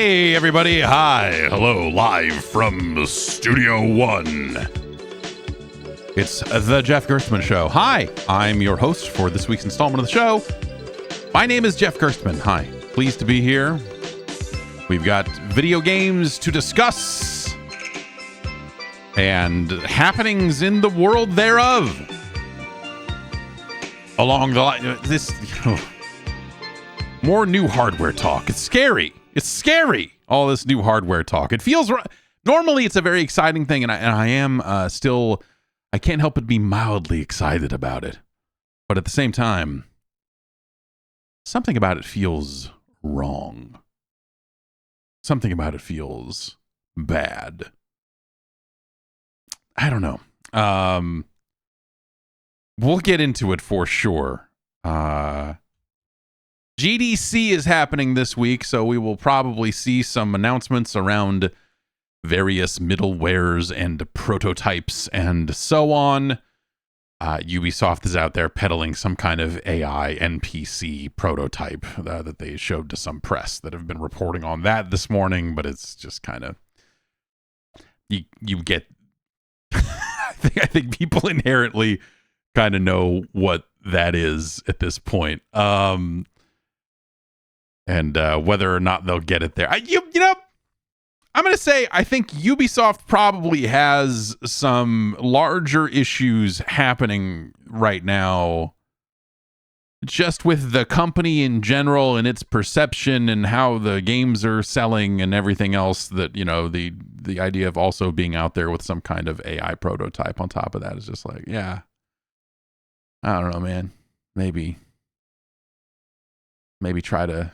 Hey, everybody. Hi. Hello. Live from Studio One. It's the Jeff Gerstmann Show. Hi. I'm your host for this week's installment of the show. My name is Jeff Gerstmann. Hi. Pleased to be here. We've got video games to discuss and happenings in the world thereof. Along the line, more new hardware talk. It's scary. It's scary. All this new hardware talk. It feels normally it's a very exciting thing, and I am still. I can't help but be mildly excited about it, but at the same time, something about it feels wrong. Something about it feels bad. I don't know. We'll get into it for sure. GDC is happening this week, so we will probably see some announcements around various middlewares and prototypes and so on. Ubisoft is out there peddling some kind of AI NPC prototype that they showed to some press that have been reporting on that this morning, but it's just kind of you get I think people inherently kind of know what that is at this point. And whether or not they'll get it there. You know, I'm going to say I think Ubisoft probably has some larger issues happening right now just with the company in general and its perception and how the games are selling and everything else, that, you know, the idea of also being out there with some kind of AI prototype on top of that is just like, yeah, I don't know, man. Maybe try to,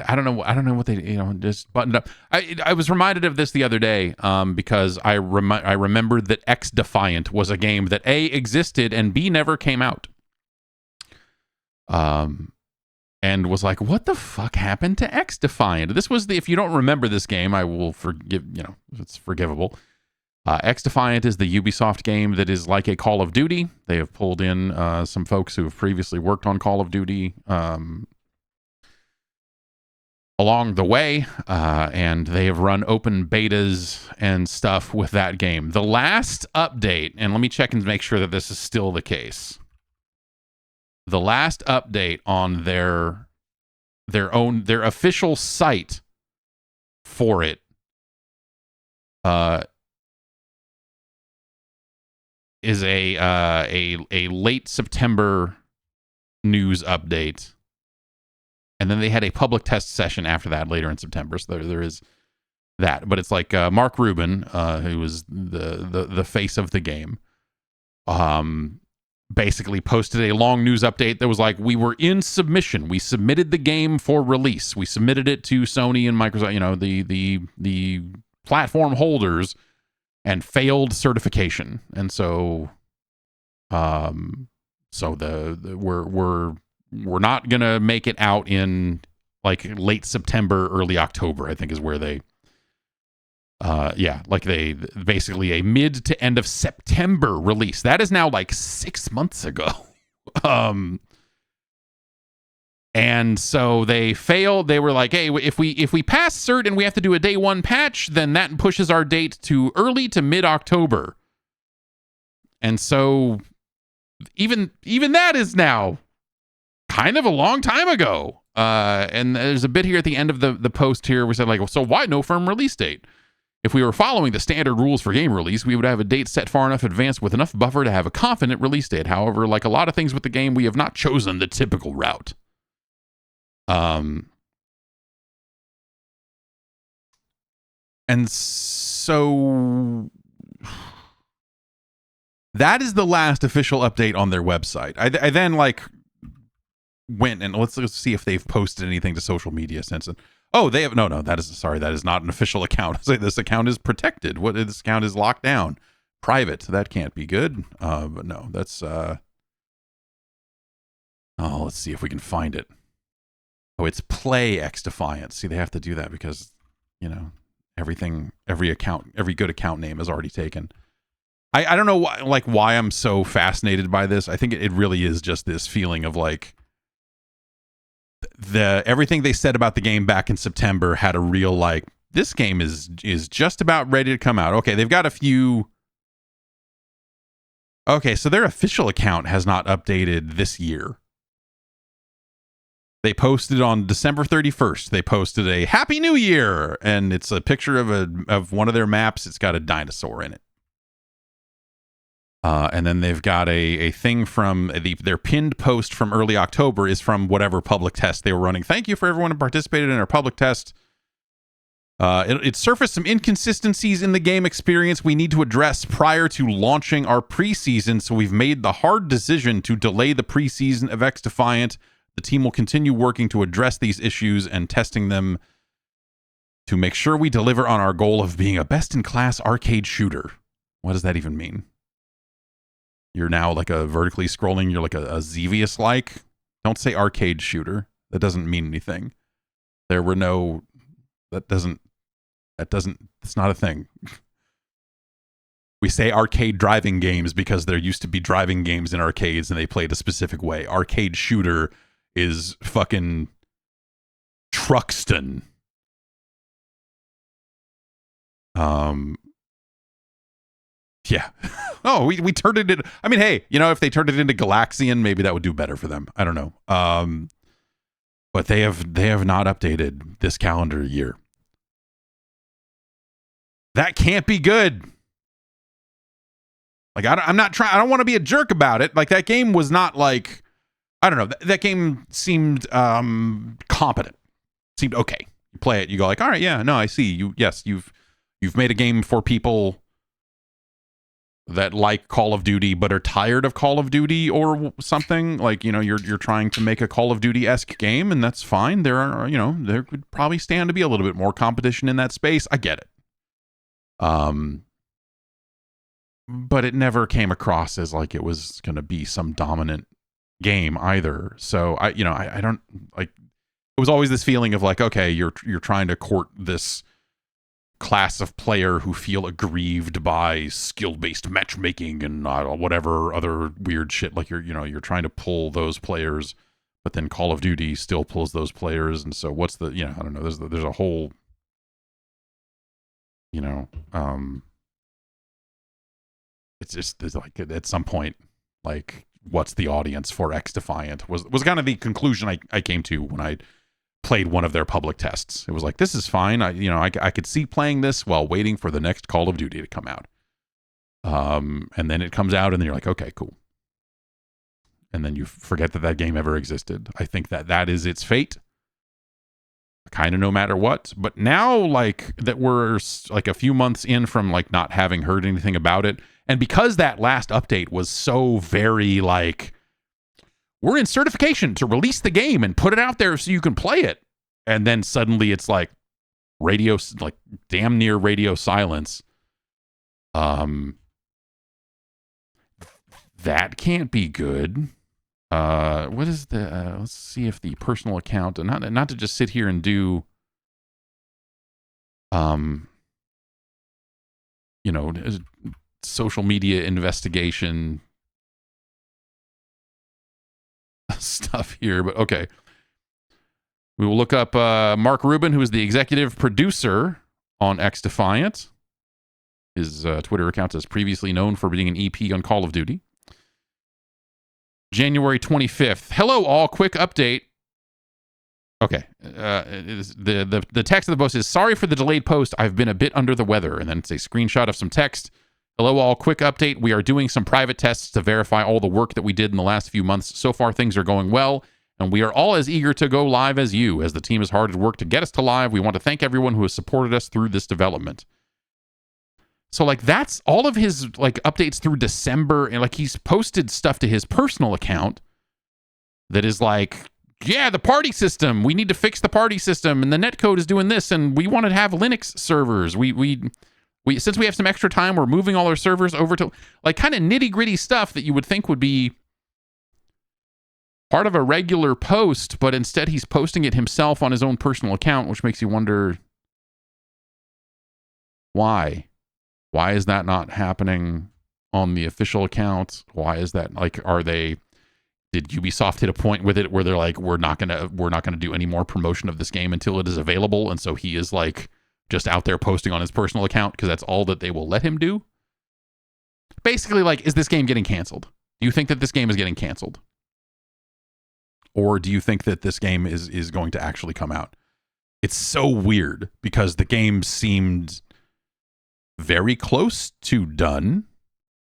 I don't know what they, you know, just buttoned up. I was reminded of this the other day because I remembered that X Defiant was a game that A, existed and B, never came out. And was like, what the fuck happened to X Defiant? This was if you don't remember this game, I will forgive, you know, it's forgivable. X Defiant is the Ubisoft game that is like a Call of Duty. They have pulled in some folks who have previously worked on Call of Duty along the way, and they have run open betas and stuff with that game. The last update, and let me check and make sure that this is still the case. The last update on their official site for it is a late September news update, and then they had a public test session after that later in September. So there is that, but it's like Mark Rubin, who was the face of the game, basically posted a long news update that was like, we were in submission. We submitted the game for release. We submitted it to Sony and Microsoft, you know, the platform holders, and failed certification. And so we're not gonna make it out in like late September, early October, I think is where they they basically a mid to end of September release. That is now like 6 months ago. And so they failed. They were like, hey, if we pass cert and we have to do a day one patch, then that pushes our date to early to mid October. And so even that is now kind of a long time ago. And there's a bit here at the end of the post here. We said like, well, so why no firm release date? If we were following the standard rules for game release, we would have a date set far enough advanced with enough buffer to have a confident release date. However, like a lot of things with the game, we have not chosen the typical route. And so that is the last official update on their website. I then like went and let's see if they've posted anything to social media since then. Oh, they have no. That is not an official account. This account is protected. This account is locked down, private. That can't be good. But no, that's. Let's see if we can find it. Oh, it's Play X Defiant. See, they have to do that because, you know, every good account name is already taken. I don't know why I'm so fascinated by this. I think it really is just this feeling of like everything they said about the game back in September had a real like, this game is just about ready to come out. Okay, they've got a few. Okay, so their official account has not updated this year. They posted on December 31st. They posted a Happy New Year, and it's a picture of one of their maps. It's got a dinosaur in it. And then they've got a thing from their pinned post from early October is from whatever public test they were running. Thank you for everyone who participated in our public test. It surfaced some inconsistencies in the game experience we need to address prior to launching our preseason, so we've made the hard decision to delay the preseason of XDefiant. The team will continue working to address these issues and testing them to make sure we deliver on our goal of being a best-in-class arcade shooter. What does that even mean? You're now like a vertically scrolling, you're like a Xevious-like? Don't say arcade shooter. That doesn't mean anything. There were no... It's not a thing. We say arcade driving games because there used to be driving games in arcades and they played a specific way. Arcade shooter is fucking Truxton. Yeah. Oh, we turned it into... I mean, hey, you know, if they turned it into Galaxian, maybe that would do better for them. I don't know. But they have not updated this calendar year. That can't be good. Like, I don't want to be a jerk about it. Like, that game was not like, I don't know. That game seemed competent. Seemed okay. You play it, you go like, all right, yeah, no, I see. You've made a game for people that like Call of Duty but are tired of Call of Duty or something. Like, you know, you're trying to make a Call of Duty-esque game, and that's fine. There could probably stand to be a little bit more competition in that space. I get it. But it never came across as like it was going to be some dominant game either. So I don't like, it was always this feeling of like, okay, you're trying to court this class of player who feel aggrieved by skill-based matchmaking and whatever other weird shit. Like you're trying to pull those players, but then Call of Duty still pulls those players. And so what's the, I don't know, there's a whole, it's like at some point, like, what's the audience for XDefiant was kind of the conclusion I came to when I played one of their public tests. It was like, this is fine. I could see playing this while waiting for the next Call of Duty to come out. And then it comes out and then you're like, okay, cool. And then you forget that game ever existed. I think that is its fate. Kind of no matter what. But now, like, that we're like a few months in from like not having heard anything about it, and because that last update was so very like, we're in certification to release the game and put it out there so you can play it, and then suddenly it's like radio, like damn near radio silence. That can't be good. What is the let's see if the personal account, and not to just sit here and do social media investigation stuff here, but okay. We will look up Mark Rubin, who is the executive producer on XDefiant. His Twitter account is previously known for being an EP on Call of Duty. January 25th. Hello, all. Quick update. Okay. The text of the post is, sorry for the delayed post. I've been a bit under the weather. And then it's a screenshot of some text. Hello, all. Quick update. We are doing some private tests to verify all the work that we did in the last few months. So far, things are going well. And we are all as eager to go live as you. As the team has hard at work to get us to live, we want to thank everyone who has supported us through this development. So, like, that's all of his, like, updates through December. And, like, he's posted stuff to his personal account that is like, yeah, the party system. We need to fix the party system. And the netcode is doing this. And we want to have Linux servers. We since we have some extra time, we're moving all our servers over to, like, kind of nitty-gritty stuff that you would think would be part of a regular post. But instead, he's posting it himself on his own personal account, which makes you wonder, why? Why is that not happening on the official account? Why is that, like, are they Did Ubisoft hit a point with it where they're like, we're not gonna do any more promotion of this game until it is available, and so he is like just out there posting on his personal account because that's all that they will let him do? Basically, like, is this game getting canceled? Do you think that this game is getting canceled? Or do you think that this game is going to actually come out? It's so weird because the game seemed very close to done,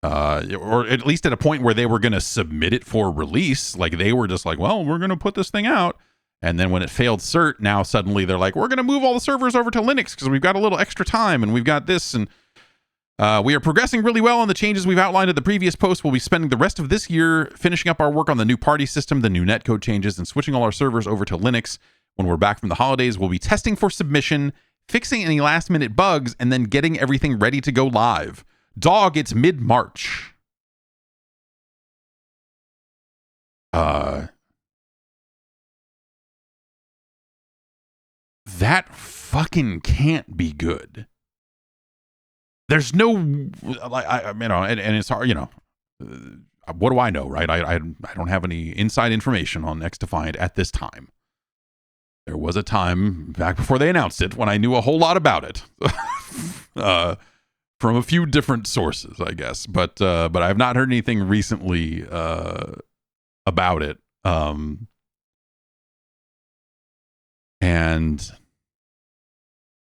or at least at a point where they were going to submit it for release. Like, they were just like, well, we're going to put this thing out. And then when it failed cert, now suddenly they're like, we're going to move all the servers over to Linux because we've got a little extra time and we've got this. And we are progressing really well on the changes we've outlined at the previous post. We'll be spending the rest of this year finishing up our work on the new party system, the new netcode changes, and switching all our servers over to Linux. When we're back from the holidays, we'll be testing for submission, fixing any last-minute bugs, and then getting everything ready to go live. Dog, it's mid-March. That fucking can't be good. There's no, and it's hard, what do I know, right? I don't have any inside information on XDefiant at this time. There was a time back before they announced it when I knew a whole lot about it, from a few different sources, I guess. But I've not heard anything recently about it. And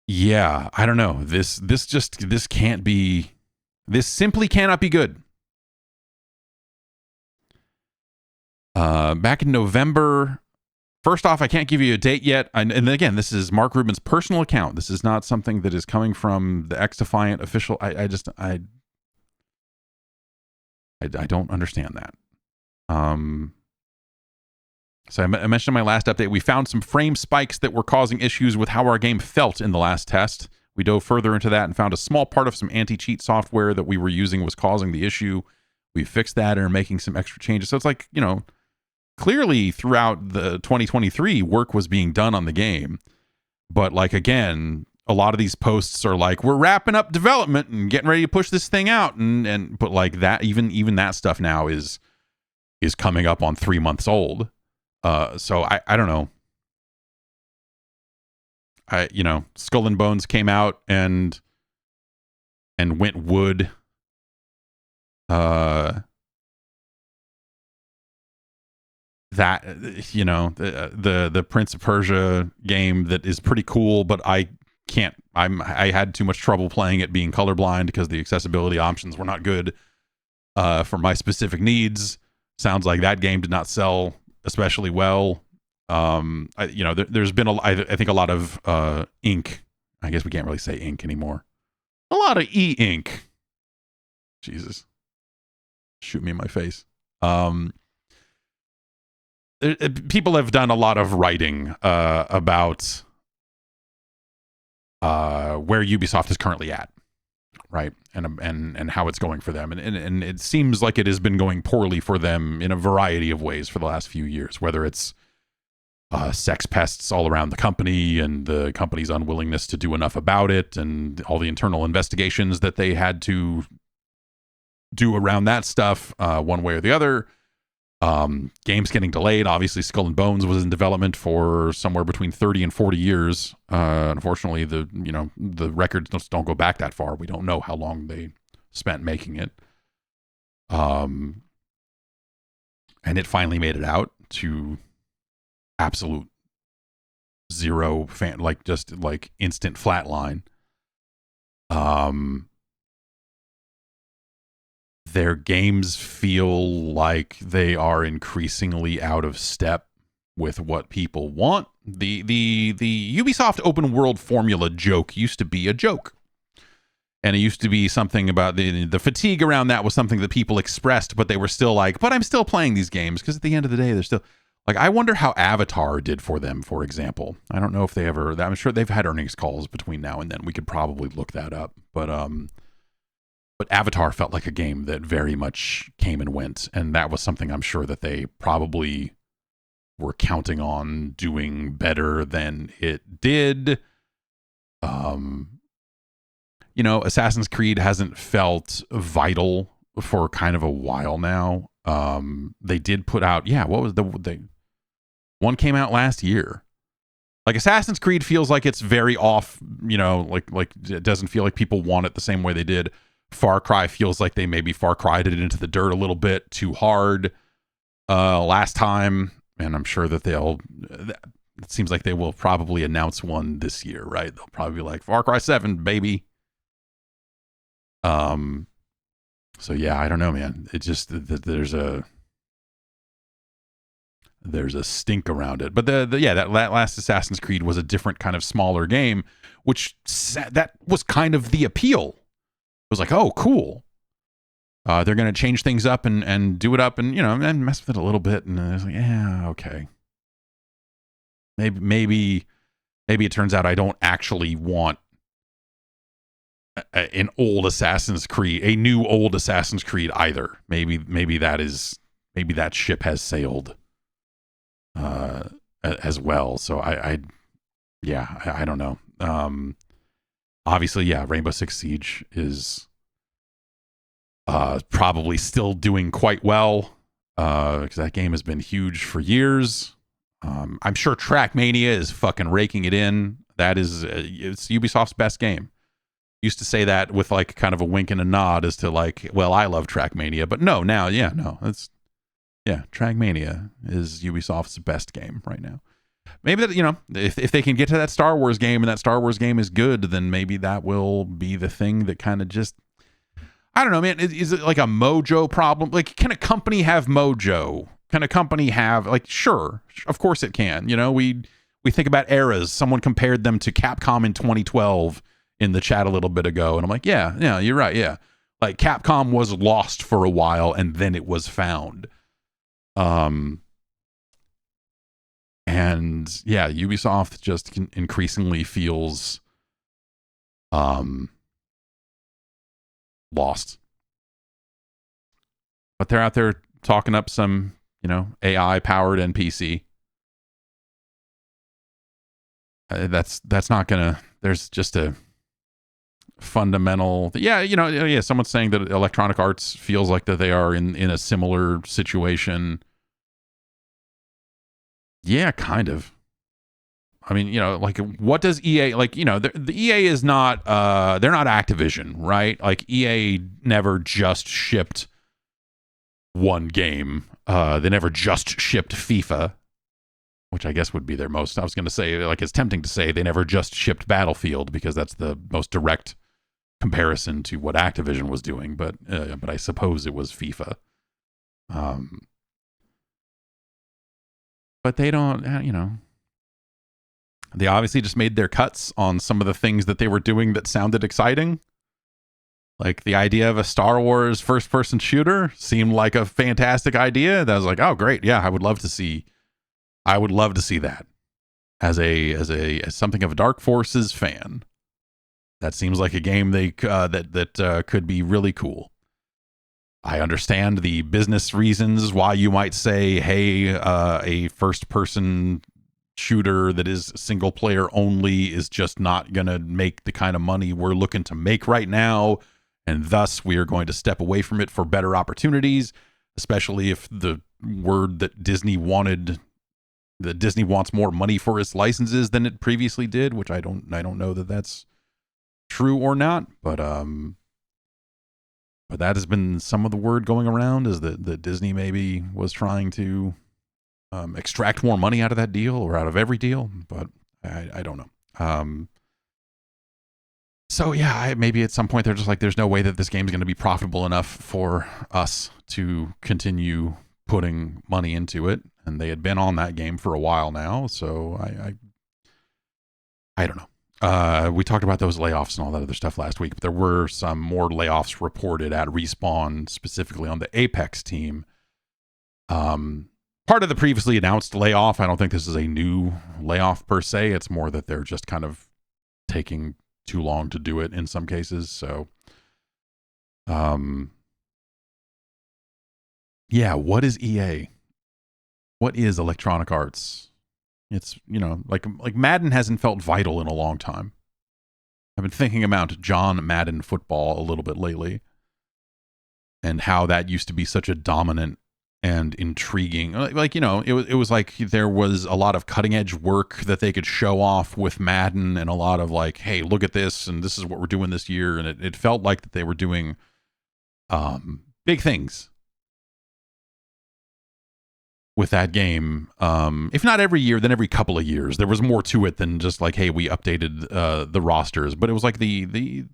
yeah, I don't know. This simply cannot be good. Back in November, first off, I can't give you a date yet. And again, this is Mark Rubin's personal account. This is not something that is coming from the XDefiant official. I don't understand that. So I mentioned in my last update, we found some frame spikes that were causing issues with how our game felt in the last test. We dove further into that and found a small part of some anti-cheat software that we were using was causing the issue. We fixed that and are making some extra changes. So it's like, clearly throughout the 2023, work was being done on the game. But like, again, a lot of these posts are like, we're wrapping up development and getting ready to push this thing out. But like that, even that stuff now is coming up on 3 months old. So I don't know. Skull and Bones came out and went wood. The Prince of Persia game that is pretty cool, but I had too much trouble playing it being colorblind because the accessibility options were not good for my specific needs. Sounds like that game did not sell especially well. There's been I think a lot of ink. I guess we can't really say ink anymore. A lot of e-ink. Jesus. Shoot me in my face. People have done a lot of writing about where Ubisoft is currently at, right? And how it's going for them. And it seems like it has been going poorly for them in a variety of ways for the last few years, whether it's sex pests all around the company and the company's unwillingness to do enough about it and all the internal investigations that they had to do around that stuff, one way or the other. Games getting delayed. Obviously, Skull and Bones was in development for somewhere between 30 and 40 years. Unfortunately, the records don't go back that far. We don't know how long they spent making it. And it finally made it out to absolute zero fan, just instant flatline. Their games feel like they are increasingly out of step with what people want. The Ubisoft open world formula joke used to be a joke. And it used to be something about the fatigue around that was something that people expressed, but they were still like, but I'm still playing these games because at the end of the day, they're still like, I wonder how Avatar did for them, for example. I don't know if they ever, I'm sure they've had earnings calls between now and then. We could probably look that up. But Avatar felt like a game that very much came and went. And that was something I'm sure that they probably were counting on doing better than it did. Assassin's Creed hasn't felt vital for kind of a while now. They did put out, what was the one came out last year. Like Assassin's Creed feels like it's very off, like it doesn't feel like people want it the same way they did. Far Cry feels like they maybe Far Cried it into the dirt a little bit too hard last time, and I'm sure that it seems like they will probably announce one this year, right? They'll probably be like Far Cry 7, baby. So yeah, I don't know, man. It just there's a stink around it. But that last Assassin's Creed was a different kind of smaller game, which that was kind of the appeal. It was like, oh, cool. They're going to change things up and do it up and and mess with it a little bit, and it's like, yeah, okay. Maybe it turns out I don't actually want an old Assassin's Creed, a new old Assassin's Creed either. Maybe that ship has sailed as well. So I don't know. Obviously, Rainbow Six Siege is probably still doing quite well because that game has been huge for years. I'm sure Trackmania is fucking raking it in. That is it's Ubisoft's best game. Used to say that with like kind of a wink and a nod as to like, well, I love Trackmania, but no, now, Trackmania is Ubisoft's best game right now. Maybe that, if they can get to that Star Wars game and that Star Wars game is good, then maybe that will be the thing that kind of just, I don't know, man. Is it like a mojo problem? Like, can a company have mojo? Can a company have, like, sure, of course it can. We think about eras. Someone compared them to Capcom in 2012 in the chat a little bit ago, and I'm like, yeah, you're right, yeah. Like, Capcom was lost for a while, and then it was found. And Ubisoft just increasingly feels lost. But they're out there talking up some, AI powered NPC. That's not gonna. There's just a fundamental. Someone's saying that Electronic Arts feels like that they are in a similar situation. Yeah, kind of. I mean, like, what does EA, like, the EA is not, they're not Activision, right? Like, EA never just shipped one game. They never just shipped FIFA, which I guess would be their most, I was going to say, like, it's tempting to say they never just shipped Battlefield because that's the most direct comparison to what Activision was doing, but I suppose it was FIFA. But they don't, they obviously just made their cuts on some of the things that they were doing that sounded exciting. Like the idea of a Star Wars first-person shooter seemed like a fantastic idea. That was like, oh, great, yeah, I would love to see that as something of a Dark Forces fan. That seems like a game that could be really cool. I understand the business reasons why you might say, hey, a first-person shooter that is single player only is just not going to make the kind of money we're looking to make right now, and thus we are going to step away from it for better opportunities, especially if the word that Disney wants more money for its licenses than it previously did, which I don't know that that's true or not, but that has been some of the word going around, is that Disney maybe was trying to extract more money out of that deal or out of every deal, but I don't know. So yeah, maybe at some point they're just like, there's no way that this game's going to be profitable enough for us to continue putting money into it, and they had been on that game for a while now, so I don't know. We talked about those layoffs and all that other stuff last week, but there were some more layoffs reported at Respawn, specifically on the Apex team. Part of the previously announced layoff, I don't think this is a new layoff per se. It's more that they're just kind of taking too long to do it in some cases. So, what is EA? What is Electronic Arts? It's, like Madden hasn't felt vital in a long time. I've been thinking about John Madden football a little bit lately, and how that used to be such a dominant and intriguing. Like, it was like there was a lot of cutting edge work that they could show off with Madden, and a lot of like, hey, look at this, and this is what we're doing this year. And it felt like that they were doing big things with that game. If not every year, then every couple of years. There was more to it than just like, hey, we updated the rosters. But it was like the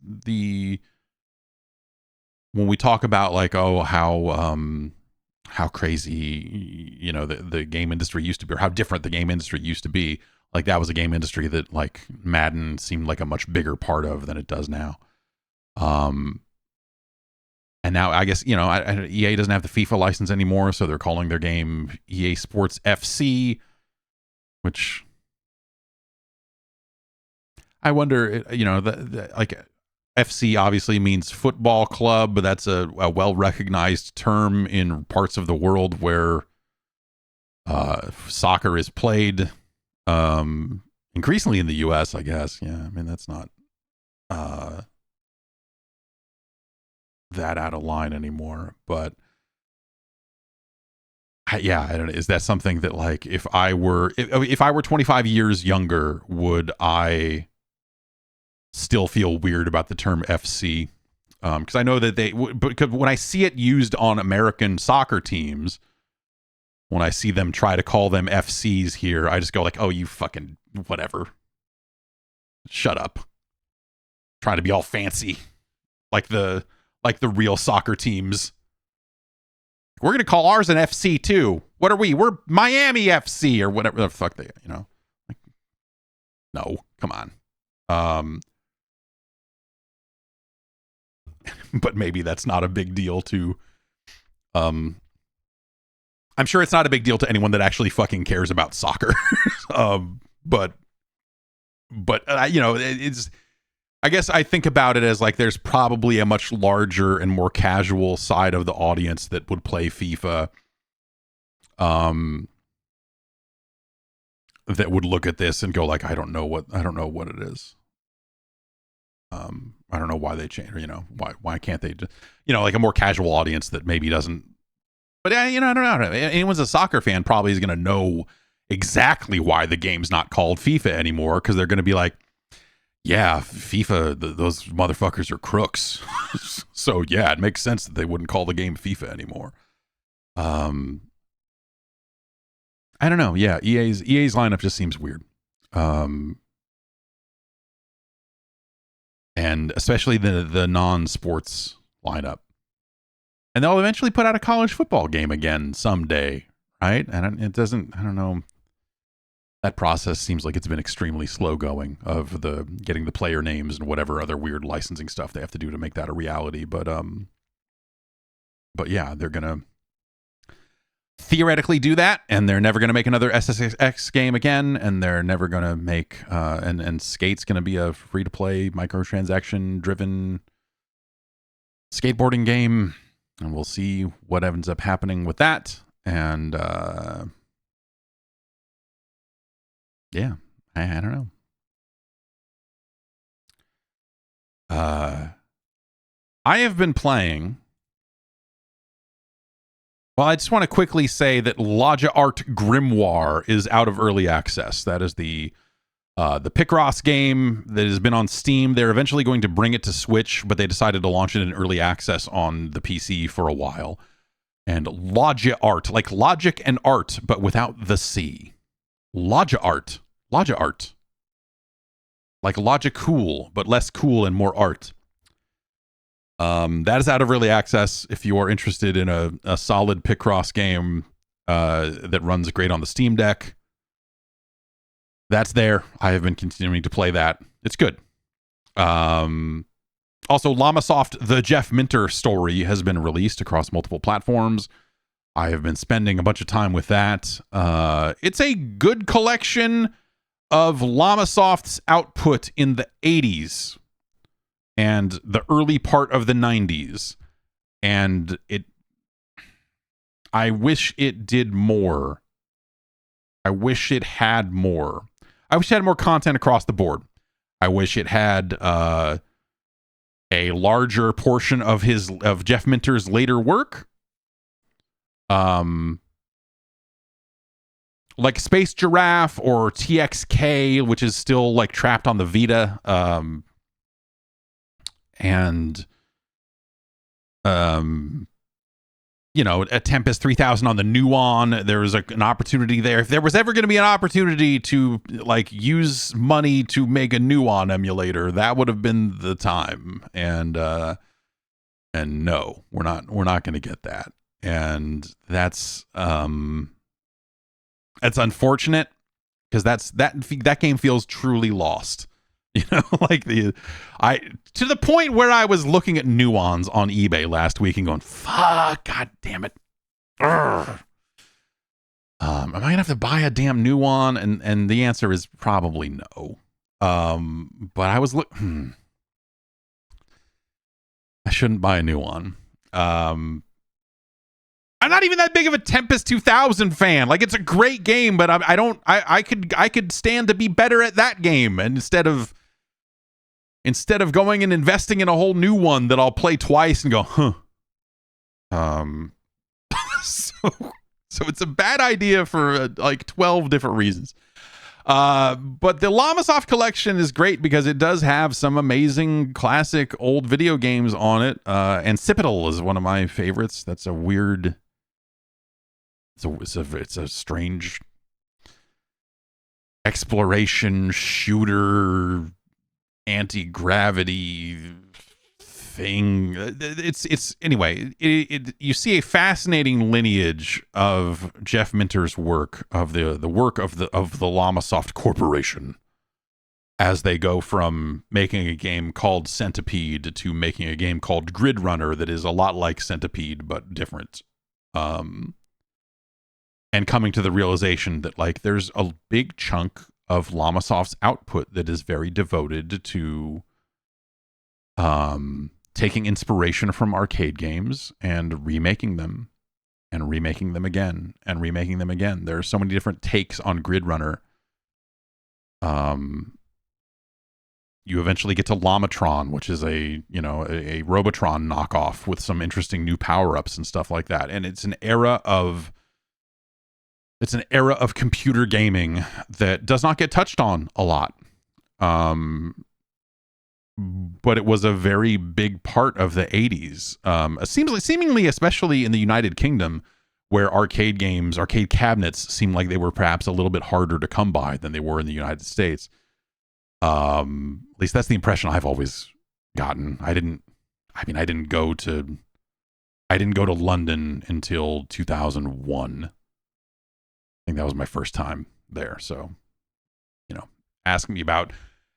when we talk about like, oh, how crazy, the game industry used to be, or how different the game industry used to be. Like, that was a game industry that like Madden seemed like a much bigger part of than it does now. And now I guess, EA doesn't have the FIFA license anymore, so they're calling their game EA Sports FC, which I wonder, like, FC obviously means football club, but that's a well-recognized term in parts of the world where soccer is played, increasingly in the U.S., I guess. Yeah, I mean, that's not that out of line anymore. But I don't know. Is that something that, like, if I were 25 years younger, would I still feel weird about the term FC? Because I know that because when I see it used on American soccer teams, when I see them try to call them FCs here, I just go like, oh, you fucking whatever. Shut up. Trying to be all fancy. Like the real soccer teams. We're going to call ours an FC too. What are we? We're Miami FC or whatever the fuck they, Like, no, come on. But maybe that's not a big deal to, I'm sure it's not a big deal to anyone that actually fucking cares about soccer. But it's, I guess I think about it as like, there's probably a much larger and more casual side of the audience that would play FIFA, that would look at this and go like, I don't know what it is. I don't know why they change, or, why can't they just, like a more casual audience that maybe doesn't, but I don't know. Anyone's a soccer fan probably is going to know exactly why the game's not called FIFA anymore. Cause they're going to be like, yeah, FIFA, those motherfuckers are crooks. So yeah, it makes sense that they wouldn't call the game FIFA anymore. I don't know. Yeah. EA's lineup just seems weird. And especially the non-sports lineup. And they'll eventually put out a college football game again someday, right? And it doesn't, I don't know. That process seems like it's been extremely slow going, of the getting the player names and whatever other weird licensing stuff they have to do to make that a reality. But yeah, they're going to theoretically do that, and they're never going to make another SSX game again, and they're never going to make and Skate's going to be a free-to-play microtransaction driven skateboarding game, and we'll see what ends up happening with that. And yeah, I don't know. I have been playing. Well, I just want to quickly say that Llamasoft Grimoire is out of early access. That is the Picross game that has been on Steam. They're eventually going to bring it to Switch, but they decided to launch it in early access on the PC for a while. And Llamasoft, like logic and art, but without the C. Llamasoft. Like Logic Cool, but less cool and more art. That is out of early access. If you are interested in a solid Picross game that runs great on the Steam Deck, that's there. I have been continuing to play that. It's good. Also, Llamasoft, the Jeff Minter story has been released across multiple platforms. I have been spending a bunch of time with that. It's a good collection of Llamasoft's output in the 80s and the early part of the 90s. And I wish it did more. I wish it had more. I wish it had more content across the board. I wish it had a larger portion of Jeff Minter's later work. like Space Giraffe or TXK, which is still like trapped on the Vita, and you know, a Tempest 3000 on the Nuon. There was an opportunity there. If there was ever going to be an opportunity to like use money to make a Nuon emulator, that would have been the time. And no, we're not going to get that. And that's unfortunate, because that game feels truly lost. You know, like to the point where I was looking at Nuons on eBay last week and going, fuck, god damn it. Am I gonna have to buy a damn Nuon? And the answer is probably no. But I was I shouldn't buy a Nuon. I'm not even that big of a Tempest 2000 fan. Like, it's a great game, but I could stand to be better at that game. And instead of going and investing in a whole new one that I'll play twice and go, huh. So it's a bad idea for like 12 different reasons. But the Llamasoft collection is great because it does have some amazing classic old video games on it. And Citadel is one of my favorites. That's a weird... It's a strange exploration shooter anti-gravity thing. It's anyway, you see a fascinating lineage of Jeff Minter's work, of the work of the Llamasoft Corporation, as they go from making a game called Centipede to making a game called Grid Runner that is a lot like Centipede but different. And coming to the realization that like there's a big chunk of Llamasoft's output that is very devoted to taking inspiration from arcade games and remaking them again and remaking them again. There are so many different takes on Grid Runner. You eventually get to Llamatron, which is a Robotron knockoff with some interesting new power-ups and stuff like that. And it's an era of computer gaming that does not get touched on a lot. But it was a very big part of the 80s. Seemingly, especially in the United Kingdom, where arcade cabinets seemed like they were perhaps a little bit harder to come by than they were in the United States. At least that's the impression I've always gotten. I didn't go to London until 2001. I think that was my first time there. So, ask me about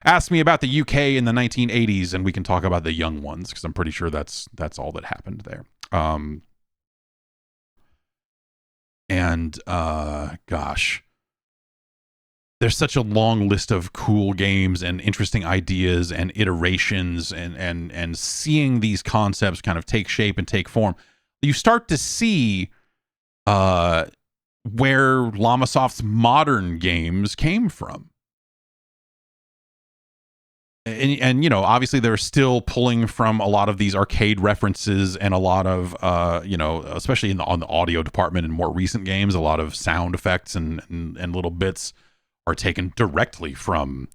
the UK in the 1980s, and we can talk about the young ones, because I'm pretty sure that's all that happened there. Gosh, there's such a long list of cool games and interesting ideas and iterations, and seeing these concepts kind of take shape and take form. You start to see where Llamasoft's modern games came from. And obviously they're still pulling from a lot of these arcade references, and a lot of especially on the audio department in more recent games, a lot of sound effects and little bits are taken directly from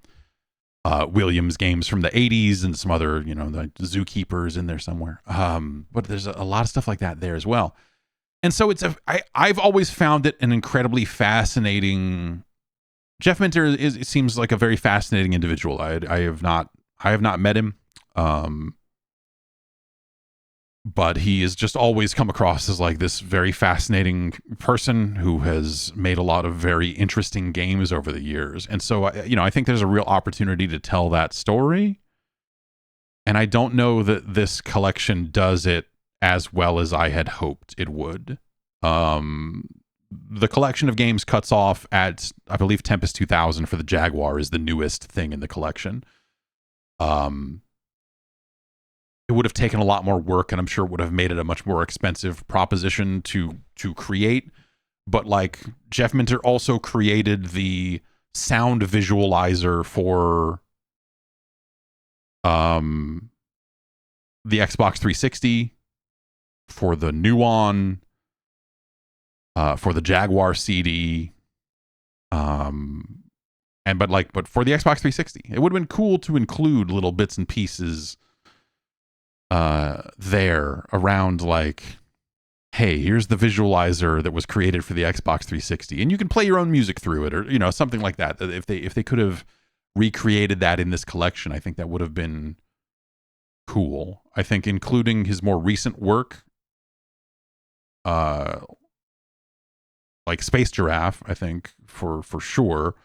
Williams games from the 80s, and some other, the Zookeeper's in there somewhere. But there's a lot of stuff like that there as well. And so I've always found it an incredibly fascinating... Jeff Minter it seems like a very fascinating individual. I have not met him, but he has just always come across as like this very fascinating person who has made a lot of very interesting games over the years. And so I think there's a real opportunity to tell that story. And I don't know that this collection does it as well as I had hoped it would. The collection of games cuts off at, I believe, Tempest 2000 for the Jaguar is the newest thing in the collection. It would have taken a lot more work, and I'm sure it would have made it a much more expensive proposition to create. But like, Jeff Minter also created the sound visualizer for the Xbox 360, for the Nuon. for the Jaguar CD. But for the Xbox 360, it would have been cool to include little bits and pieces there around, like, hey, here's the visualizer that was created for the Xbox 360, and you can play your own music through it, or something like that. If they could have recreated that in this collection, I think that would have been cool. I think including his more recent work, like Space Giraffe, I think for sure.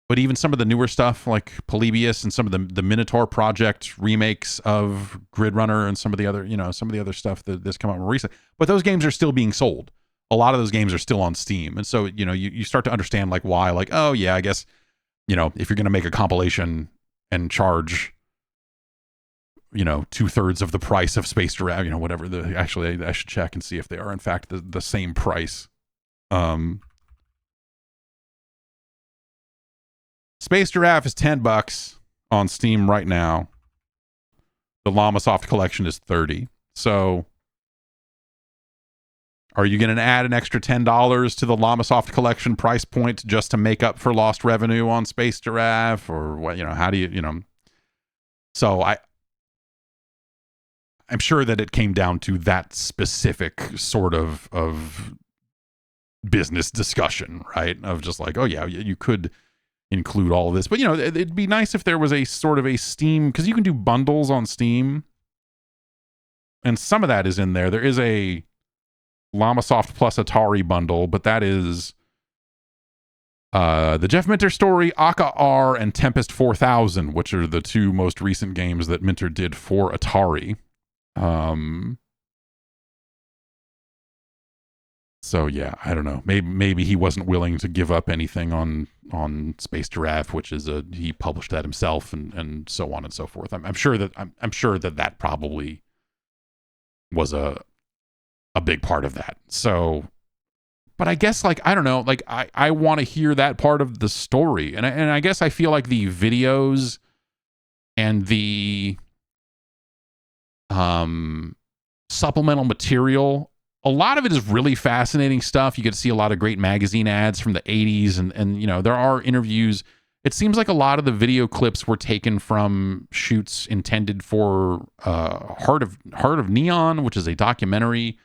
But even some of the newer stuff like Polybius and some of the Minotaur Project remakes of Grid Runner and some of the other stuff that's come out more recently. But those games are still being sold. A lot of those games are still on Steam. And so, you start to understand like why, like, oh yeah, I guess, if you're going to make a compilation and charge, 2/3 of the price of Space Giraffe, whatever actually I should check and see if they are in fact the same price. Space Giraffe is $10 on Steam right now. The Llamasoft collection is $30. So are you going to add an extra $10 to the Llamasoft collection price point just to make up for lost revenue on Space Giraffe? Or what, how do you. So I'm sure that it came down to that specific sort of business discussion, right? Of just like, oh yeah, you could include all of this, but it'd be nice if there was a sort of a Steam, because you can do bundles on Steam, and some of that is in there. There is a Llamasoft plus Atari bundle, but that is the Jeff Minter story, Aka R, and Tempest 4000, which are the two most recent games that Minter did for Atari. So yeah, I don't know. Maybe he wasn't willing to give up anything on Space Giraffe, which is he published that himself, and so on and so forth. I'm sure that probably was a big part of that. So, but I guess, like, I don't know, like I want to hear that part of the story, and I guess I feel like the videos and the supplemental material, a lot of it is really fascinating stuff. You get to see a lot of great magazine ads from the 80s, and there are interviews. It seems like a lot of the video clips were taken from shoots intended for Heart of Neon, which is a documentary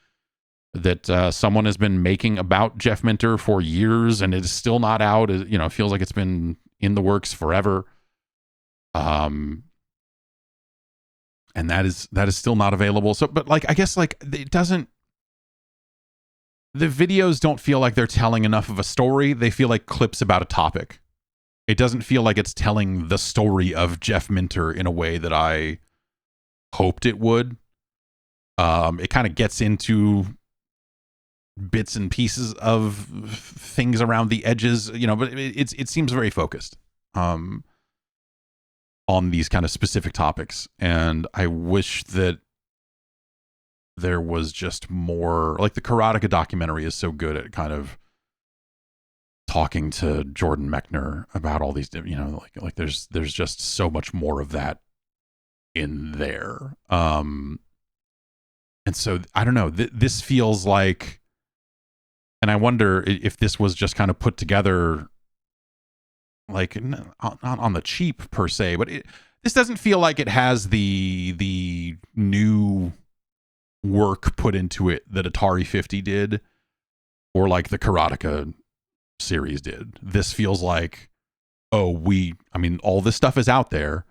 that someone has been making about Jeff Minter for years, and it is still not out. It feels like it's been in the works forever. And that is still not available. So, but like, I guess, like, it doesn't. The videos don't feel like they're telling enough of a story. They feel like clips about a topic. It doesn't feel like it's telling the story of Jeff Minter in a way that I hoped it would. It kind of gets into bits and pieces of things around the edges, but it seems very focused on these kind of specific topics. And I wish that there was just more, like the Karateka documentary is so good at kind of talking to Jordan Mechner about all these, like there's just so much more of that in there. And so I don't know, this feels like, and I wonder if this was just kind of put together, like not on the cheap per se, but this doesn't feel like it has the new work put into it that Atari 50 did, or like the Karateka series did. This feels like, all this stuff is out there.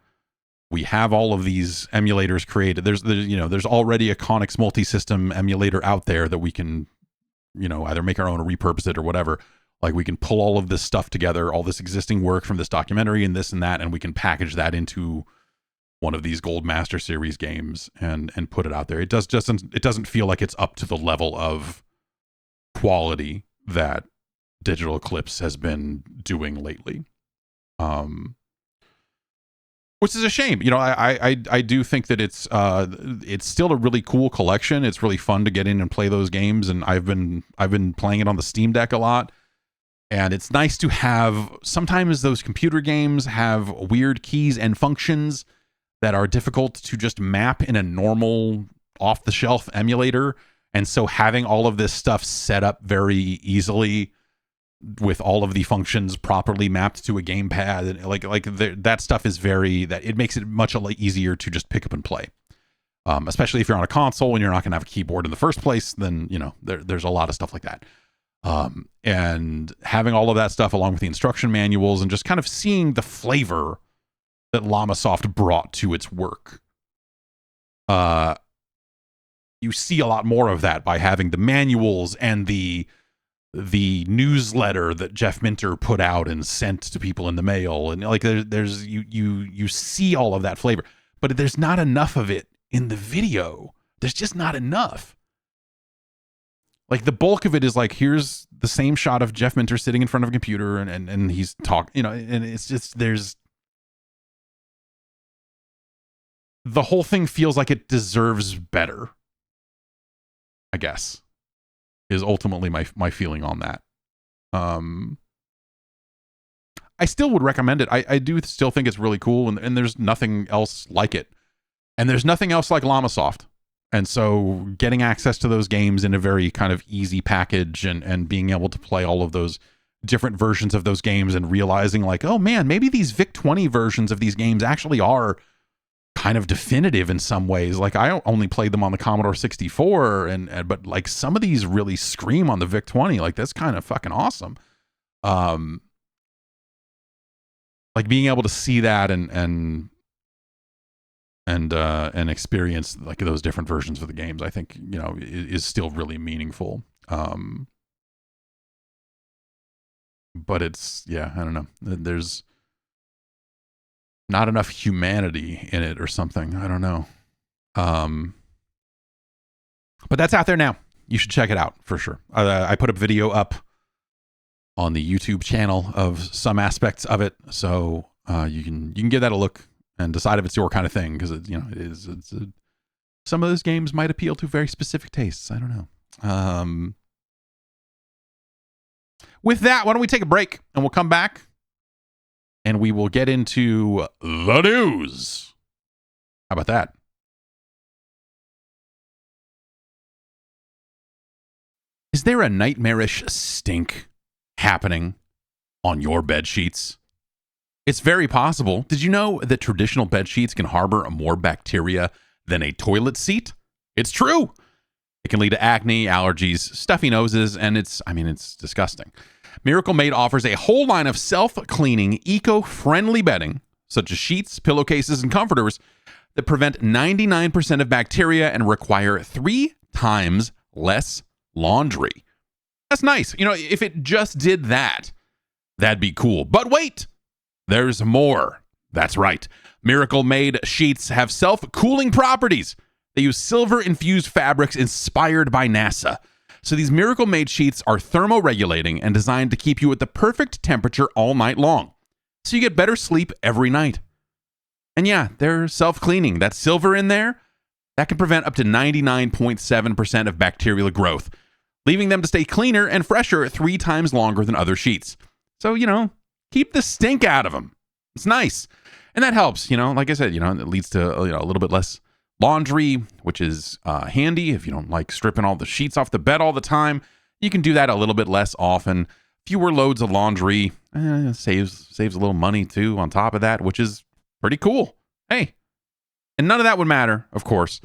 We have all of these emulators created. There's already a Conix multi-system emulator out there that we can, either make our own or repurpose it or whatever. Like, we can pull all of this stuff together, all this existing work from this documentary and this and that, and we can package that into one of these Gold Master Series games and put it out there. It doesn't feel like it's up to the level of quality that Digital Eclipse has been doing lately, which is a shame. I do think that it's still a really cool collection. It's really fun to get in and play those games, and I've been playing it on the Steam Deck a lot. And it's nice to have, sometimes those computer games have weird keys and functions that are difficult to just map in a normal off-the-shelf emulator. And so having all of this stuff set up very easily with all of the functions properly mapped to a gamepad, and that stuff is that it makes it much easier to just pick up and play. Especially if you're on a console and you're not going to have a keyboard in the first place, then, there's a lot of stuff like that. And having all of that stuff along with the instruction manuals and just kind of seeing the flavor that Llamasoft brought to its work. You see a lot more of that by having the manuals and the newsletter that Jeff Minter put out and sent to people in the mail. And there's you see all of that flavor, but there's not enough of it in the video. There's just not enough. Like the bulk of it is like, here's the same shot of Jeff Minter sitting in front of a computer and he's talking, and it's just, the whole thing feels like it deserves better, I guess, is ultimately my feeling on that. I still would recommend it. I do still think it's really cool, and there's nothing else like it. And there's nothing else like Llamasoft. And so getting access to those games in a very kind of easy package and being able to play all of those different versions of those games and realizing like, oh man, maybe these VIC-20 versions of these games actually are kind of definitive in some ways. Like I only played them on the Commodore 64 but like some of these really scream on the VIC-20. Like that's kind of fucking awesome. Like being able to see that and experience like those different versions of the games, I think, is still really meaningful. But it's, I don't know. There's not enough humanity in it or something. I don't know. But that's out there now. You should check it out for sure. I put a video up on the YouTube channel of some aspects of it. So you can give that a look and decide if it's your kind of thing, because some of those games might appeal to very specific tastes. I don't know. With that, why don't we take a break and we'll come back and we will get into the news. How about that? Is there a nightmarish stink happening on your bed sheets? It's very possible. Did you know that traditional bed sheets can harbor more bacteria than a toilet seat? It's true. It can lead to acne, allergies, stuffy noses, and it's disgusting. Miracle Made offers a whole line of self-cleaning, eco-friendly bedding, such as sheets, pillowcases, and comforters, that prevent 99% of bacteria and require 3 times less laundry. That's nice. If it just did that, that'd be cool. But wait! There's more. That's right. Miracle Made sheets have self-cooling properties. They use silver-infused fabrics inspired by NASA. So these Miracle Made sheets are thermoregulating and designed to keep you at the perfect temperature all night long. So you get better sleep every night. And yeah, they're self-cleaning. That silver in there, that can prevent up to 99.7% of bacterial growth, leaving them to stay cleaner and fresher 3 times longer than other sheets. So, keep the stink out of them. It's nice. And that helps, like I said, it leads to a little bit less laundry, which is handy. If you don't like stripping all the sheets off the bed all the time, you can do that a little bit less often. Fewer loads of laundry, saves a little money too on top of that, which is pretty cool. Hey, and none of that would matter, of course,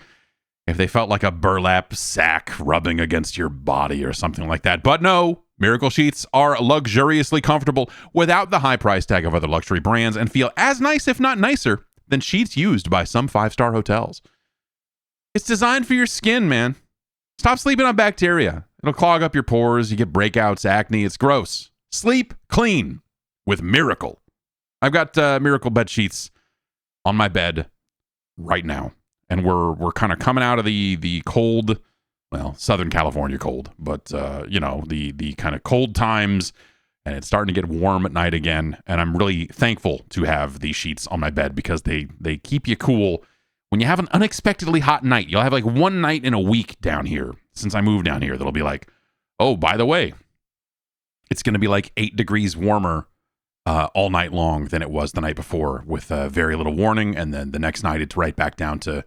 if they felt like a burlap sack rubbing against your body or something like that. But no, Miracle Sheets are luxuriously comfortable without the high price tag of other luxury brands and feel as nice, if not nicer, than sheets used by some 5-star hotels. It's designed for your skin, man. Stop sleeping on bacteria. It'll clog up your pores. You get breakouts, acne. It's gross. Sleep clean with Miracle. I've got Miracle bed sheets on my bed right now. And we're kind of coming out of the cold, well, Southern California cold, but the kind of cold times, and it's starting to get warm at night again. And I'm really thankful to have these sheets on my bed because they keep you cool. When you have an unexpectedly hot night, you'll have like one night in a week down here. Since I moved down here, that'll be like, oh, by the way, it's going to be like 8 degrees warmer all night long than it was the night before with very little warning. And then the next night, it's right back down to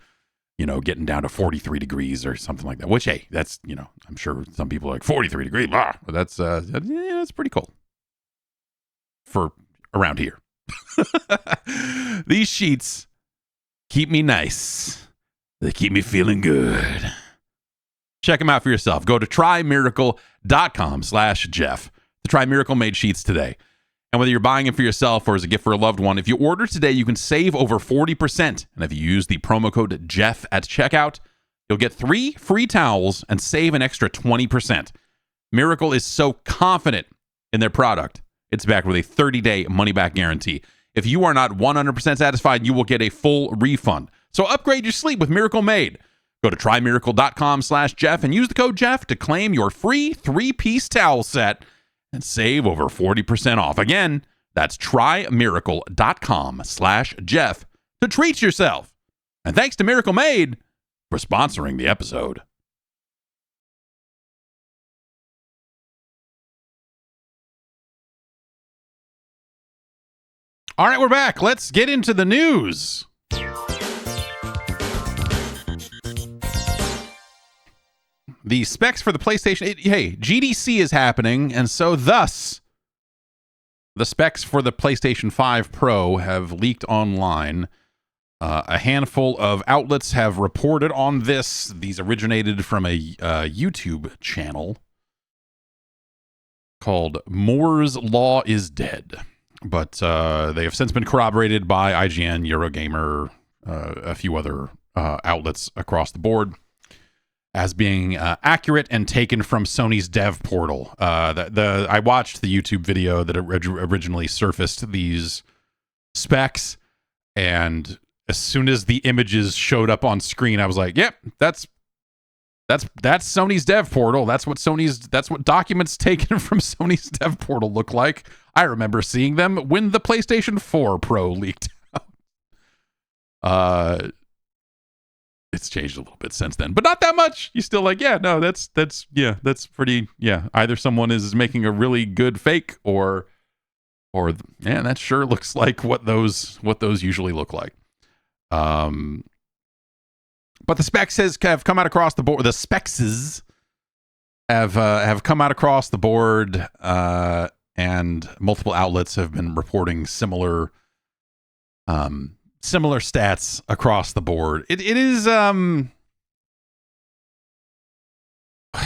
getting down to 43 degrees or something like that. Which, hey, that's, I'm sure some people are like 43 degrees. But that's pretty cold for around here. These sheets keep me nice. They keep me feeling good. Check them out for yourself. Go to trymiracle.com/Jeff to try Miracle Made sheets today. And whether you're buying them for yourself or as a gift for a loved one, if you order today, you can save over 40%. And if you use the promo code Jeff at checkout, you'll get 3 free towels and save an extra 20%. Miracle is so confident in their product, it's backed with a 30-day money-back guarantee. If you are not 100% satisfied, you will get a full refund. So upgrade your sleep with Miracle Made. Go to trymiracle.com/Jeff and use the code Jeff to claim your free 3-piece towel set and save over 40% off. Again, that's trymiracle.com/Jeff to treat yourself. And thanks to Miracle Made for sponsoring the episode. All right, we're back. Let's get into the news. The specs for the PlayStation... GDC is happening, and so thus, the specs for the PlayStation 5 Pro have leaked online. A handful of outlets have reported on this. These originated from a YouTube channel called Moore's Law is Dead. But they have since been corroborated by IGN, Eurogamer, a few other outlets across the board as being accurate and taken from Sony's dev portal. I watched the YouTube video that originally surfaced these specs, and as soon as the images showed up on screen, I was like, "Yep, that's Sony's dev portal. That's what documents taken from Sony's dev portal look like." I remember seeing them when the PlayStation 4 Pro leaked out. It's changed a little bit since then, but not that much. You still like, that's pretty, either someone is making a really good fake or that sure looks like what those usually look like. But the specs have come out across the board. The specs have come out across the board, and multiple outlets have been reporting similar stats across the board. It is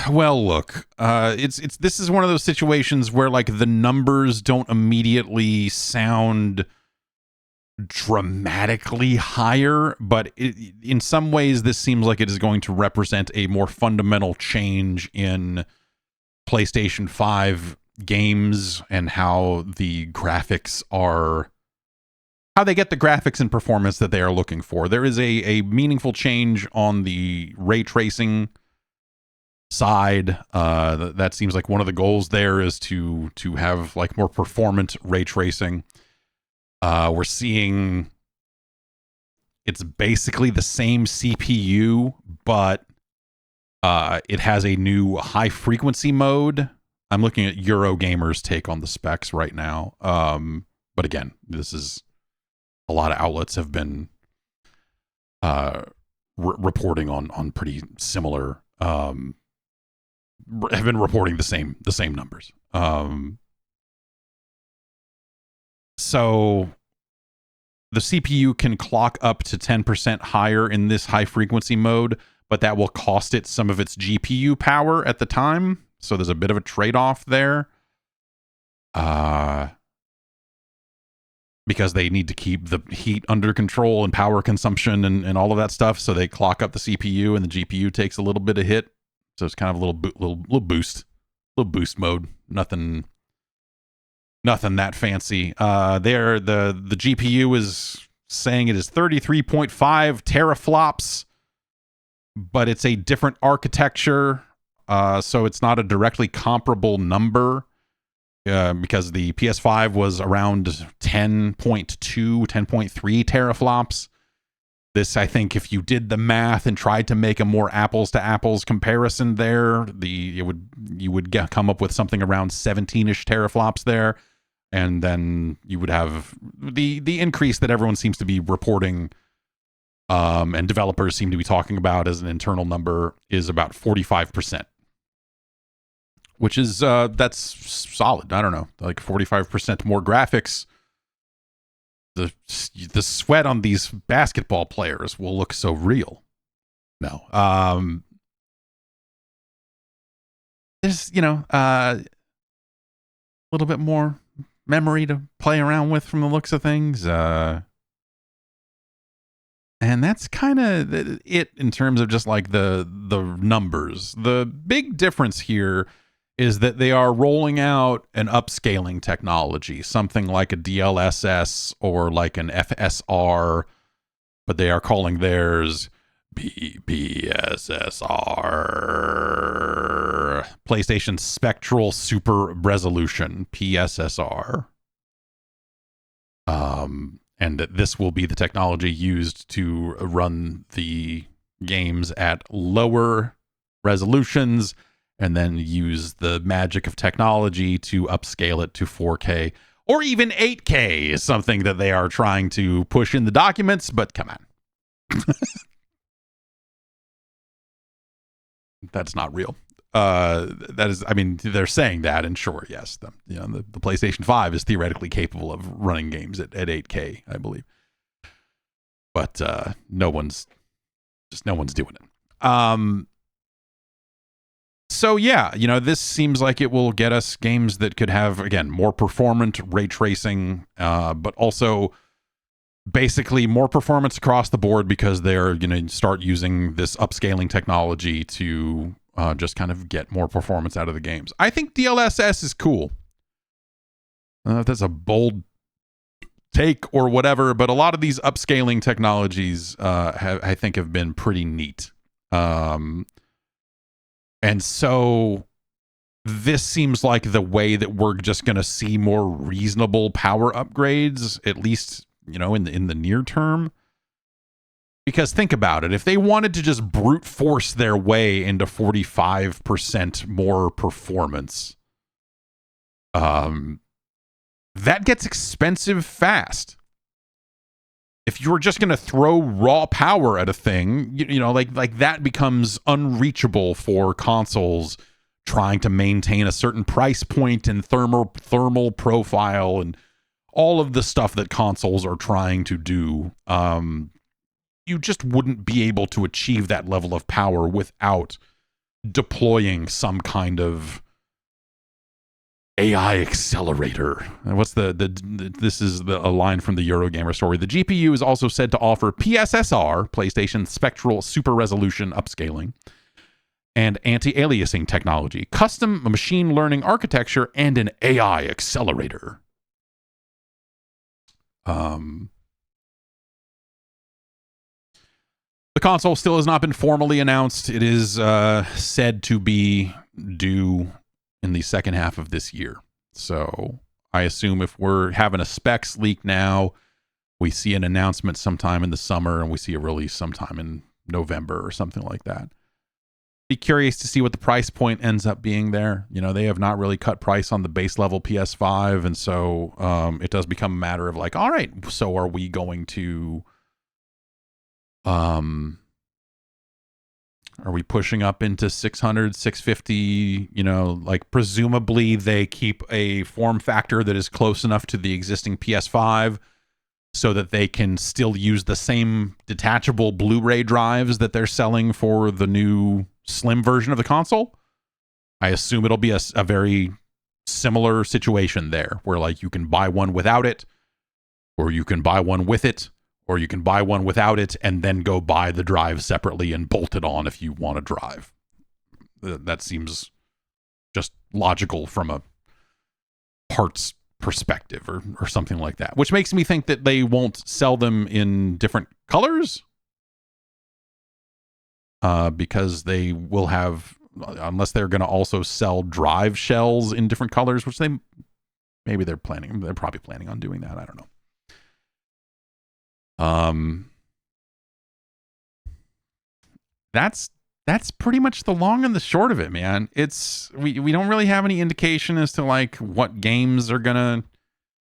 well, look, this is one of those situations where like the numbers don't immediately sound dramatically higher, but in some ways this seems like it is going to represent a more fundamental change in PlayStation 5 games and how the graphics are, how they get the graphics and performance that they are looking for. There is a meaningful change on the ray tracing side. That seems like one of the goals there is to have like more performant ray tracing. We're seeing it's basically the same CPU, but it has a new high frequency mode. I'm looking at Eurogamer's take on the specs right now. But again, this is a lot of outlets have been reporting on pretty similar, have been reporting the same numbers. So the CPU can clock up to 10% higher in this high frequency mode, but that will cost it some of its GPU power at the time. So there's a bit of a trade-off there. Because they need to keep the heat under control and power consumption and all of that stuff. So they clock up the CPU and the GPU takes a little bit of hit. So it's kind of a little boost mode. Nothing that fancy. There, the GPU is saying it is 33.5 teraflops, but it's a different architecture. So it's not a directly comparable number. Because the PS5 was around 10.2, 10.3 teraflops. This, I think, if you did the math and tried to make a more apples to apples comparison there, you would come up with something around 17-ish teraflops there, and then you would have the increase that everyone seems to be reporting and developers seem to be talking about as an internal number, is about 45%, which is that's solid. I don't know, like 45% more graphics. The sweat on these basketball players will look so real. No, there's a little bit more memory to play around with from the looks of things. And that's kind of it in terms of just like the numbers. The big difference here is that they are rolling out an upscaling technology, something like a DLSS or like an FSR, but they are calling theirs PSSR, PlayStation Spectral Super Resolution, PSSR. And this will be the technology used to run the games at lower resolutions and then use the magic of technology to upscale it to 4K or even 8K is something that they are trying to push in the documents, but come on. That's not real. That is, I mean, they're saying that, and sure, yes, the PlayStation 5 is theoretically capable of running games at 8K, I believe, but no one's doing it. So yeah, this seems like it will get us games that could have, again, more performant ray tracing, but also basically more performance across the board because they're going to start using this upscaling technology to just kind of get more performance out of the games. I think DLSS is cool. That's a bold take or whatever, but a lot of these upscaling technologies I think have been pretty neat. And so this seems like the way that we're just going to see more reasonable power upgrades, at least, in the near term. Because think about it. If they wanted to just brute force their way into 45% more performance, that gets expensive fast. If you're just going to throw raw power at a thing, like that becomes unreachable for consoles trying to maintain a certain price point and thermal profile and all of the stuff that consoles are trying to do. You just wouldn't be able to achieve that level of power without deploying some kind of AI accelerator. What's this is a line from the Eurogamer story. The GPU is also said to offer PSSR, PlayStation Spectral Super Resolution Upscaling, and anti-aliasing technology, custom machine learning architecture, and an AI accelerator. The console still has not been formally announced. It is said to be due in the second half of this year. So I assume if we're having a specs leak now, we see an announcement sometime in the summer and we see a release sometime in November or something like that. Be curious to see what the price point ends up being there. They have not really cut price on the base level PS5. And so it does become a matter of like, all right, so are we going to... are we pushing up into 600, 650, like presumably they keep a form factor that is close enough to the existing PS5 so that they can still use the same detachable Blu-ray drives that they're selling for the new slim version of the console. I assume it'll be a very similar situation there where like you can buy one without it, or you can buy one with it, or you can buy one without it and then go buy the drive separately and bolt it on if you want to drive. That seems just logical from a parts perspective or something like that, which makes me think that they won't sell them in different colors because they will have, unless they're going to also sell drive shells in different colors, which they're probably planning on doing that. I don't know. That's pretty much the long and the short of it, man. It's we don't really have any indication as to like what games are gonna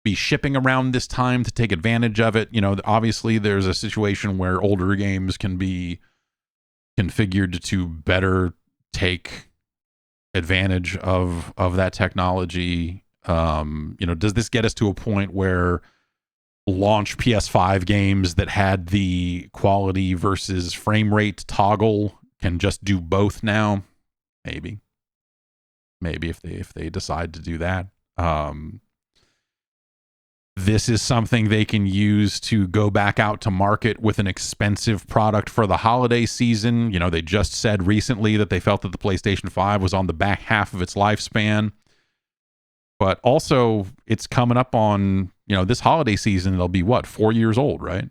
be shipping around this time to take advantage of it. Obviously there's a situation where older games can be configured to better take advantage of that technology. Does this get us to a point where launch PS5 games that had the quality versus frame rate toggle can just do both now? Maybe if they decide to do that. This is something they can use to go back out to market with an expensive product for the holiday season. They just said recently that they felt that the PlayStation 5 was on the back half of its lifespan. But also, it's coming up on, this holiday season, it'll be 4 years old, right?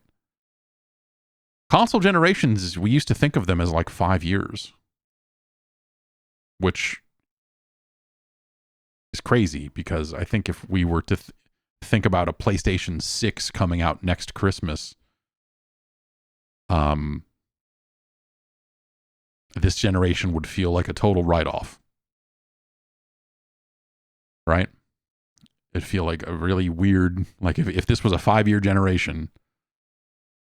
Console generations, we used to think of them as like 5 years, which is crazy because I think if we were to think about a PlayStation 6 coming out next Christmas, this generation would feel like a total write-off. Right? It'd feel like a really weird, like if this was a 5-year generation,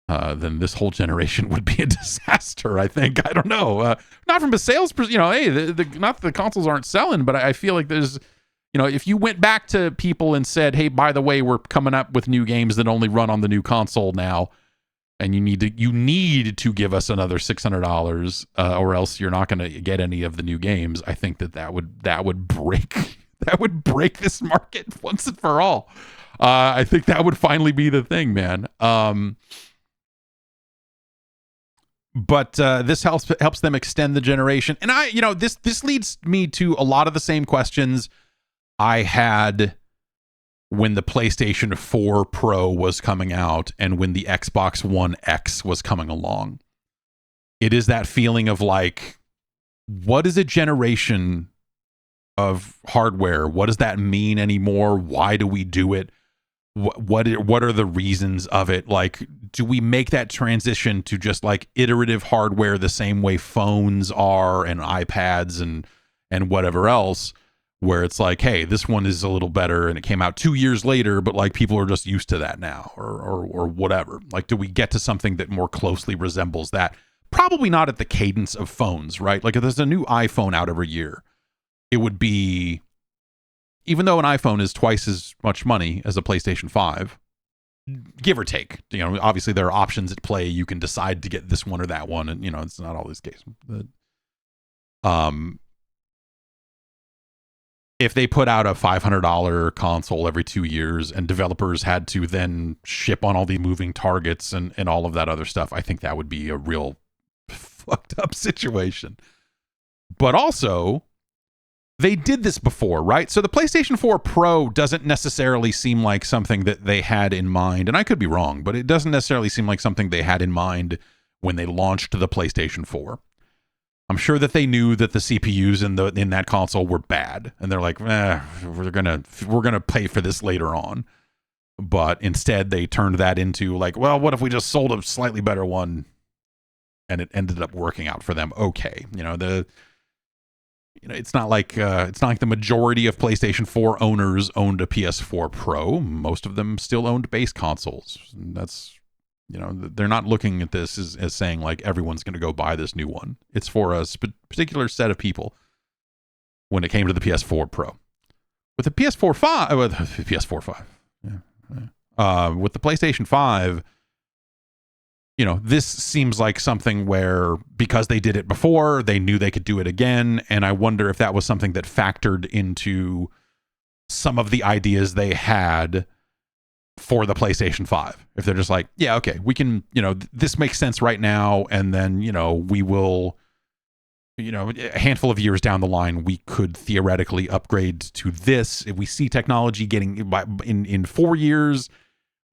then this whole generation would be a disaster, I think. I don't know. Not from a sales, hey, not the consoles aren't selling, but I feel like there's, if you went back to people and said, hey, by the way, we're coming up with new games that only run on the new console now, and you need to give us another $600, or else you're not going to get any of the new games. I think that would break this market once and for all. I think that would finally be the thing, man. But this helps them extend the generation. And this leads me to a lot of the same questions I had when the PlayStation 4 Pro was coming out and when the Xbox One X was coming along. It is that feeling of like, what is a generation of hardware? What does that mean anymore? Why do we do it? What are the reasons of it? Like, do we make that transition to just like iterative hardware the same way phones are and iPads and whatever else, where it's like, hey, this one is a little better and it came out 2 years later, but like people are just used to that now or whatever. Like, do we get to something that more closely resembles that? Probably not at the cadence of phones, right? Like if there's a new iPhone out every year, it would be, even though an iPhone is twice as much money as a PlayStation 5, give or take. Obviously there are options at play. You can decide to get this one or that one, and it's not always the case. But, if they put out a $500 console every 2 years and developers had to then ship on all the moving targets and all of that other stuff, I think that would be a real fucked up situation. But also, they did this before, right? So the PlayStation 4 Pro doesn't necessarily seem like something that they had in mind, and I could be wrong, but it doesn't necessarily seem like something they had in mind when they launched the PlayStation 4. I'm sure that they knew that the CPUs in that console were bad, and they're like, we're gonna pay for this later on. But instead, they turned that into like, well, what if we just sold a slightly better one, and it ended up working out for them? Okay, it's not like the majority of PlayStation 4 owners owned a PS4 Pro. Most of them still owned base consoles. And that's, they're not looking at this as saying like everyone's going to go buy this new one. It's for a particular set of people when it came to the PS4 Pro. With the PS4 5, with the PS4 5, with the PlayStation 5, this seems like something where, because they did it before, they knew they could do it again. And I wonder if that was something that factored into some of the ideas they had for the PlayStation 5. If they're just like, yeah, okay, we can, this makes sense right now. And then, we will, a handful of years down the line, we could theoretically upgrade to this. If we see technology getting in 4 years,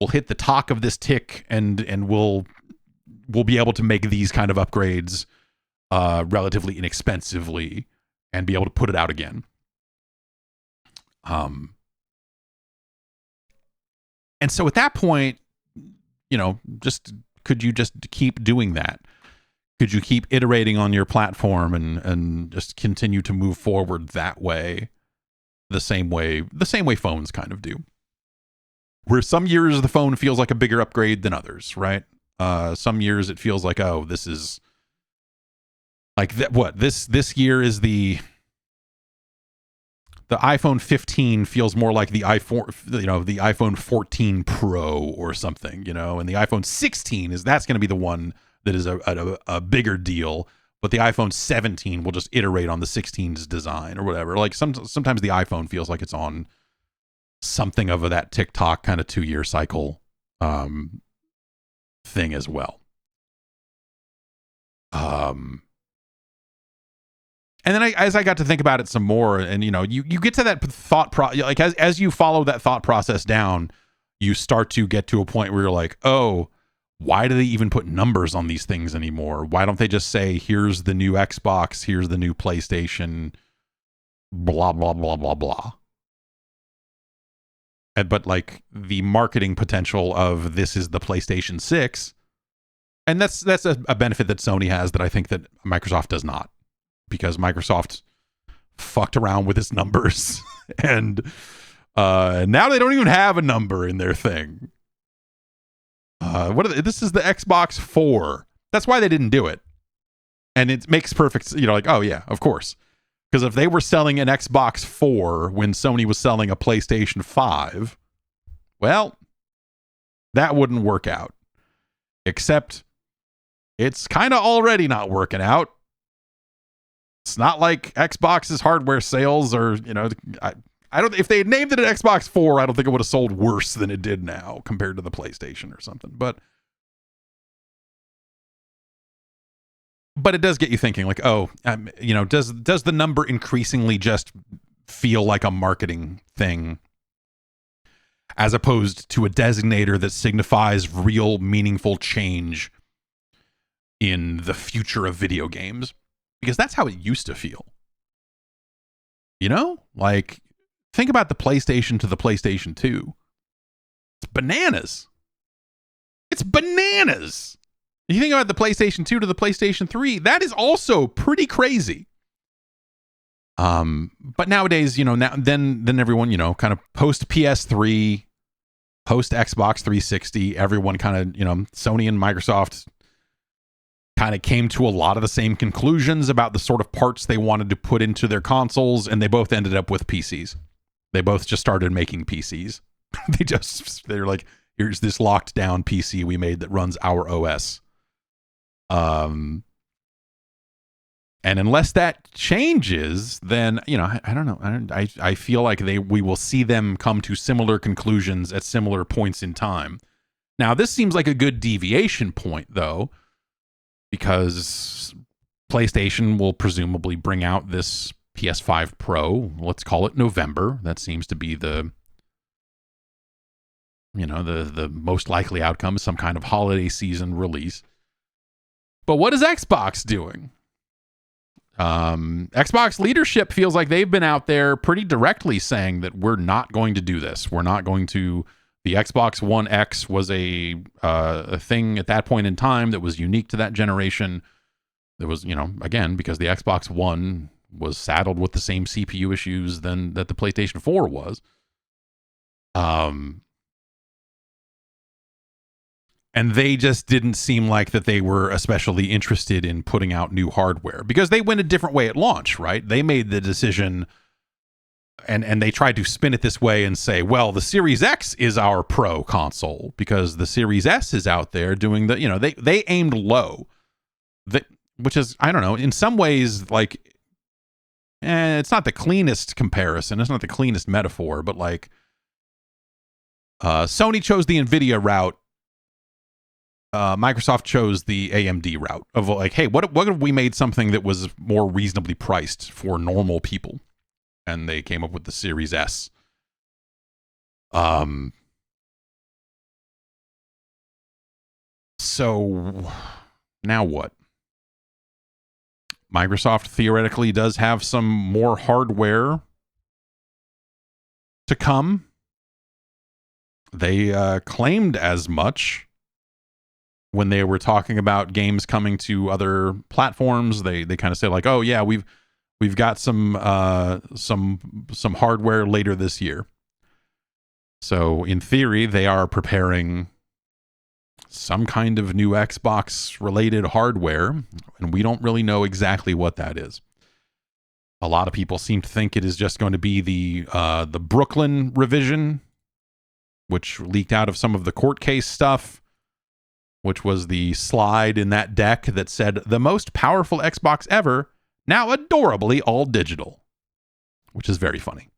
we'll hit the top of this tick and we'll be able to make these kind of upgrades relatively inexpensively and be able to put it out again. And so at that point, could you just keep doing that? Could you keep iterating on your platform and just continue to move forward that way, the same way phones kind of do? Where some years the phone feels like a bigger upgrade than others, right? Some years it feels like, oh, this is like that. What this year is the iPhone 15 feels more like the iPhone, the iPhone 14 Pro or something, and the iPhone 16 that's going to be the one that is a bigger deal. But the iPhone 17 will just iterate on the 16's design or whatever. Like sometimes the iPhone feels like it's on something of that TikTok kind of 2-year cycle thing as well. And then as I got to think about it some more, and you get to that thought like as you follow that thought process down, you start to get to a point where you're like, oh, why do they even put numbers on these things anymore? Why don't they just say, here's the new Xbox, here's the new PlayStation, blah, blah, blah, blah, blah. But like the marketing potential of this is the PlayStation 6, and that's a benefit that Sony has that I think that Microsoft does not, because Microsoft fucked around with its numbers and now they don't even have a number in their thing. This is the Xbox 4. That's why they didn't do it. And it makes perfect, like, oh yeah, of course. Because if they were selling an Xbox 4 when Sony was selling a PlayStation 5, well, that wouldn't work out. Except it's kind of already not working out. It's not like Xbox's hardware sales are, I don't. If they had named it an Xbox 4, I don't think it would have sold worse than it did now compared to the PlayStation or something. But it does get you thinking, like, oh, does the number increasingly just feel like a marketing thing as opposed to a designator that signifies real meaningful change in the future of video games? Because that's how it used to feel. Like, think about the PlayStation to the PlayStation 2. It's bananas. It's bananas. If you think about the PlayStation 2 to the PlayStation 3, that is also pretty crazy. But nowadays, then everyone, kind of post PS3, post Xbox 360, everyone kind of, Sony and Microsoft kind of came to a lot of the same conclusions about the sort of parts they wanted to put into their consoles, and they both ended up with PCs. They both just started making PCs. They're like, here's this locked down PC we made that runs our OS. And unless that changes, then, I don't know. I feel like we will see them come to similar conclusions at similar points in time. Now, this seems like a good deviation point, though, because PlayStation will presumably bring out this PS5 Pro. Let's call it November. That seems to be the most likely outcome, some kind of holiday season release. But what is Xbox doing? Xbox leadership feels like they've been out there pretty directly saying that we're not going to do this. We're not going to. The Xbox One X was a thing at that point in time that was unique to that generation. There was, again, because the Xbox One was saddled with the same CPU issues that the PlayStation 4 was. And they just didn't seem like that they were especially interested in putting out new hardware, because they went a different way at launch, right? They made the decision, and they tried to spin it this way and say, well, the Series X is our pro console because the Series S is out there doing they aimed low. Which is, I don't know, in some ways, like, it's not the cleanest comparison. It's not the cleanest metaphor, but like, Sony chose the NVIDIA route. Microsoft chose the AMD route of like, hey, what if we made something that was more reasonably priced for normal people? And they came up with the Series S. So now what? Microsoft theoretically does have some more hardware to come. They claimed as much when they were talking about games coming to other platforms. They kind of say like, oh yeah, we've got some hardware later this year. So in theory, they are preparing some kind of new Xbox related hardware, and we don't really know exactly what that is. A lot of people seem to think it is just going to be the Brooklyn revision, which leaked out of some of the court case stuff, which was the slide in that deck that said the most powerful Xbox ever, now adorably all digital, which is very funny.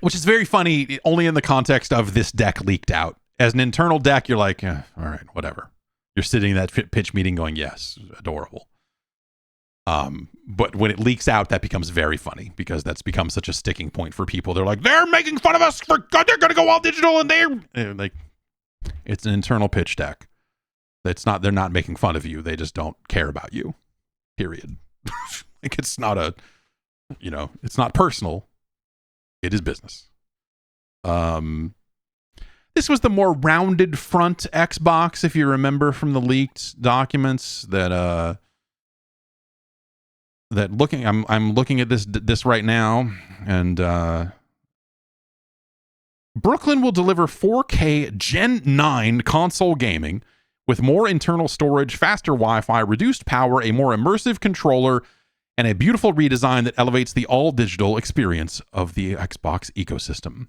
Which is very funny only in the context of this deck leaked out. As an internal deck, you're like, all right, whatever. You're sitting in that pitch meeting going, yes, adorable. But when it leaks out, that becomes very funny because that's become such a sticking point for people. They're like, they're making fun of us for God, they're going to go all digital, and like, it's an internal pitch deck. They're not making fun of you. They just don't care about you. Period. Like, it's not it's not personal. It is business. This was the more rounded front Xbox, if you remember from the leaked documents. I'm looking at this right now, and Brooklyn will deliver 4K Gen 9 console gaming with more internal storage, faster Wi-Fi, reduced power, a more immersive controller, and a beautiful redesign that elevates the all-digital experience of the Xbox ecosystem.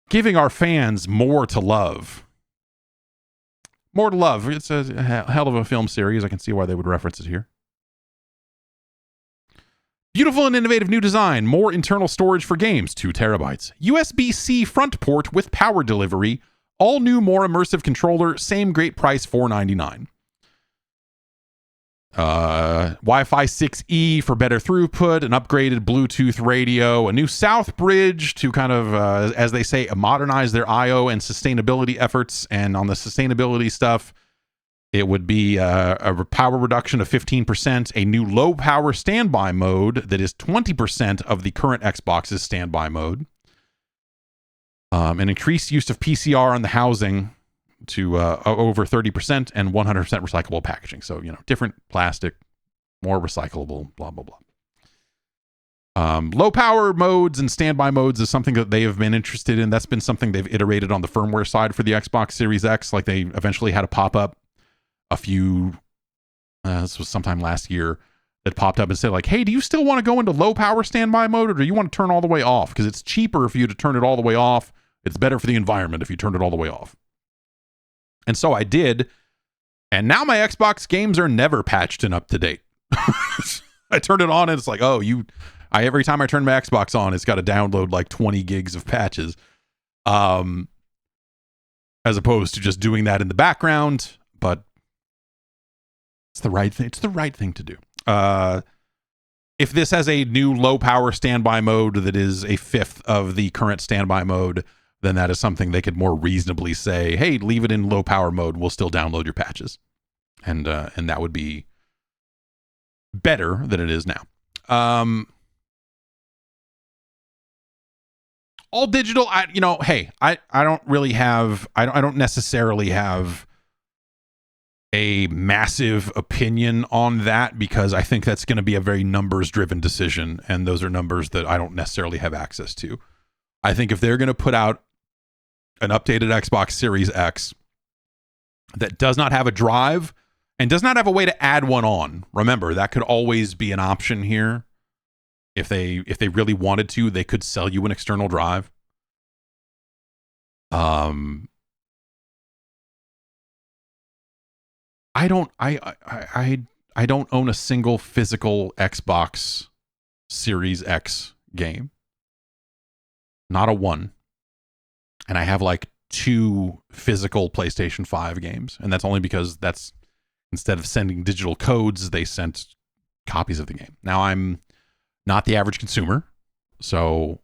Giving our fans more to love. More to love. It's a hell of a film series. I can see why they would reference it here. Beautiful and innovative new design. More internal storage for games. 2 terabytes. USB-C front port with power delivery. All new, more immersive controller. Same great price, $499. Wi-Fi 6E for better throughput, an upgraded Bluetooth radio, a new South Bridge to kind of, as they say, modernize their I/O and sustainability efforts. And on the sustainability stuff, it would be a power reduction of 15%, a new low power standby mode that is 20% of the current Xbox's standby mode, an increased use of PCR on the housing to over 30% and 100% recyclable packaging. So, different plastic, more recyclable, blah, blah, blah. Low power modes and standby modes is something that they have been interested in. That's been something they've iterated on the firmware side for the Xbox Series X. Like, they eventually had a pop-up this was sometime last year, that popped up and said, like, hey, do you still want to go into low power standby mode, or do you want to turn all the way off? Because it's cheaper for you to turn it all the way off. It's better for the environment if you turn it all the way off. And so I did, and now my Xbox games are never patched and up to date. I turned it on and it's like, every time I turn my Xbox on, it's got to download like 20 gigs of patches, as opposed to just doing that in the background. But it's the right thing. It's the right thing to do. If this has a new low power standby mode that is a fifth of the current standby mode, then that is something they could more reasonably say, hey, leave it in low power mode. We'll still download your patches. And that would be better than it is now. All digital. I don't really have, I don't necessarily have a massive opinion on that, because I think that's going to be a very numbers driven decision. And those are numbers that I don't necessarily have access to. I think if they're going to put out an updated Xbox Series X that does not have a drive and does not have a way to add one on, remember, that could always be an option here. If they really wanted to, they could sell you an external drive. I don't own a single physical Xbox Series X game. Not a one. And I have like 2 physical PlayStation 5 games. And that's only because instead of sending digital codes, they sent copies of the game. Now, I'm not the average consumer, so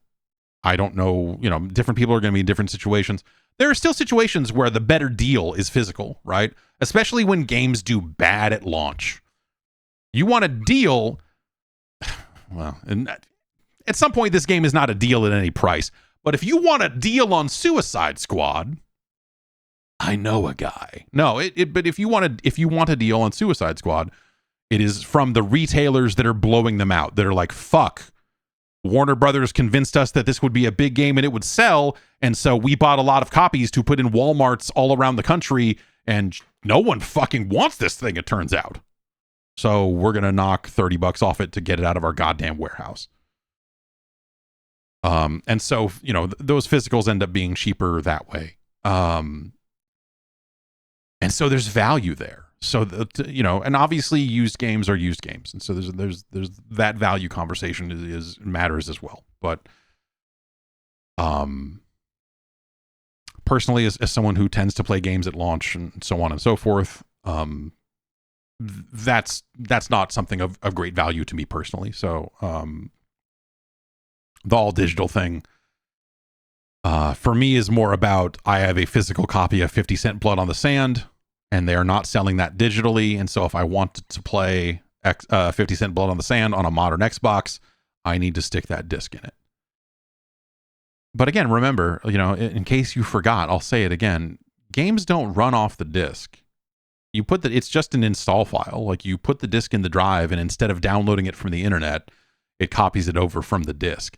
I don't know, different people are going to be in different situations. There are still situations where the better deal is physical, right? Especially when games do bad at launch. You want a deal. Well, and at some point, this game is not a deal at any price. But if you want a deal on Suicide Squad, I know a guy. No, but if you want a deal on Suicide Squad, it is from the retailers that are blowing them out, that are like, fuck, Warner Brothers convinced us that this would be a big game and it would sell, and so we bought a lot of copies to put in Walmarts all around the country, and no one fucking wants this thing, it turns out. So we're going to knock $30 off it to get it out of our goddamn warehouse. And so, you know, those physicals end up being cheaper that way. And so there's value there. So, you know, and obviously used games are used games. And so there's that value conversation is matters as well. But, personally, as someone who tends to play games at launch and so on and so forth, that's not something of great value to me personally. So, the all digital thing, for me is more about, I have a physical copy of 50 Cent Blood on the Sand, and they are not selling that digitally. And so if I wanted to play 50 Cent Blood on the Sand on a modern Xbox, I need to stick that disc in it. But again, remember, you know, in case you forgot, I'll say it again. Games don't run off the disc. You put it's just an install file. Like, you put the disc in the drive, and instead of downloading it from the internet, it copies it over from the disc.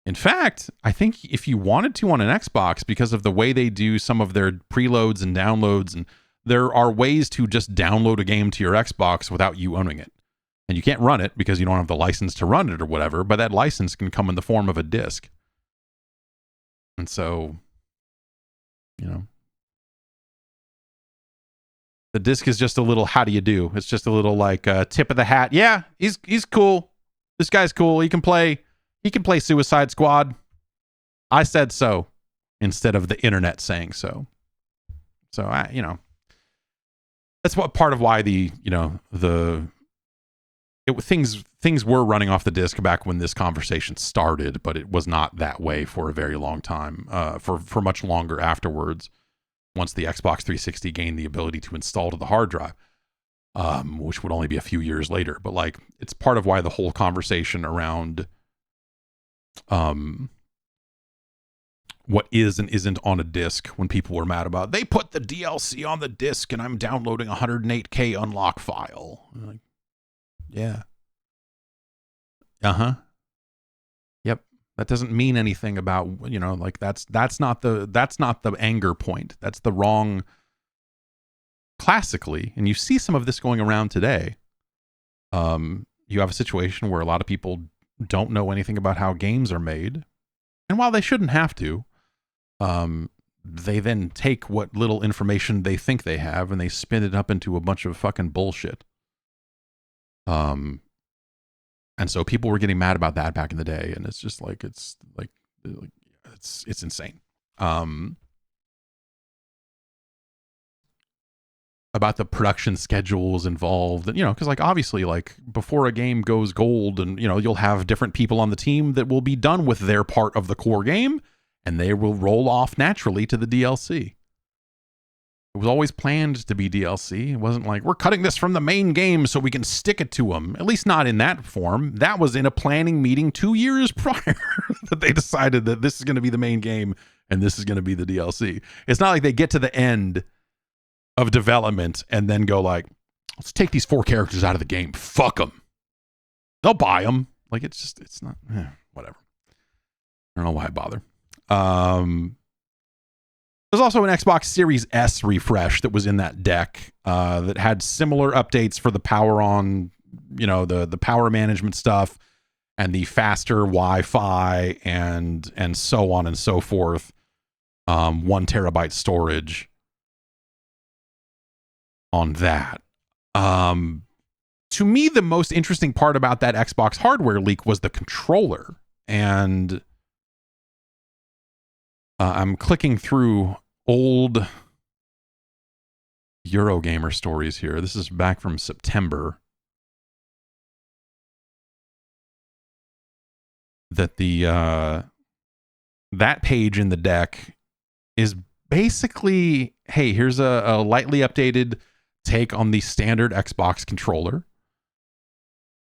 In fact, I think if you wanted to on an Xbox, because of the way they do some of their preloads and downloads, and there are ways to just download a game to your Xbox without you owning it. And you can't run it because you don't have the license to run it or whatever, but that license can come in the form of a disc. And so, you know, the disc is just a little, how do you do? It's just a little like tip of the hat. Yeah, he's cool. This guy's cool. He can play Suicide Squad. I said so, instead of the internet saying so. So you know, that's what part of why things were running off the disc back when this conversation started, but it was not that way for a very long time, for much longer afterwards, once the Xbox 360 gained the ability to install to the hard drive, which would only be a few years later. But like, it's part of why the whole conversation around what is and isn't on a disc, when people were mad about, they put the DLC on the disc and I'm downloading a 108K unlock file. Like, yeah. Yep. That doesn't mean anything about, you know, like that's not the anger point. That's the wrong, classically. And you see some of this going around today. You have a situation where a lot of people don't know anything about how games are made. And while they shouldn't have to, they then take what little information they think they have and they spin it up into a bunch of fucking bullshit. And so people were getting mad about that back in the day, and it's just like, it's insane. About the production schedules involved, and, you know, because like, obviously, like, before a game goes gold, and, you know, you'll have different people on the team that will be done with their part of the core game, and they will roll off naturally to the DLC. It was always planned to be DLC. It wasn't like, we're cutting this from the main game so we can stick it to them. At least not in that form. That was in a planning meeting 2 years prior that they decided that this is going to be the main game and this is going to be the DLC. It's not like they get to the end of development and then go like, let's take these 4 characters out of the game. Fuck them. They'll buy them. Like, it's not, whatever. I don't know why I bother. There's also an Xbox Series S refresh that was in that deck that had similar updates for the power on, you know, the power management stuff and the faster Wi-Fi and so on and so forth. 1 terabyte storage on that. To me, the most interesting part about that Xbox hardware leak was the controller. And I'm clicking through old Eurogamer stories here. This is back from September. That that page in the deck is basically, hey, here's a lightly updated take on the standard Xbox controller.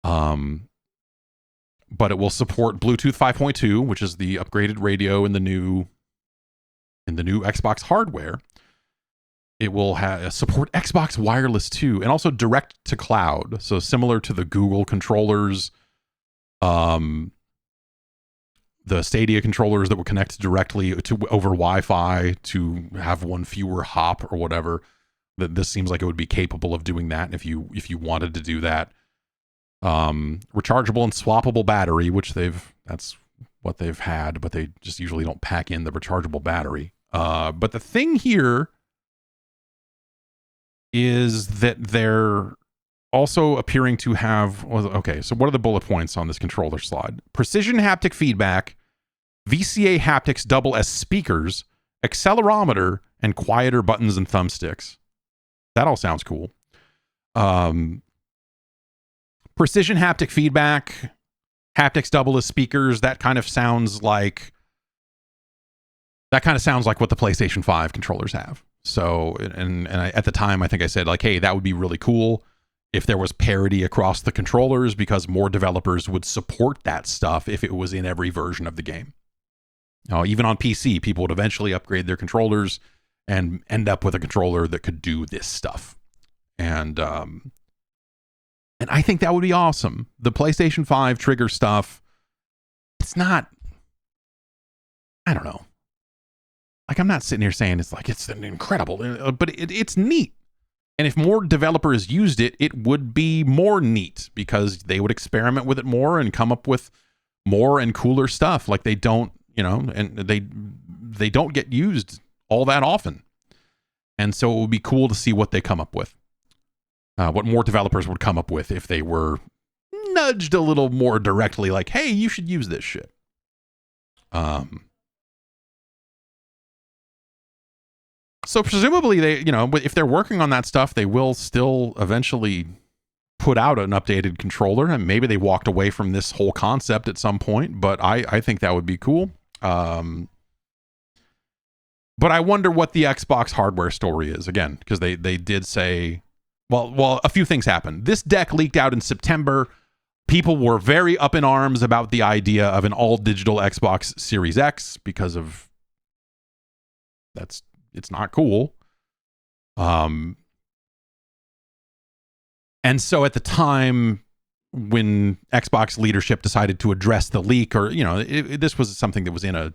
But it will support Bluetooth 5.2, which is the upgraded radio in the new Xbox hardware. It will support Xbox Wireless 2 and also direct to cloud. So similar to the Google controllers, the Stadia controllers that would connect directly to over Wi-Fi to have one fewer hop or whatever. That this seems like it would be capable of doing that if you wanted to do that. Rechargeable and swappable battery, which that's what they've had, but they just usually don't pack in the rechargeable battery. But the thing here is that they're also appearing to have, okay, so what are the bullet points on this controller slide? Precision haptic feedback, VCA haptics double as speakers, accelerometer, and quieter buttons and thumbsticks. That all sounds cool. Precision haptic feedback, haptics double as speakers, that kind of sounds like what the PlayStation 5 controllers have. So, and at the time, I think I said, like, hey, that would be really cool if there was parity across the controllers, because more developers would support that stuff if it was in every version of the game. Even on PC, people would eventually upgrade their controllers and end up with a controller that could do this stuff. And I think that would be awesome. The PlayStation 5 trigger stuff, it's not, I don't know. Like, I'm not sitting here saying it's like it's incredible, but it's neat. And if more developers used it, it would be more neat because they would experiment with it more and come up with more and cooler stuff. Like, they don't, and they don't get used all that often. And so it would be cool to see what they come up with. What more developers would come up with if they were nudged a little more directly, like, hey, you should use this shit. So presumably they, if they're working on that stuff, they will still eventually put out an updated controller, and maybe they walked away from this whole concept at some point, but I think that would be cool. But I wonder what the Xbox hardware story is, again, because they did say, well, a few things happened. This deck leaked out in September. People were very up in arms about the idea of an all-digital Xbox Series X because of it's not cool. And so at the time when Xbox leadership decided to address the leak, or, this was something that was in a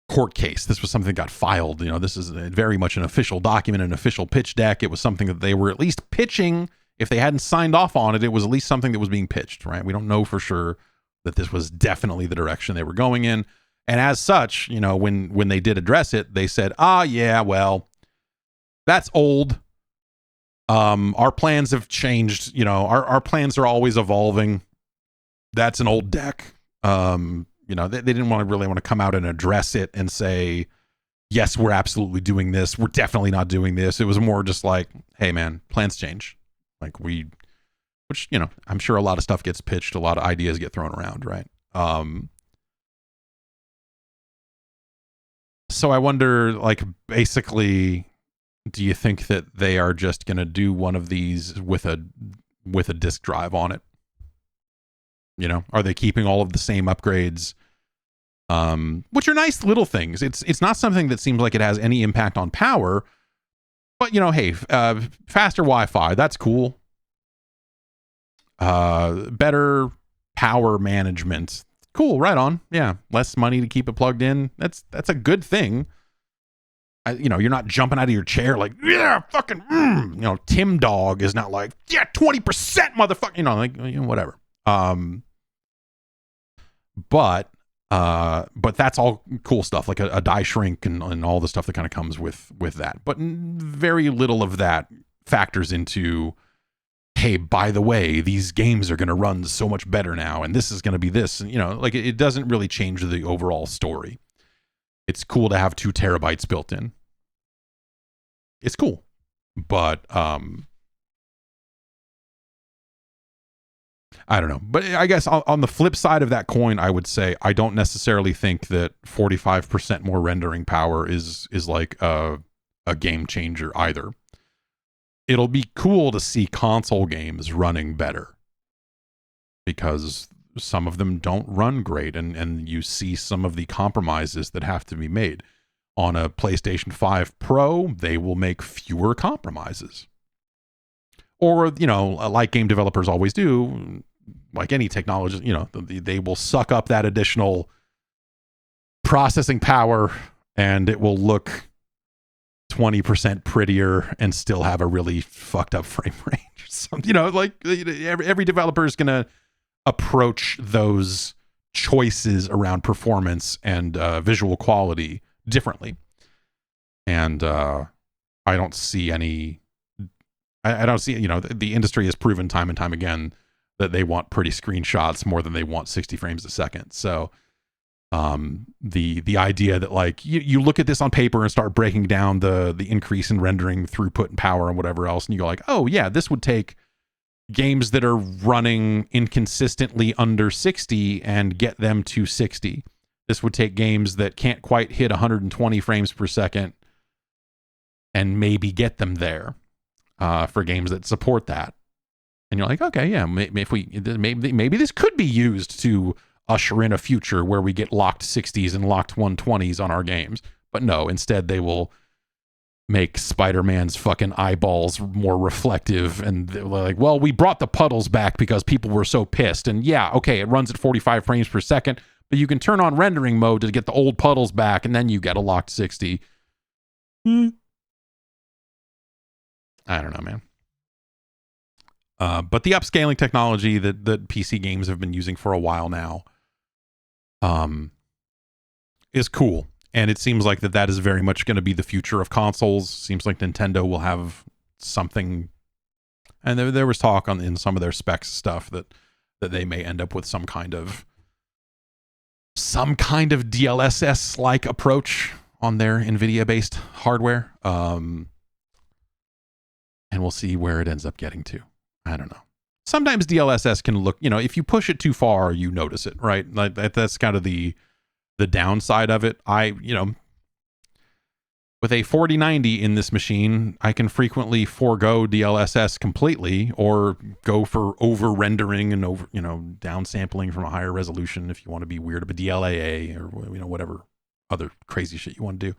court case. This was something that got filed. This is very much an official document, an official pitch deck. It was something that they were at least pitching. If they hadn't signed off on it, it was at least something that was being pitched, right? We don't know for sure that this was definitely the direction they were going in. And as such, when they did address it, they said, yeah, well, that's old. Our plans have changed. Our plans are always evolving. That's an old deck. They didn't really want to come out and address it and say, yes, we're absolutely doing this. We're definitely not doing this. It was more just like, hey, man, plans change. Like which, I'm sure a lot of stuff gets pitched. A lot of ideas get thrown around, right? So I wonder, like, basically, do you think that they are just going to do one of these with a disk drive on it? Are they keeping all of the same upgrades? Which are nice little things. It's not something that seems like it has any impact on power, but hey, faster Wi-Fi, that's cool. Better power management. Cool, right on. Yeah, less money to keep it plugged in. That's a good thing. You're not jumping out of your chair like, yeah, fucking, Tim Dog is not like, yeah, 20%, motherfucker, whatever. But that's all cool stuff, like a die shrink and all the stuff that kind of comes with that. But very little of that factors into, hey, by the way, these games are going to run so much better now, and this is going to be this. And, it doesn't really change the overall story. It's cool to have 2 terabytes built in. It's cool. But, I don't know. But I guess on the flip side of that coin, I would say I don't necessarily think that 45% more rendering power is like a game changer either. It'll be cool to see console games running better because some of them don't run great, and you see some of the compromises that have to be made. On a PlayStation 5 Pro, they will make fewer compromises. Or, like game developers always do, like any technology, they will suck up that additional processing power, and it will look 20% prettier and still have a really fucked up frame range. So, like every developer is going to approach those choices around performance and visual quality differently. And I don't see any, I don't see, the industry has proven time and time again that they want pretty screenshots more than they want 60 frames a second. So the idea that like you look at this on paper and start breaking down the increase in rendering throughput and power and whatever else, and you go like, oh yeah, this would take games that are running inconsistently under 60 and get them to 60. This would take games that can't quite hit 120 frames per second and maybe get them there for games that support that. And you're like, okay, yeah, maybe this could be used to usher in a future where we get locked 60s and locked 120s on our games. But no, instead they will make Spider-Man's fucking eyeballs more reflective, and they're like, well, we brought the puddles back because people were so pissed. And yeah, okay, it runs at 45 frames per second, but you can turn on rendering mode to get the old puddles back, and then you get a locked 60. I don't know, man. But the upscaling technology that PC games have been using for a while now is cool. And it seems like that is very much going to be the future of consoles. Seems like Nintendo will have something. And there was talk in some of their specs stuff that they may end up with some kind of DLSS-like approach on their NVIDIA-based hardware. And we'll see where it ends up getting to. I don't know. Sometimes DLSS can look, if you push it too far, you notice it, right? Like that's kind of the downside of it. With a 4090 in this machine, I can frequently forego DLSS completely or go for over rendering and over, downsampling from a higher resolution if you want to be weird about DLAA or, whatever other crazy shit you want to do.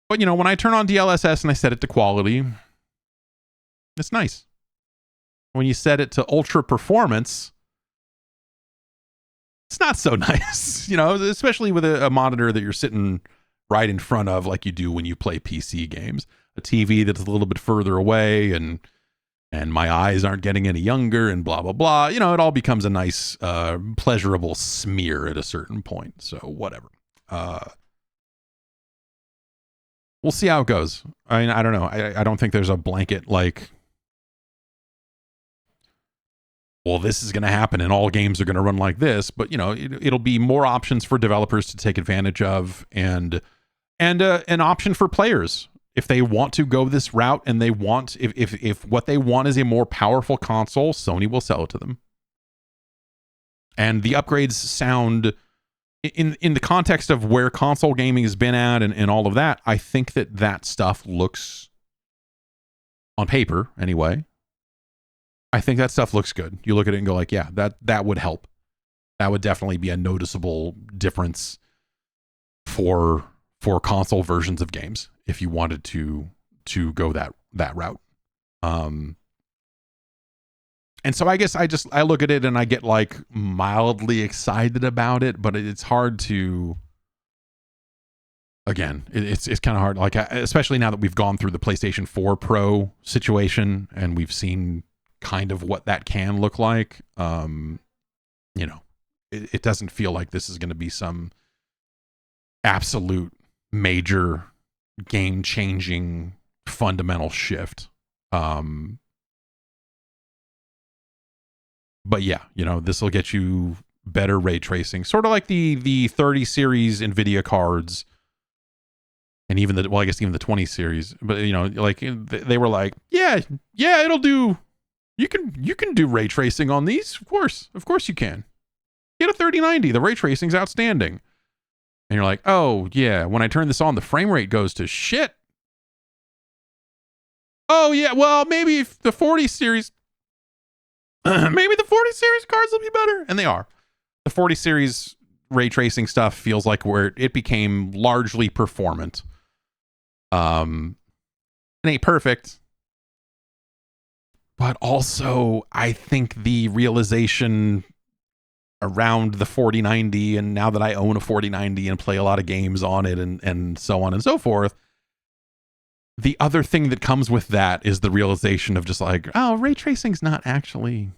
But when I turn on DLSS and I set it to quality, it's nice. When you set it to ultra performance, it's not so nice, especially with a monitor that you're sitting right in front of like you do when you play PC games. A TV that's a little bit further away and my eyes aren't getting any younger and blah, blah, blah. It all becomes a nice, pleasurable smear at a certain point. So whatever. We'll see how it goes. I mean, I don't know. I don't think there's a blanket like, well, this is going to happen and all games are going to run like this, but it'll be more options for developers to take advantage of and an option for players if they want to go this route and they want, if what they want is a more powerful console, Sony will sell it to them. And the upgrades sound in the context of where console gaming has been at and all of that. I think that stuff looks, on paper anyway, I think that stuff looks good. You look at it and go like, yeah, that would help. That would definitely be a noticeable difference for console versions of games if you wanted to go that route. And so I guess I look at it and I get like mildly excited about it, but it's hard to, again, it's kind of hard. Like, especially now that we've gone through the PlayStation 4 Pro situation and we've seen kind of what that can look like. It doesn't feel like this is going to be some absolute major game changing fundamental shift. But yeah, this will get you better ray tracing, sort of like the 30 series NVIDIA cards, and even I guess even the 20 series. But like they were like, yeah, it'll do. You can do ray tracing on these, of course you can. Get a 3090. The ray tracing's outstanding. And you're like, oh yeah, when I turn this on, the frame rate goes to shit. Oh yeah, well maybe if the 40 series. Maybe the 40 series cards will be better. And they are. The 40 series ray tracing stuff feels like where it became largely performant. It ain't perfect. But also, I think the realization around the 4090, and now that I own a 4090 and play a lot of games on it and so on and so forth, the other thing that comes with that is the realization of just like, oh, ray tracing's not actually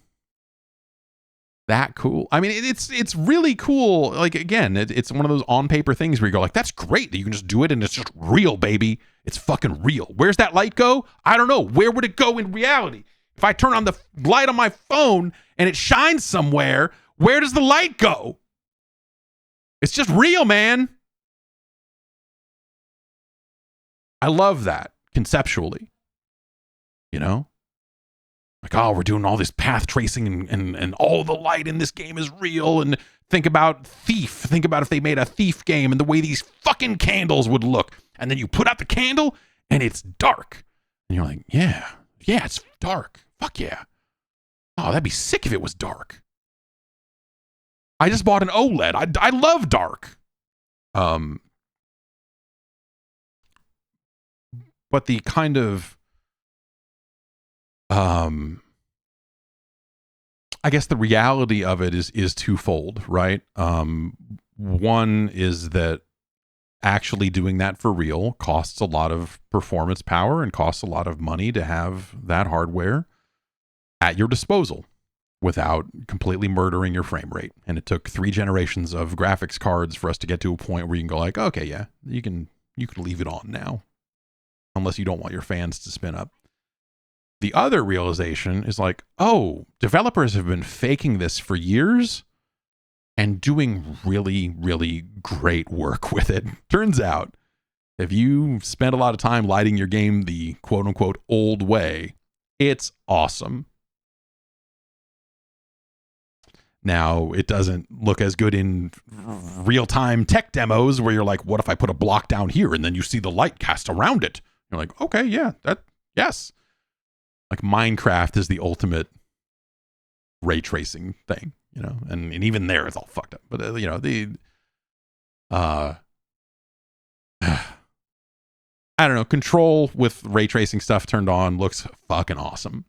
that cool. I mean, it's really cool. Like, again, it's one of those on paper things where you go like, that's great that you can just do it and it's just real, baby. It's fucking real. Where's that light go? I don't know. Where would it go in reality? If I turn on the light on my phone and it shines somewhere, where does the light go? It's just real, man. I love that conceptually. You know? Like, oh, we're doing all this path tracing and all the light in this game is real. And think about Thief. Think about if they made a Thief game and the way these fucking candles would look. And then you put out the candle and it's dark. And you're like, yeah, it's dark. Fuck yeah. Oh, that'd be sick if it was dark. I just bought an OLED. I love dark. But the kind of I guess the reality of it is twofold, right? One is that actually doing that for real costs a lot of performance power and costs a lot of money to have that hardware at your disposal without completely murdering your frame rate. And it took 3 generations of graphics cards for us to get to a point where you can go like, okay, yeah, you can leave it on now, unless you don't want your fans to spin up. The other realization is like, oh, developers have been faking this for years and doing really, really great work with it. Turns out, if you spend a lot of time lighting your game the quote-unquote old way, it's awesome. Now, it doesn't look as good in real-time tech demos where you're like, what if I put a block down here and then you see the light cast around it? You're like, okay, yeah, yes. Like Minecraft is the ultimate ray tracing thing, you know, and even there it's all fucked up. But you know, I don't know, Control with ray tracing stuff turned on looks fucking awesome.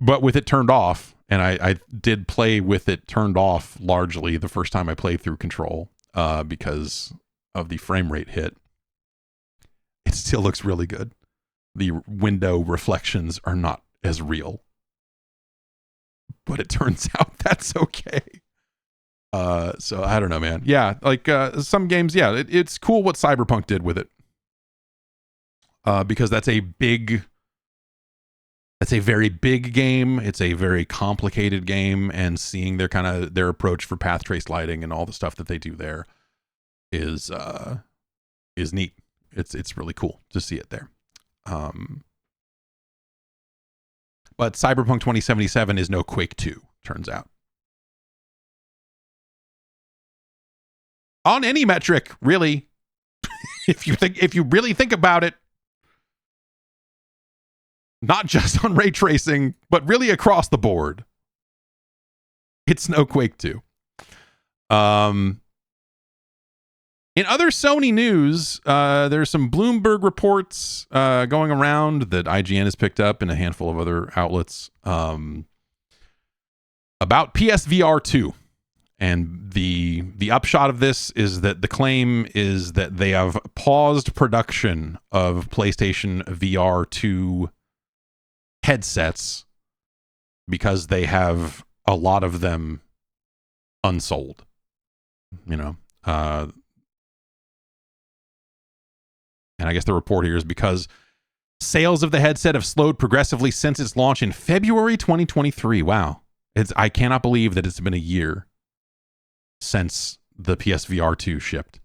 But with it turned off, and I did play with it turned off largely the first time I played through Control, because of the frame rate hit. It still looks really good. The window reflections are not as real. But it turns out that's okay. So I don't know, man. Yeah, like some games, yeah, it's cool what Cyberpunk did with it. Because that's a very big game. It's a very complicated game, and seeing their approach for path trace lighting and all the stuff that they do there is neat. It's really cool to see it there. But Cyberpunk 2077 is no Quake 2, turns out. On any metric, really. if you really think about it. Not just on ray tracing, but really across the board. It's no Quake 2. In other Sony news, there's some Bloomberg reports going around that IGN has picked up and a handful of other outlets about PSVR 2. And the upshot of this is that the claim is that they have paused production of PlayStation VR 2 headsets because they have a lot of them unsold. You know, and I guess the report here is because sales of the headset have slowed progressively since its launch in February 2023. Wow. I cannot believe that it's been a year since the PSVR 2 shipped.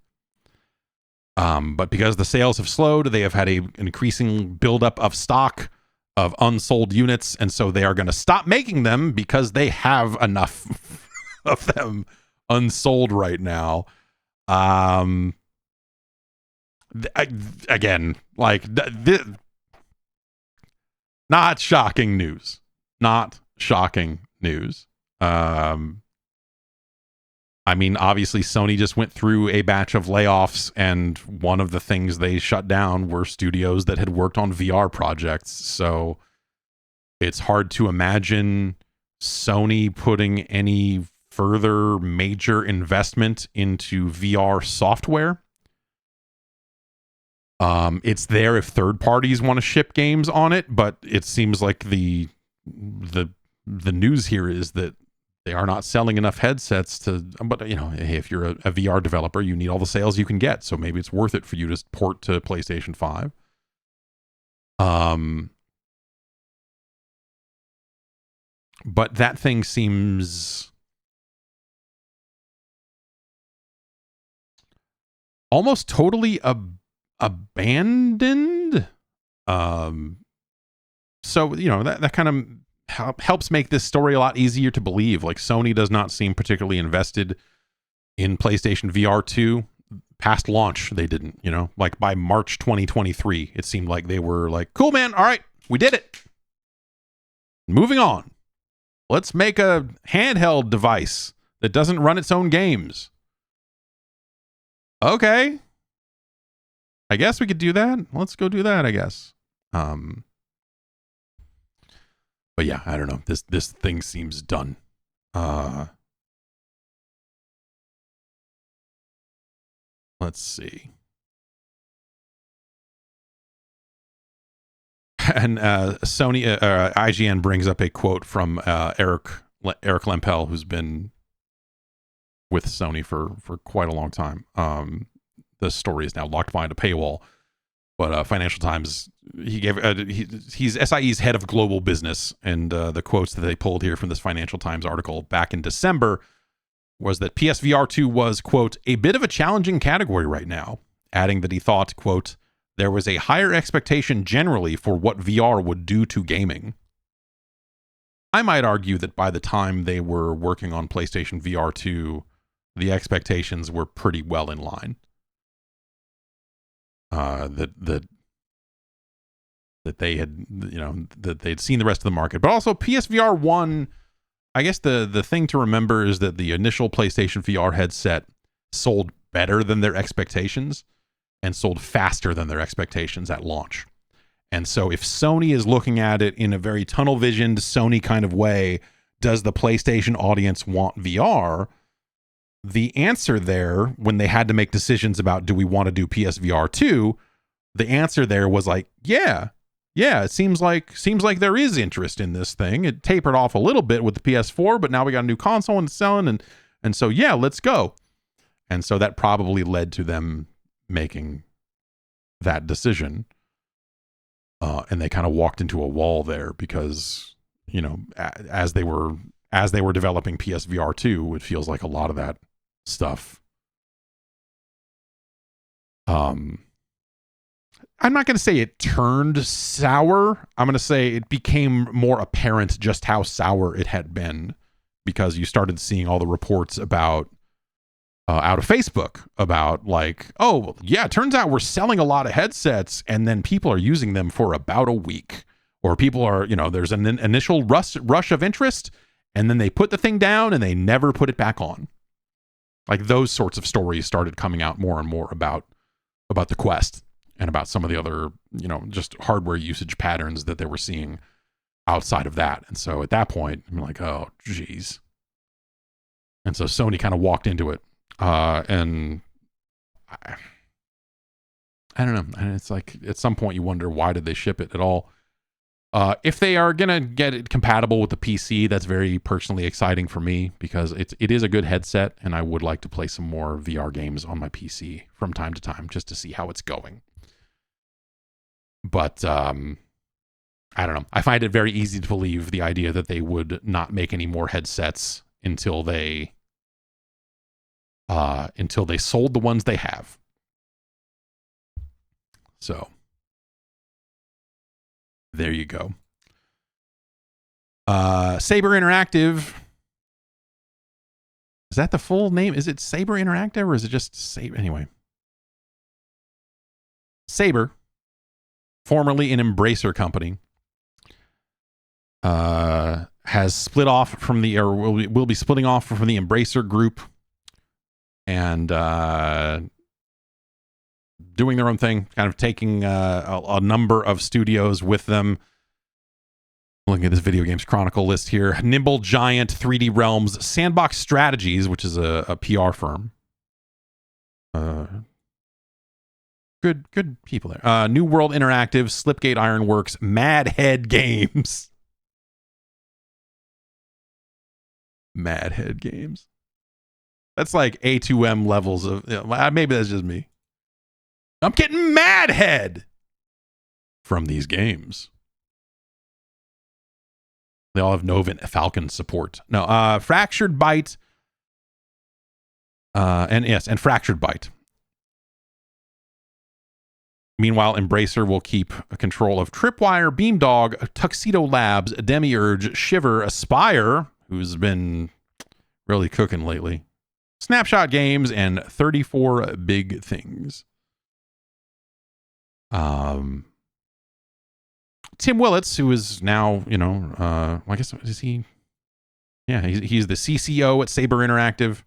But because the sales have slowed, they have had an increasing buildup of stock of unsold units, and so they are going to stop making them because they have enough of them unsold right now. Again, like not shocking news. Not shocking news. I mean, obviously Sony just went through a batch of layoffs, and one of the things they shut down were studios that had worked on VR projects. So It's hard to imagine Sony putting any further major investment into VR software. It's there if third parties want to ship games on it, but it seems like the news here is that they are not selling enough headsets to. But hey, if you're a VR developer, you need all the sales you can get, so maybe it's worth it for you to port to PlayStation 5. But that thing seems almost totally abandoned. So that kind of helps make this story a lot easier to believe. Like, Sony does not seem particularly invested in PlayStation VR 2. Past launch, they didn't. Like by March 2023, it seemed like they were like, cool, man, all right, we did it, moving on. Let's make a handheld device that doesn't run its own games. Okay, I guess we could do that. Let's go do that, I guess. But yeah, I don't know. This thing seems done. Let's see. And Sony, IGN brings up a quote from Eric Lempel, who's been with Sony for quite a long time. The story is now locked behind a paywall, but Financial Times, he's SIE's head of global business, and the quotes that they pulled here from this Financial Times article back in December was that PSVR 2 was, quote, a bit of a challenging category right now, adding that he thought, quote, there was a higher expectation generally for what VR would do to gaming. I might argue that by the time they were working on PlayStation VR 2, the expectations were pretty well in line. That they had, that they'd seen the rest of the market. But also PSVR 1, I guess the thing to remember is that the initial PlayStation VR headset sold better than their expectations and sold faster than their expectations at launch. And so if Sony is looking at it in a very tunnel visioned Sony kind of way, does the PlayStation audience want VR? The answer there, when they had to make decisions about, do we want to do PSVR 2, the answer there was like, yeah, it seems like there is interest in this thing. It tapered off a little bit with the PS4, but now we got a new console and it's selling, and so yeah, let's go. And so that probably led to them making that decision. And they kind of walked into a wall there because, as they were developing PSVR 2, it feels like a lot of that stuff. I'm not going to say it turned sour. I'm going to say it became more apparent just how sour it had been, because you started seeing all the reports about out of Facebook about like, oh yeah, it turns out we're selling a lot of headsets and then people are using them for about a week, or people are, there's an initial rush of interest and then they put the thing down and they never put it back on. Like, those sorts of stories started coming out more and more about the Quest and about some of the other, just hardware usage patterns that they were seeing outside of that. And so at that point, I'm like, oh geez. And so Sony kind of walked into it. And I don't know. And it's like, at some point you wonder, why did they ship it at all? If they are going to get it compatible with the PC, that's very personally exciting for me, because it is a good headset and I would like to play some more VR games on my PC from time to time just to see how it's going. But, I don't know. I find it very easy to believe the idea that they would not make any more headsets until they sold the ones they have. So there you go. Saber Interactive. Is that the full name? Is it Saber Interactive or is it just Saber? Anyway. Saber, formerly an Embracer company, has split off from will be splitting off from the Embracer group and doing their own thing, kind of taking a number of studios with them. Looking at this Video Games Chronicle list here. Nimble Giant, 3D Realms, Sandbox Strategies, which is a PR firm. Good people there. New World Interactive, Slipgate Ironworks, Mad Head Games. Mad Head Games. That's like A2M levels of, maybe that's just me. I'm getting mad head from these games. They all have Nova Falcon support. No, Fractured Byte. And Fractured Byte. Meanwhile, Embracer will keep control of Tripwire, Beamdog, Tuxedo Labs, Demiurge, Shiver, Aspire, who's been really cooking lately, Snapshot Games, and 34 Big Things. Tim Willits, who is now, I guess, is he? Yeah, he's the CCO at Saber Interactive,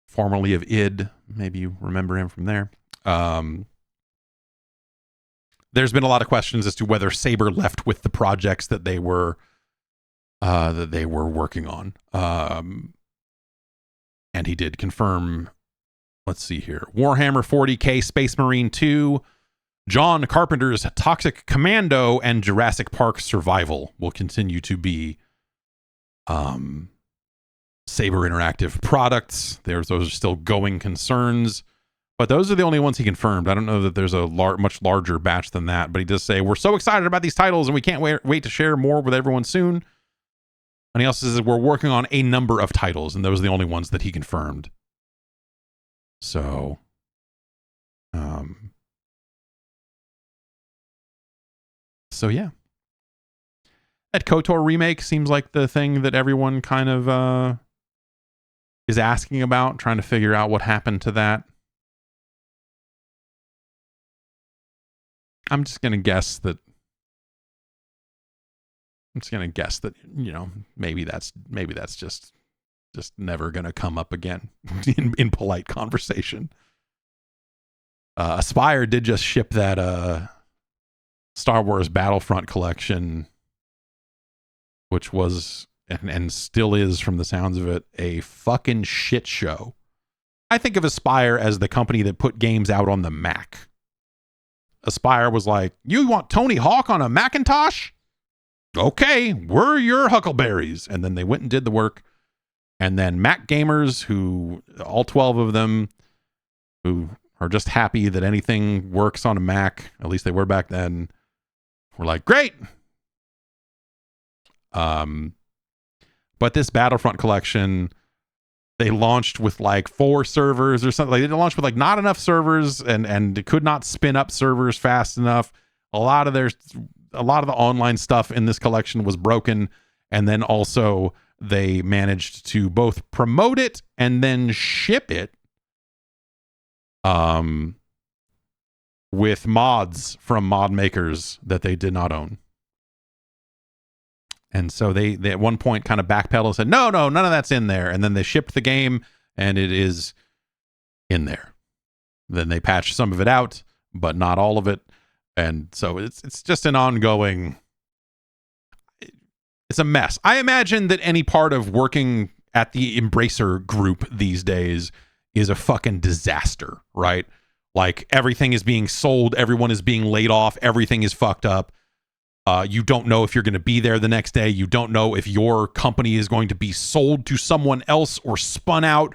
formerly of id. Maybe you remember him from there. There's been a lot of questions as to whether Saber left with the projects that they were working on. And he did confirm, let's see here, Warhammer 40K Space Marine 2, John Carpenter's Toxic Commando, and Jurassic Park Survival will continue to be Saber Interactive products. Those are still going concerns, but those are the only ones he confirmed. I don't know that there's a much larger batch than that, but he does say, we're so excited about these titles and we can't wait to share more with everyone soon. And he also says we're working on a number of titles, and those are the only ones that he confirmed. So, yeah. That KOTOR remake seems like the thing that everyone kind of is asking about, trying to figure out what happened to that. I'm just going to guess that, maybe that's just never going to come up again in polite conversation. Aspire did just ship that Star Wars Battlefront collection, which was and still is, from the sounds of it, a fucking shit show. I think of Aspire as the company that put games out on the Mac. Aspire was like, you want Tony Hawk on a Macintosh? Okay, we're your huckleberries. And then they went and did the work. And then Mac gamers, who, all 12 of them, who are just happy that anything works on a Mac, at least they were back then, were like, great. But this Battlefront collection, they launched with like 4 servers or something. They didn't launch with like not enough servers and could not spin up servers fast enough. A lot of the online stuff in this collection was broken. And then also they managed to both promote it and then ship it with mods from mod makers that they did not own. And so they at one point kind of backpedaled and said, no, none of that's in there. And then they shipped the game and it is in there. Then they patched some of it out, but not all of it. And so it's just an ongoing, it's a mess. I imagine that any part of working at the Embracer group these days is a fucking disaster, right? Like everything is being sold, everyone is being laid off, everything is fucked up. You don't know if you're going to be there the next day. You don't know if your company is going to be sold to someone else or spun out,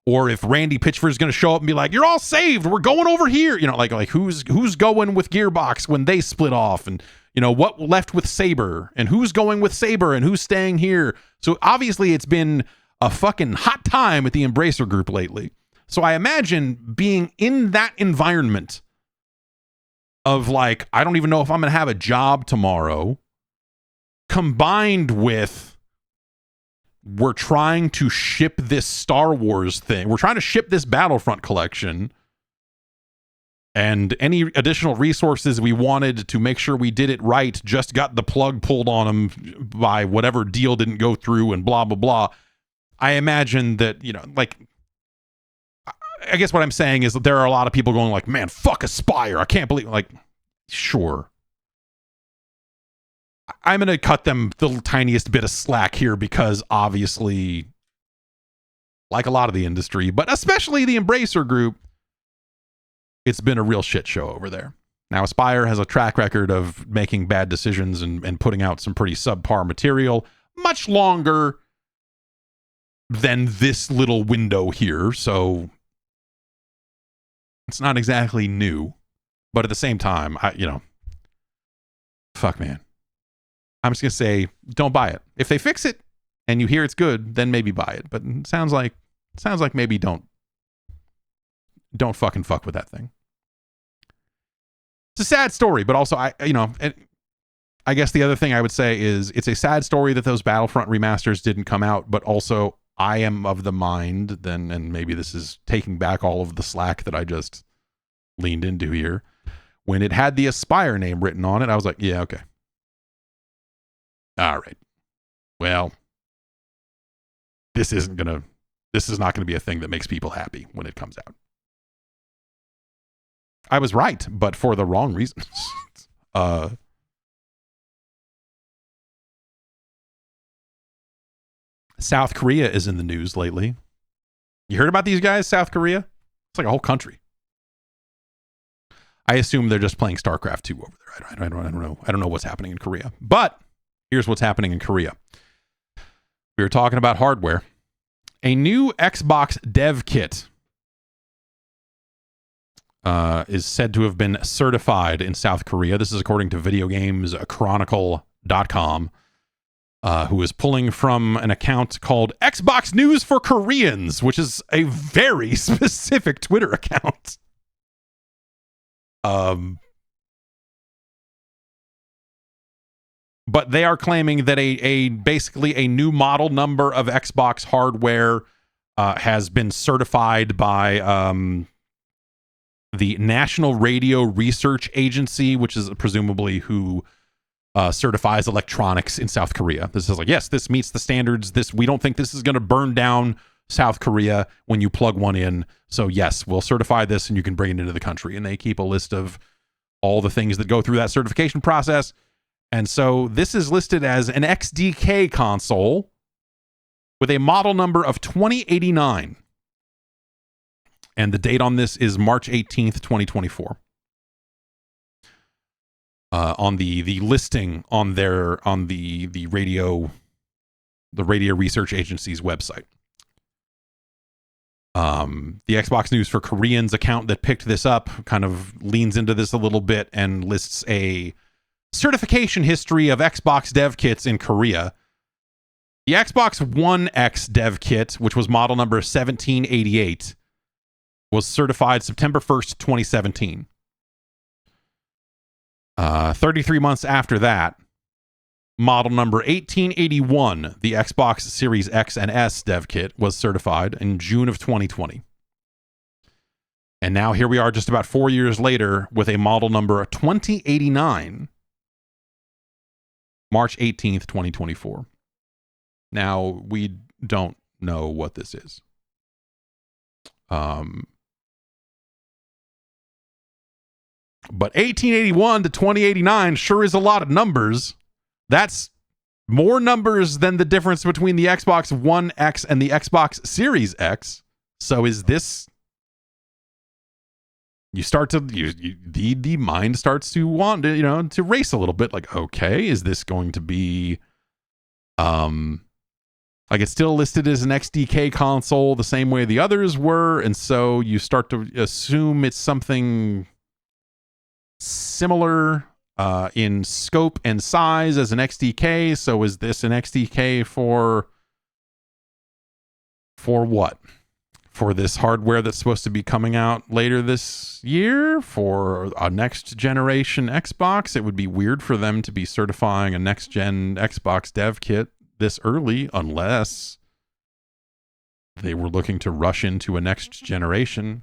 or if Randy Pitchford is going to show up and be like, you're all saved, we're going over here. Like who's going with Gearbox when they split off, and what left with Saber, and who's going with Saber, and who's staying here. So obviously it's been a fucking hot time at the Embracer group lately. So I imagine being in that environment of like, I don't even know if I'm going to have a job tomorrow, combined with we're trying to ship this Star Wars thing. We're trying to ship this Battlefront collection, and any additional resources we wanted to make sure we did it right just got the plug pulled on them by whatever deal didn't go through and blah, blah, blah. I imagine that, I guess what I'm saying is that there are a lot of people going like, man, fuck Aspire. I can't believe, like, sure. I'm going to cut them the tiniest bit of slack here because obviously, like a lot of the industry, but especially the Embracer Group, it's been a real shit show over there. Now, Aspyr has a track record of making bad decisions and putting out some pretty subpar material much longer than this little window here, so it's not exactly new. But at the same time, fuck, man. I'm just going to say, don't buy it. If they fix it and you hear it's good, then maybe buy it. But it sounds like maybe don't fucking fuck with that thing. It's a sad story, but also I guess the other thing I would say is it's a sad story that those Battlefront remasters didn't come out, but also I am of the mind then, and maybe this is taking back all of the slack that I just leaned into here. When it had the Aspyr name written on it, I was like, yeah, okay. All right. Well, this is not going to be a thing that makes people happy when it comes out. I was right, but for the wrong reasons. South Korea is in the news lately. You heard about these guys, South Korea? It's like a whole country. I assume they're just playing StarCraft 2 over there. I don't know. I don't know what's happening in Korea. But here's what's happening in Korea. We were talking about hardware. A new Xbox dev kit is said to have been certified in South Korea. This is according to videogameschronicle.com, who is pulling from an account called Xbox News for Koreans, which is a very specific Twitter account. But they are claiming that basically a new model number of Xbox hardware has been certified by the National Radio Research Agency, which is presumably who certifies electronics in South Korea. This is like, yes, this meets the standards. We don't think this is going to burn down South Korea when you plug one in. So yes, we'll certify this and you can bring it into the country. And they keep a list of all the things that go through that certification process. And so this is listed as an XDK console with a model number of 2089. And the date on this is March 18th, 2024. On the listing on the radio research agency's website. The Xbox News for Koreans account that picked this up kind of leans into this a little bit and lists a certification history of Xbox dev kits in Korea. The Xbox One X dev kit, which was model number 1788, was certified September 1st, 2017. 33 months after that, model number 1881, the Xbox Series X and S dev kit, was certified in June of 2020. And now here we are just about 4 years later with a model number 2089, March 18th, 2024. Now, we don't know what this is. But 1881 to 2089 sure is a lot of numbers. That's more numbers than the difference between the Xbox One X and the Xbox Series X. So is this... You start to... the mind starts to want to, to race a little bit. Like, okay, is this going to be... Like, it's still listed as an XDK console the same way the others were. And so you start to assume it's something similar in scope and size as an XDK. So is this an XDK for what? For this hardware that's supposed to be coming out later this year for a next generation Xbox? It would be weird for them to be certifying a next gen Xbox dev kit this early unless they were looking to rush into a next generation.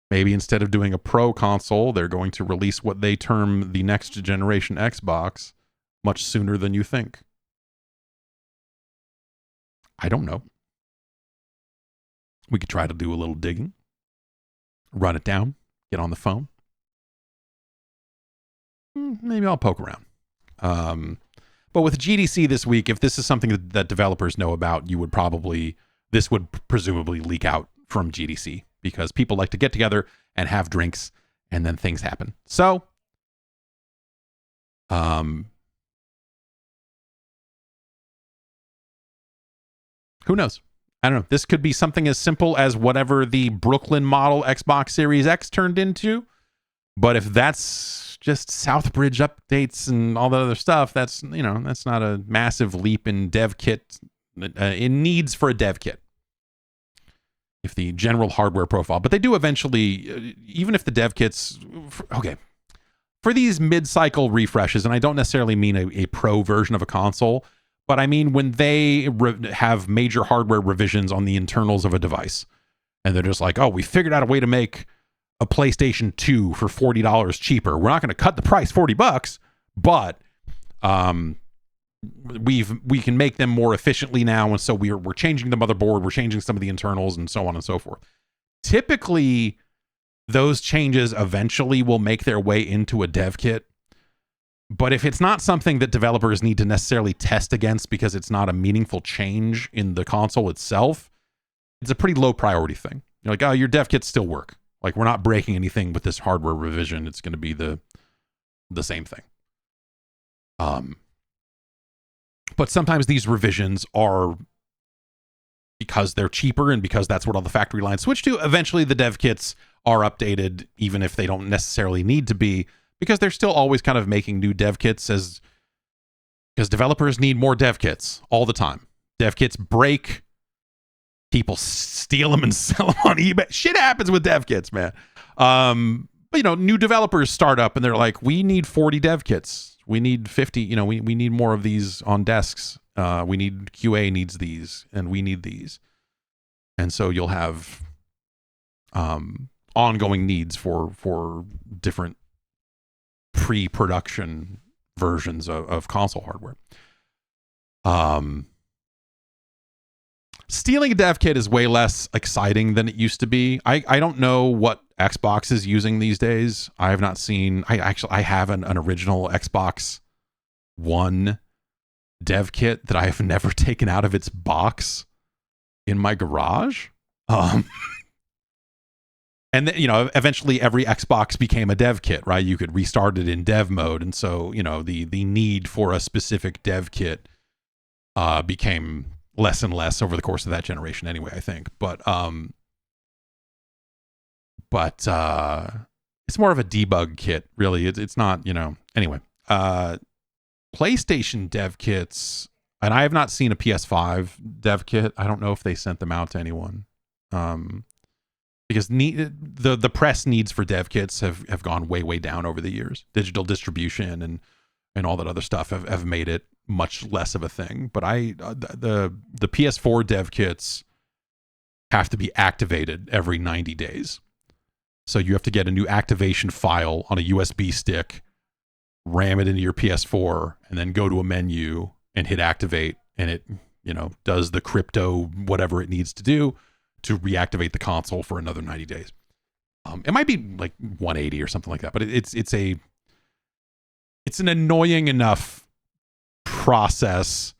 Maybe instead of doing a pro console, they're going to release what they term the next generation Xbox much sooner than you think. I don't know. We could try to do a little digging, run it down, get on the phone. maybe I'll poke around. But with GDC this week, if this is something that developers know about, this would presumably leak out from GDC because people like to get together and have drinks and then things happen. So, who knows? I don't know. This could be something as simple as whatever the Brooklyn model Xbox Series X turned into. But if that's just Southbridge updates and all that other stuff, that's not a massive leap in dev kit, in needs for a dev kit. If the general hardware profile, but they do eventually, even if the dev kits, for these mid-cycle refreshes, and I don't necessarily mean a pro version of a console, but I mean when they have major hardware revisions on the internals of a device, and they're just like, oh, we figured out a way to make a PlayStation 2 for $40 cheaper. We're not going to cut the price $40, but we can make them more efficiently now, and so we're changing the motherboard, we're changing some of the internals, and so on and so forth. Typically, those changes eventually will make their way into a dev kit. But if it's not something that developers need to necessarily test against because it's not a meaningful change in the console itself, it's a pretty low priority thing. You're like, oh, your dev kits still work. Like, we're not breaking anything with this hardware revision. It's going to be the same thing. But sometimes these revisions are, because they're cheaper and because that's what all the factory lines switch to, eventually the dev kits are updated, even if they don't necessarily need to be, because they're still always kind of making new dev kits because developers need more dev kits all the time. Dev kits break. People steal them and sell them on eBay. Shit happens with dev kits, man. But, new developers start up and they're like, we need 40 dev kits. We need 50. We need more of these on desks. We need QA needs these, and we need these. And so you'll have ongoing needs for different pre-production versions of console hardware. Stealing a dev kit is way less exciting than it used to be. I don't know what Xbox is using these days. I have not seen. I have an original Xbox One dev kit that I have never taken out of its box in my garage. And then, eventually every Xbox became a dev kit, right? You could restart it in dev mode, and so the need for a specific dev kit became less and less over the course of that generation anyway, I think. But it's more of a debug kit, really. It's not, anyway. PlayStation dev kits, and I have not seen a PS5 dev kit. I don't know if they sent them out to anyone. Because the press needs for dev kits have gone way, way down over the years. Digital distribution and all that other stuff have made it much less of a thing. But the PS4 dev kits have to be activated every 90 days. So you have to get a new activation file on a USB stick, ram it into your PS4, and then go to a menu and hit activate, and it does the crypto whatever it needs to do to reactivate the console for another 90 days. It might be like 180 or something like that, but it's an annoying enough process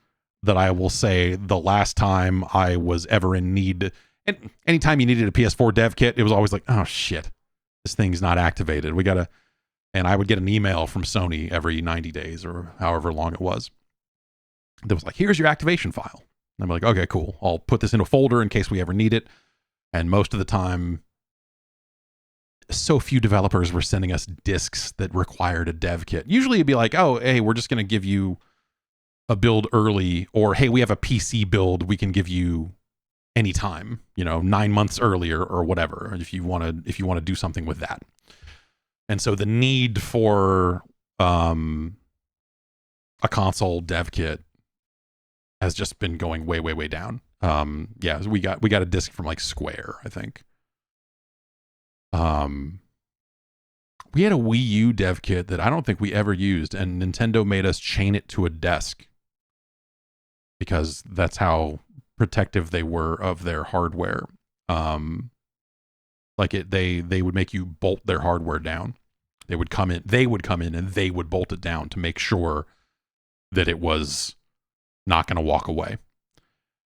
that I will say the last time I was ever in need, and anytime you needed a PS4 dev kit, it was always like, oh shit, this thing's not activated. And I would get an email from Sony every 90 days or however long it was. That was like, here's your activation file. And I'm like, okay, cool. I'll put this in a folder in case we ever need it. And most of the time, so few developers were sending us disks that required a dev kit. Usually it'd be like, oh, hey, we're just going to give you a build early, or hey, we have a PC build we can give you anytime, 9 months earlier or whatever, if you want to do something with that. And so the need for a console dev kit has just been going way, way, way down. So we got a disc from like Square, I think. We had a Wii U dev kit that I don't think we ever used, and Nintendo made us chain it to a desk because that's how protective they were of their hardware. They would make you bolt their hardware down They would come in and they would bolt it down to make sure that it was not going to walk away.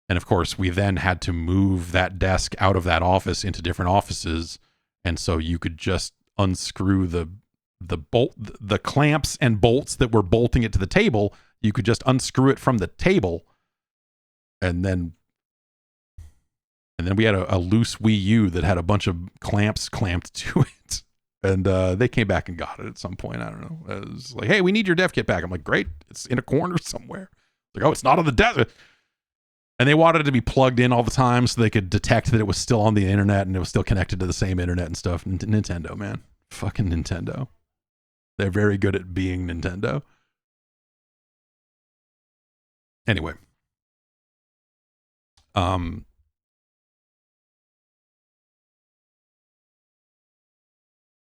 And of course, we then had to move that desk out of that office into different offices. And so you could just unscrew the clamps and bolts that were bolting it to the table. You could just unscrew it from the table. And then we had a loose Wii U that had a bunch of clamps clamped to it. And they came back and got it at some point. I don't know. It was like, hey, we need your dev kit back. I'm like, great. It's in a corner somewhere. Like, oh, it's not on the desk. And they wanted it to be plugged in all the time so they could detect that it was still on the internet and it was still connected to the same internet and stuff. Nintendo, man. Fucking Nintendo. They're very good at being Nintendo. Anyway.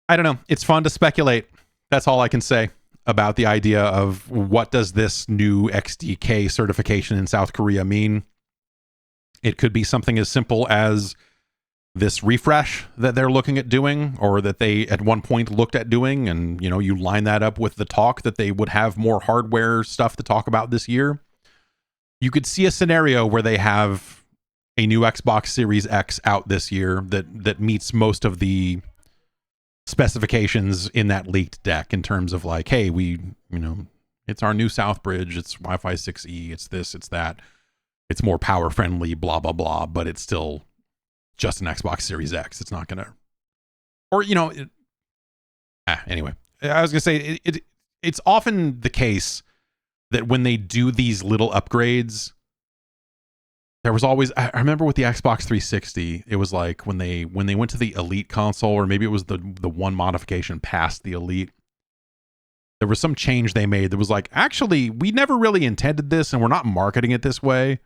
I don't know. It's fun to speculate. That's all I can say about the idea of what does this new XDK certification in South Korea mean. It could be something as simple as this refresh that they're looking at doing, or that they at one point looked at doing, and you line that up with the talk that they would have more hardware stuff to talk about this year. You could see a scenario where they have a new Xbox Series X out this year that meets most of the specifications in that leaked deck in terms of like, hey, it's our new South Bridge, it's Wi-Fi 6E, it's this, it's that, it's more power friendly, blah blah blah, but it's still just an Xbox Series X. It's not gonna, or anyway, I was gonna say it's often the case that when they do these little upgrades, there was always, I remember with the Xbox 360, it was like when they went to the Elite console, or maybe it was the one modification past the Elite, there was some change they made that was like, actually, we never really intended this and we're not marketing it this way.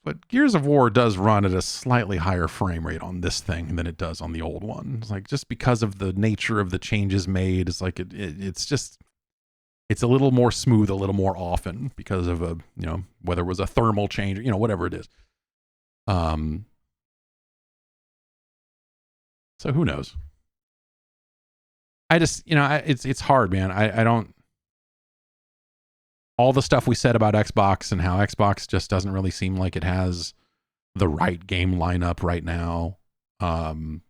But Gears of War does run at a slightly higher frame rate on this thing than it does on the old one. It's like, just because of the nature of the changes made, it's like it's a little more smooth, a little more often because of whether it was a thermal change, whatever it is. So who knows? I just, it's hard, man. I don't, all the stuff we said about Xbox and how Xbox just doesn't really seem like it has the right game lineup right now. The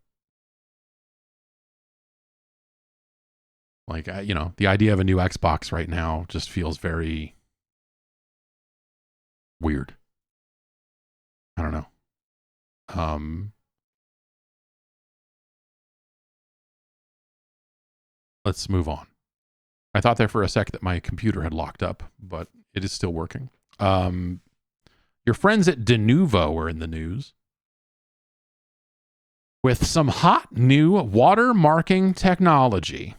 idea of a new Xbox right now just feels very weird. I don't know. Let's move on. I thought there for a sec that my computer had locked up, but it is still working. Your friends at Denuvo are in the news with some hot new watermarking technology.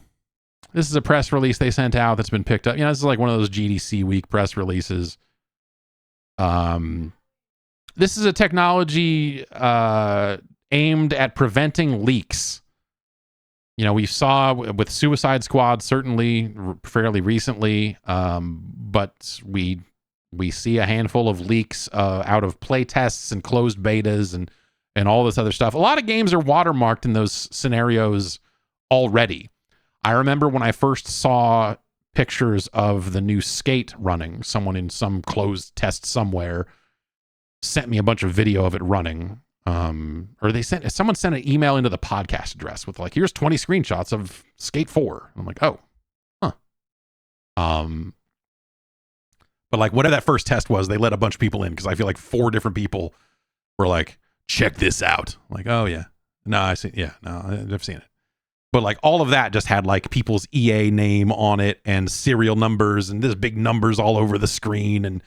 This is a press release they sent out that's been picked up. This is like one of those GDC week press releases. This is a technology aimed at preventing leaks. We saw with Suicide Squad certainly fairly recently, but we see a handful of leaks out of play tests and closed betas and all this other stuff. A lot of games are watermarked in those scenarios already. I remember when I first saw pictures of the new Skate running, someone in some closed test somewhere sent me a bunch of video of it running. Or someone sent an email into the podcast address with like, here's 20 screenshots of Skate 4. I'm like, oh, huh. But like whatever that first test was, they let a bunch of people in because I feel like 4 different people were like, check this out. I'm like, oh yeah, no, I've seen it. But like all of that just had like people's EA name on it and serial numbers and there's big numbers all over the screen and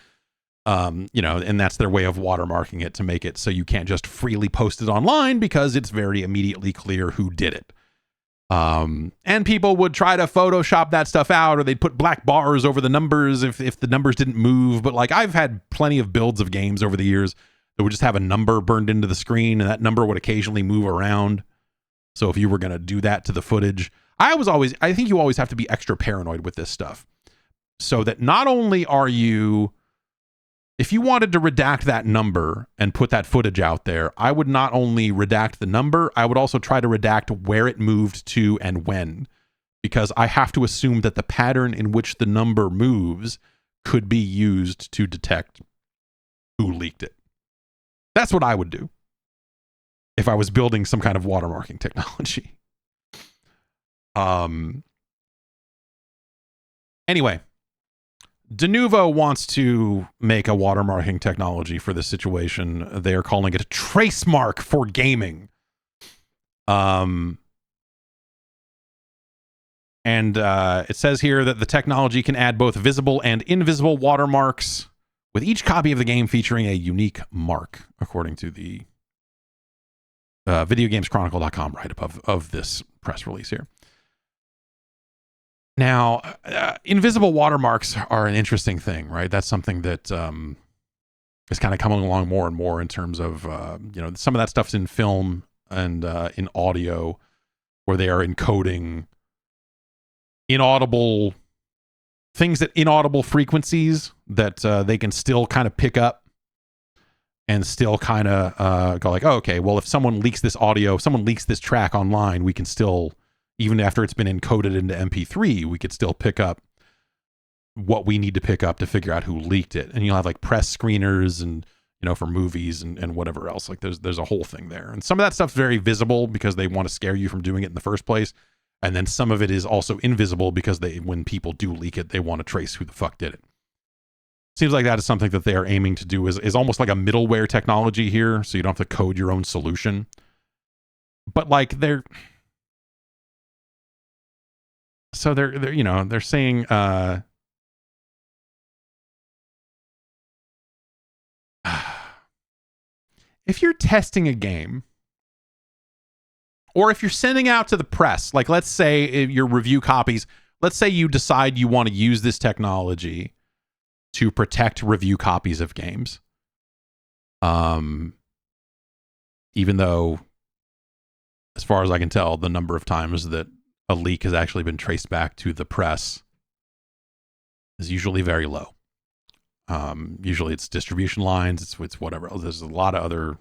and that's their way of watermarking it to make it so you can't just freely post it online because it's very immediately clear who did it. And people would try to Photoshop that stuff out, or they'd put black bars over the numbers if the numbers didn't move. But like I've had plenty of builds of games over the years that would just have a number burned into the screen, and that number would occasionally move around. So if you were going to do that to the footage, I think you always have to be extra paranoid with this stuff, so that not only are you If you wanted to redact that number and put that footage out there, I would not only redact the number, I would also try to redact where it moved to and when, because I have to assume that the pattern in which the number moves could be used to detect who leaked it. That's what I would do if I was building some kind of watermarking technology. Anyway, Denuvo wants to make a watermarking technology for this situation. They are calling it a trace mark for gaming. And it says here that the technology can add both visible and invisible watermarks, with each copy of the game featuring a unique mark, according to the videogameschronicle.com write-up of this press release here. Now, invisible watermarks are an interesting thing, right? That's something that is kind of coming along more and more in terms of, some of that stuff's in film and in audio, where they are encoding inaudible frequencies that they can still kind of pick up and still kind of go like, oh, okay, well, if someone leaks this audio, if someone leaks this track online, we can still, even after it's been encoded into MP3, we could still pick up what we need to pick up to figure out who leaked it. And you'll have like press screeners and, for movies and whatever else. Like there's a whole thing there. And some of that stuff's very visible because they want to scare you from doing it in the first place. And then some of it is also invisible because when people do leak it, they want to trace who the fuck did it. Seems like that is something that they are aiming to do is almost like a middleware technology here. So you don't have to code your own solution. But like they're saying, if you're testing a game, or if you're sending out to the press, like let's say your review copies, let's say you decide you want to use this technology to protect review copies of games. Even though, as far as I can tell, the number of times that a leak has actually been traced back to the press is usually very low. Usually it's distribution lines, it's whatever else. There's a lot of other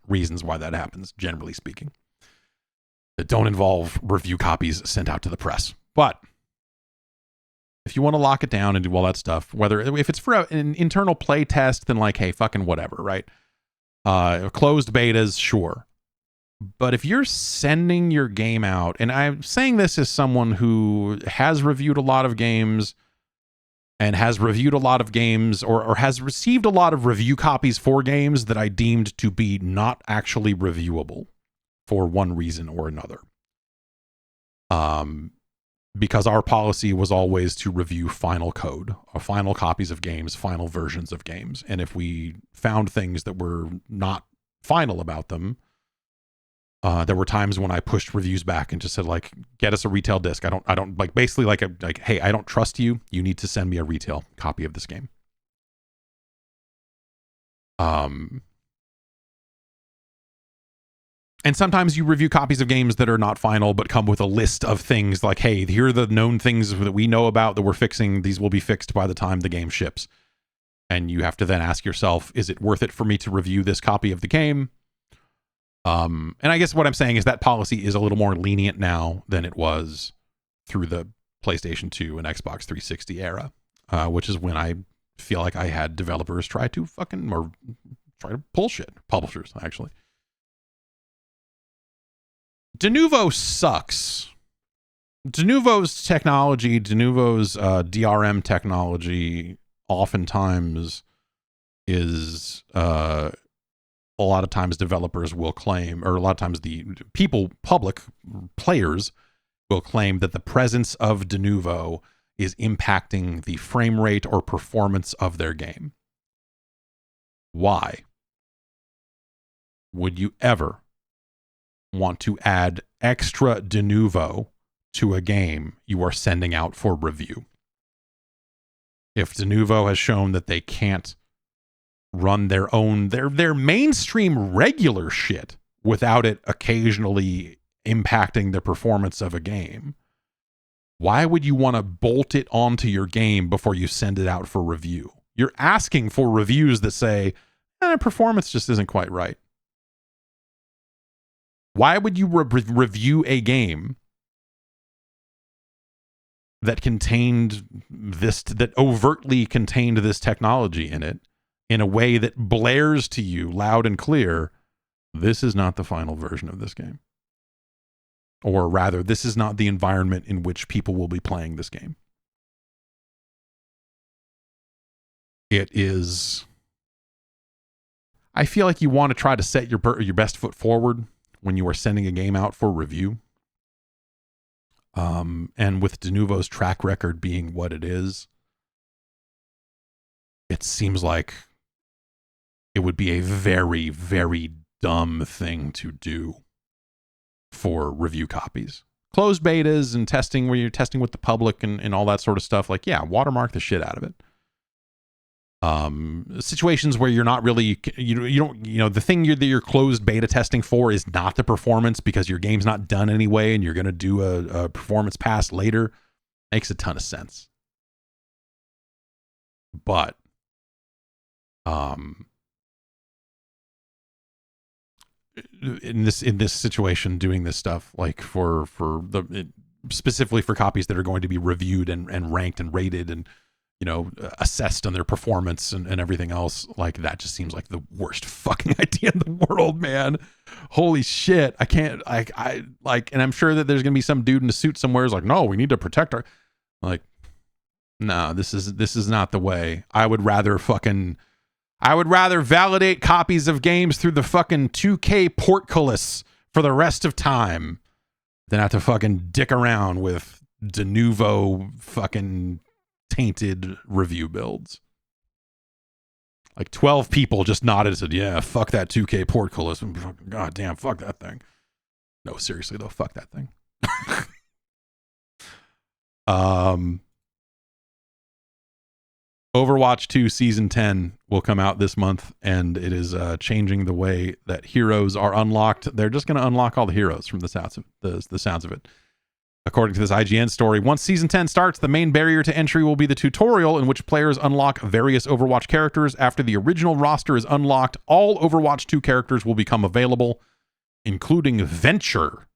reasons why that happens, generally speaking, that don't involve review copies sent out to the press. But if you want to lock it down and do all that stuff, if it's for an internal play test, then like, hey, fucking whatever, right? Closed betas, sure. But if you're sending your game out, and I'm saying this as someone who has reviewed a lot of games and has reviewed a lot of games or has received a lot of review copies for games that I deemed to be not actually reviewable for one reason or another. Because our policy was always to review final code, or final copies of games, final versions of games. And if we found things that were not final about them, there were times when I pushed reviews back and just said, like, get us a retail disc. I don't like, basically like, hey, I don't trust you. You need to send me a retail copy of this game. And sometimes you review copies of games that are not final, but come with a list of things like, hey, here are the known things that we know about that we're fixing. These will be fixed by the time the game ships. And you have to then ask yourself, is it worth it for me to review this copy of the game? And I guess what I'm saying is that policy is a little more lenient now than it was through the PlayStation 2 and Xbox 360 era, which is when I feel like I had developers try to bullshit publishers, actually. Denuvo sucks. Denuvo's technology, Denuvo's DRM technology oftentimes is... a lot of times developers will claim, or a lot of times the public players will claim that the presence of Denuvo is impacting the frame rate or performance of their game. Why would you ever want to add extra Denuvo to a game you are sending out for review? If Denuvo has shown that they can't run their mainstream regular shit without it occasionally impacting the performance of a game, why would you want to bolt it onto your game before you send it out for review? You're asking for reviews that say, performance just isn't quite right. Why would you review a game that overtly contained this technology in it in a way that blares to you loud and clear, this is not the final version of this game? Or rather, this is not the environment in which people will be playing this game. It is... I feel like you want to try to set your best foot forward when you are sending a game out for review. And with Denuvo's track record being what it is, it seems like it would be a very, very dumb thing to do for review copies. Closed betas and testing where you're testing with the public and all that sort of stuff. Like, yeah, watermark the shit out of it. Situations where you're not really, the thing that you're closed beta testing for is not the performance because your game's not done anyway and you're going to do a performance pass later, makes a ton of sense. But, in this situation, doing this stuff like specifically for copies that are going to be reviewed and ranked and rated and, assessed on their performance and everything else, like that just seems like the worst fucking idea in the world, man. Holy shit. I can't, and I'm sure that there's going to be some dude in a suit somewhere who's like, no, we need to protect our, like, no, this is not the way. I would rather validate copies of games through the fucking 2K portcullis for the rest of time than have to fucking dick around with Denuvo fucking tainted review builds. Like 12 people just nodded and said, yeah, fuck that 2K portcullis. God damn, fuck that thing. No, seriously though, fuck that thing. Overwatch 2 Season 10 will come out this month, and it is changing the way that heroes are unlocked. They're just going to unlock all the heroes from the sounds of it. According to this IGN story, once Season 10 starts, the main barrier to entry will be the tutorial in which players unlock various Overwatch characters. After the original roster is unlocked, all Overwatch 2 characters will become available, including Venture,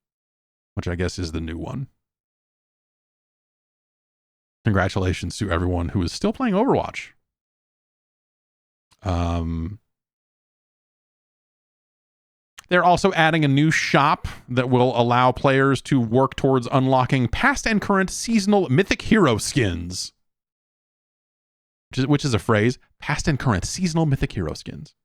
which I guess is the new one. Congratulations to everyone who is still playing Overwatch. They're also adding a new shop that will allow players to work towards unlocking past and current seasonal mythic hero skins. Which is a phrase. Past and current seasonal mythic hero skins.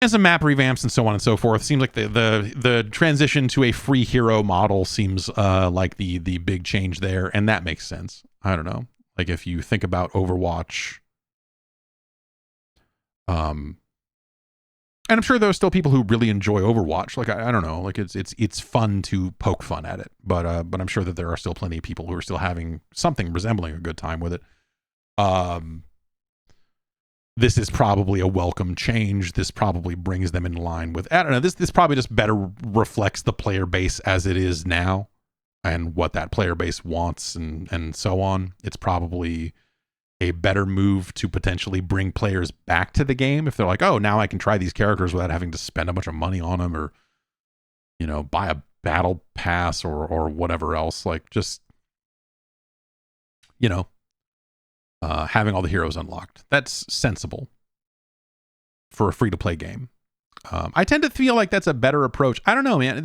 And some map revamps and so on and so forth. Seems like the transition to a free hero model seems like the big change there. And that makes sense. I don't know. Like if you think about Overwatch... and I'm sure there are still people who really enjoy Overwatch. Like I don't know, like it's fun to poke fun at it, but I'm sure that there are still plenty of people who are still having something resembling a good time with it. This is probably a welcome change. This probably brings them in line with, I don't know. This probably just better reflects the player base as it is now, and what that player base wants, and so on. It's probably a better move to potentially bring players back to the game if they're like, oh, now I can try these characters without having to spend a bunch of money on them, or buy a battle pass or whatever else. Like just having all the heroes unlocked. That's sensible for a free to play game. I tend to feel like that's a better approach. I don't know, man.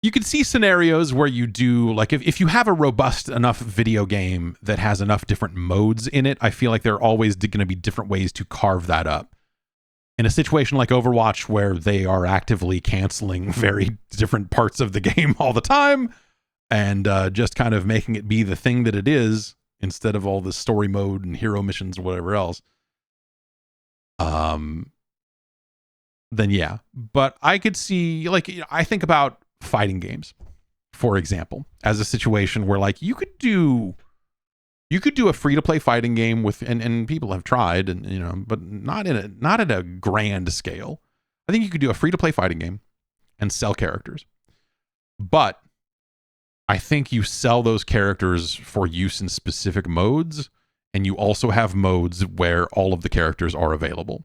You could see scenarios where you do, like, if you have a robust enough video game that has enough different modes in it, I feel like there are always going to be different ways to carve that up. In a situation like Overwatch, where they are actively canceling very different parts of the game all the time, and just kind of making it be the thing that it is, instead of all the story mode and hero missions or whatever else, then yeah. But I could see, like, I think about fighting games, for example, as a situation where, like, you could do a free to play fighting game with, and people have tried, and but not at a grand scale. I think you could do a free to play fighting game and sell characters, but I think you sell those characters for use in specific modes, and you also have modes where all of the characters are available.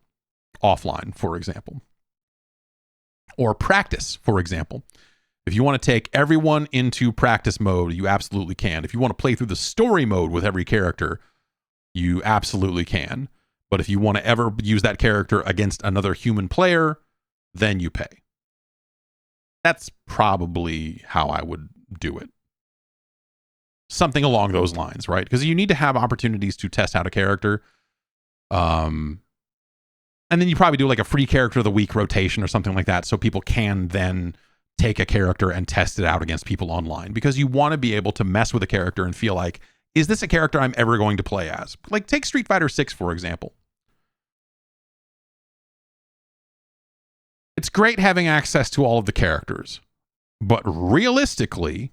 Offline, for example. Or practice, for example. If you want to take everyone into practice mode, you absolutely can. If you want to play through the story mode with every character, you absolutely can. But if you want to ever use that character against another human player, then you pay. That's probably how I would do it. Something along those lines, right? Because you need to have opportunities to test out a character. And then you probably do like a free character of the week rotation or something like that, so people can then take a character and test it out against people online, because you want to be able to mess with a character and feel like, is this a character I'm ever going to play as? Like, take Street Fighter 6, for example. It's great having access to all of the characters, but realistically,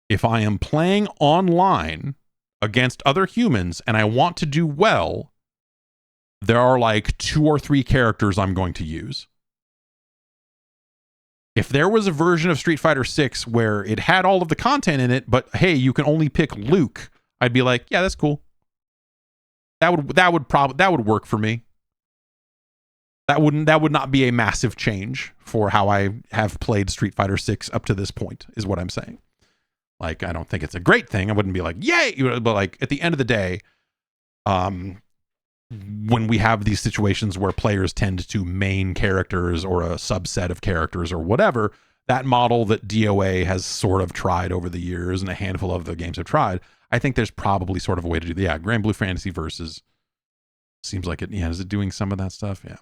if I am playing online against other humans and I want to do well, there are like 2 or 3 characters I'm going to use. If there was a version of Street Fighter 6 where it had all of the content in it, but hey, you can only pick Luke, I'd be like, yeah, that's cool. That would work for me. That would not be a massive change for how I have played Street Fighter 6 up to this point, is what I'm saying. Like, I don't think it's a great thing. I wouldn't be like, yay, but like at the end of the day, when we have these situations where players tend to main characters or a subset of characters or whatever, that model that DOA has sort of tried over the years and a handful of the games have tried, I think there's probably sort of a way to do that. Yeah, Grand Blue Fantasy Versus seems like it. Yeah, is it doing some of that stuff? Yeah.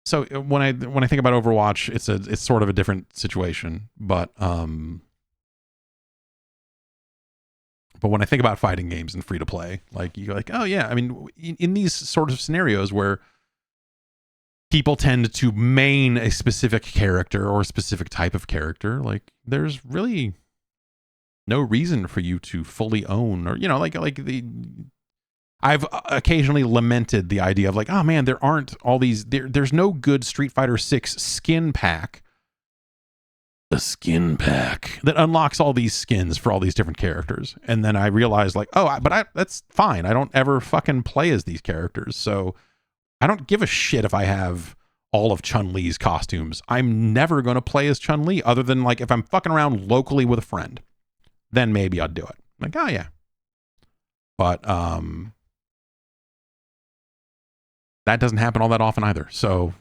So when I think about Overwatch, it's sort of a different situation, but when I think about fighting games and free to play, like you're like, oh yeah, I mean, in these sort of scenarios where people tend to main a specific character or a specific type of character, like there's really no reason for you to fully own, or I've occasionally lamented the idea of like, oh man, there aren't all these, there's no good Street Fighter 6 skin pack. The skin pack that unlocks all these skins for all these different characters. And then I realized like, that's fine. I don't ever fucking play as these characters. So I don't give a shit if I have all of Chun-Li's costumes. I'm never going to play as Chun-Li other than like if I'm fucking around locally with a friend, then maybe I'd do it. Like, oh yeah. But, that doesn't happen all that often either. So,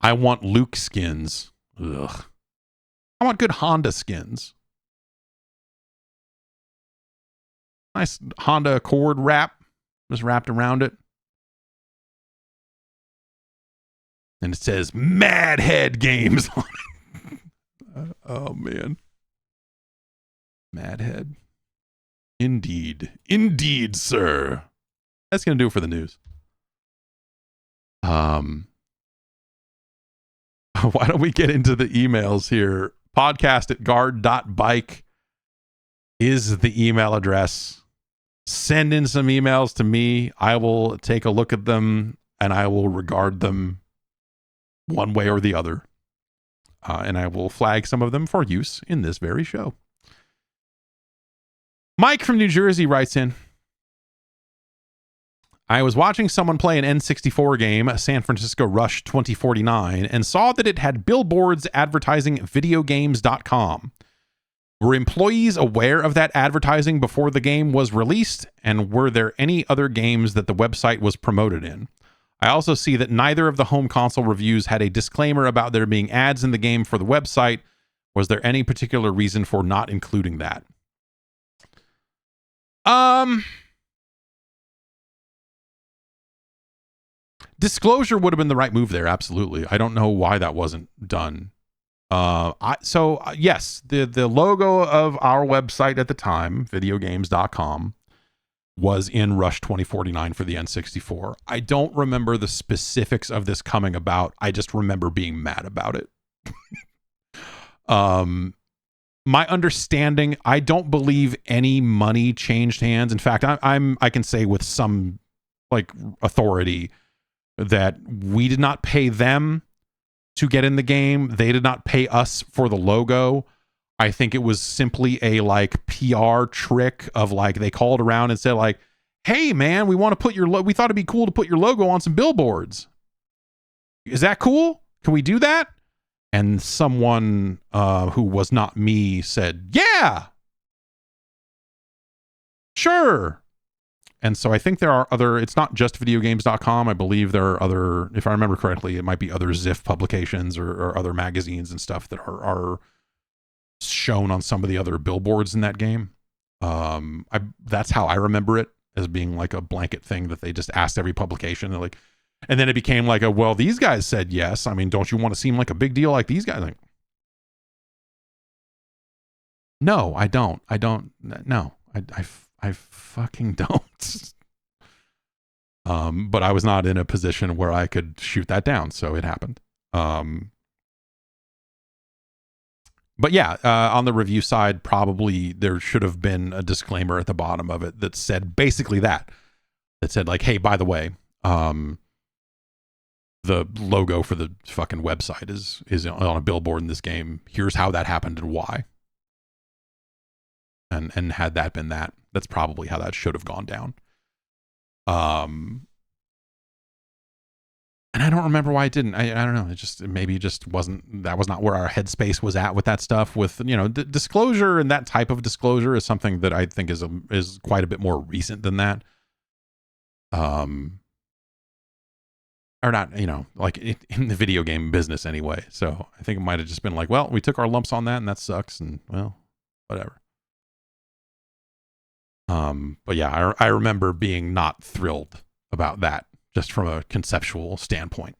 I want Luke skins. Ugh. I want good Honda skins. Nice Honda Accord wrap, just wrapped around it. And it says Mad Head Games. Oh, man. Mad Head. Indeed. Indeed, sir. That's going to do it for the news. Why don't we get into the emails here? podcast@guard.bike is the email address. Send in some emails to me. I will take a look at them and I will regard them one way or the other. And I will flag some of them for use in this very show. Mike from New Jersey writes in, I was watching someone play an N64 game, San Francisco Rush 2049, and saw that it had billboards advertising videogames.com. Were employees aware of that advertising before the game was released? And were there any other games that the website was promoted in? I also see that neither of the home console reviews had a disclaimer about there being ads in the game for the website. Was there any particular reason for not including that? Disclosure would have been the right move there. Absolutely. I don't know why that wasn't done. Yes, the logo of our website at the time, videogames.com, was in Rush 2049 for the N64. I don't remember the specifics of this coming about. I just remember being mad about it. My understanding, I don't believe any money changed hands. In fact, I can say with some like authority that we did not pay them to get in the game. They did not pay us for the logo. I think it was simply a like PR trick of like, they called around and said like, hey man, we want to put we thought it'd be cool to put your logo on some billboards. Is that cool? Can we do that? And someone who was not me said, yeah, sure. And so I think there are other, it's not just videogames.com. I believe there are other, if I remember correctly, it might be other Ziff publications or other magazines and stuff that are shown on some of the other billboards in that game. That's how I remember it, as being like a blanket thing that they just asked every publication. They're like, and then it became like a, well, these guys said yes. I mean, don't you want to seem like a big deal like these guys? Like, no, I don't. No, I fucking don't. But I was not in a position where I could shoot that down, so it happened. But yeah, on the review side, probably there should have been a disclaimer at the bottom of it that said basically that said like, hey, by the way, the logo for the fucking website is on a billboard in this game. Here's how that happened and why. And had that been that, that's probably how that should have gone down. And I don't remember why it didn't. I don't know. Maybe it just wasn't, that was not where our headspace was at with that stuff. With, you know, disclosure and that type of disclosure is something that I think is quite a bit more recent than that. Or not, you know, like in the video game business anyway. So I think it might have just been like, well, we took our lumps on that and that sucks, and well, whatever. But yeah, I remember being not thrilled about that, just from a conceptual standpoint.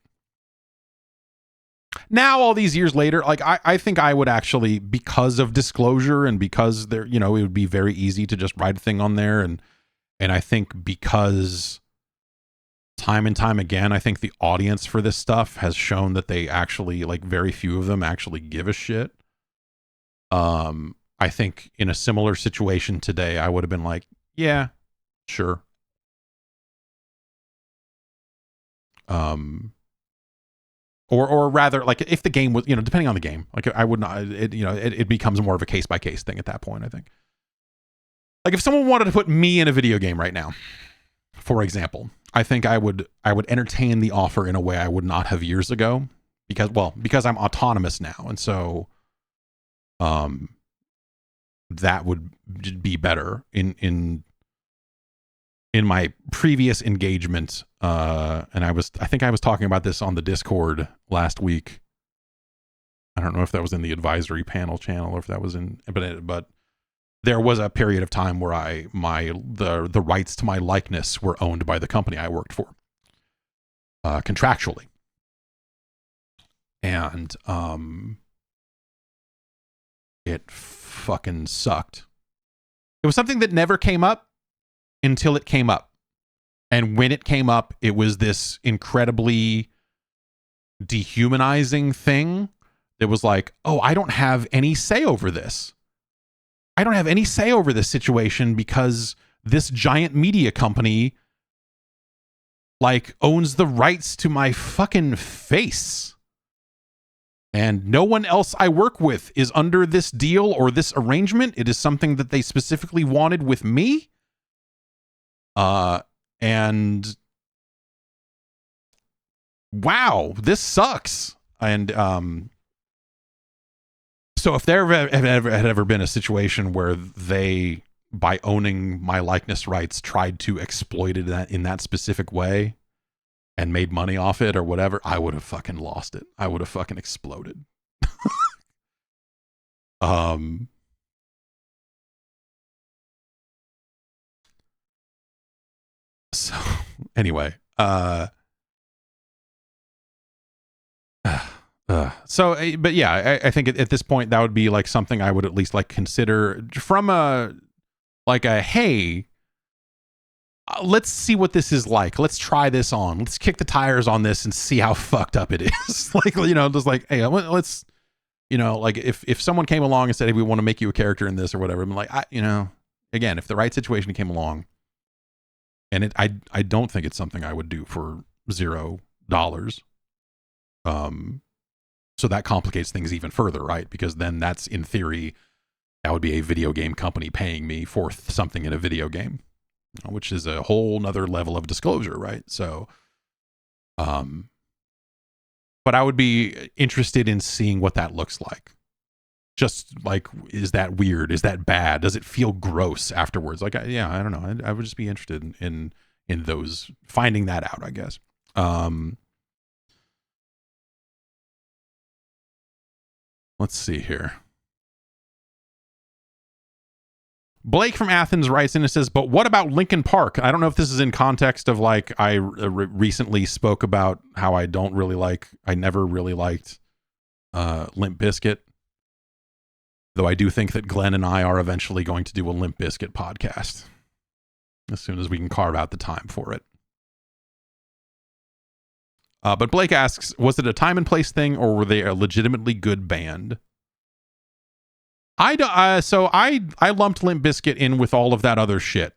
Now, all these years later, like I think I would actually, because of disclosure and because there, you know, it would be very easy to just write a thing on there. And I think because time and time again, I think the audience for this stuff has shown that they actually, like, very few of them actually give a shit. I think in a similar situation today, I would have been like, yeah, sure. Or rather, like, if the game was, you know, depending on the game, like, I would not, it becomes more of a case by case thing at that point, I think. Like, if someone wanted to put me in a video game right now, for example, I think I would entertain the offer in a way I would not have years ago, because I'm autonomous now. And so, that would be better in my previous engagement. And I think I was talking about this on the Discord last week. I don't know if that was in the advisory panel channel or if that was but there was a period of time where the rights to my likeness were owned by the company I worked for, contractually. And, it fucking sucked. It was something that never came up until it came up. And when it came up, it was this incredibly dehumanizing thing that was like, oh, I don't have any say over this. I don't have any say over this situation because this giant media company, like, owns the rights to my fucking face. And no one else I work with is under this deal or this arrangement. It is something that they specifically wanted with me. And wow, this sucks. And so if there had ever been a situation where they, by owning my likeness rights, tried to exploit it in that specific way and made money off it or whatever, I would have fucking lost it. I would have fucking exploded. So anyway, but yeah, I think at this point that would be like something I would at least like consider from hey, let's see what this is like. Let's try this on. Let's kick the tires on this and see how fucked up it is. Like, you know, just like, hey, let's, you know, like if someone came along and said, hey, we want to make you a character in this or whatever, I'm like, you know, again, if the right situation came along, and I don't think it's something I would do for $0. So that complicates things even further, right? Because then that's, in theory, that would be a video game company paying me for something in a video game, which is a whole nother level of disclosure, right? So, but I would be interested in seeing what that looks like. Just like, is that weird? Is that bad? Does it feel gross afterwards? Like, yeah, I don't know. I would just be interested in those, finding that out, I guess. Let's see here. Blake from Athens writes in and says, but what about Linkin Park? I don't know if this is in context of like, I recently spoke about how I never really liked Limp Bizkit. Though I do think that Glenn and I are eventually going to do a Limp Bizkit podcast as soon as we can carve out the time for it. But Blake asks, was it a time and place thing, or were they a legitimately good band? So I lumped Limp Bizkit in with all of that other shit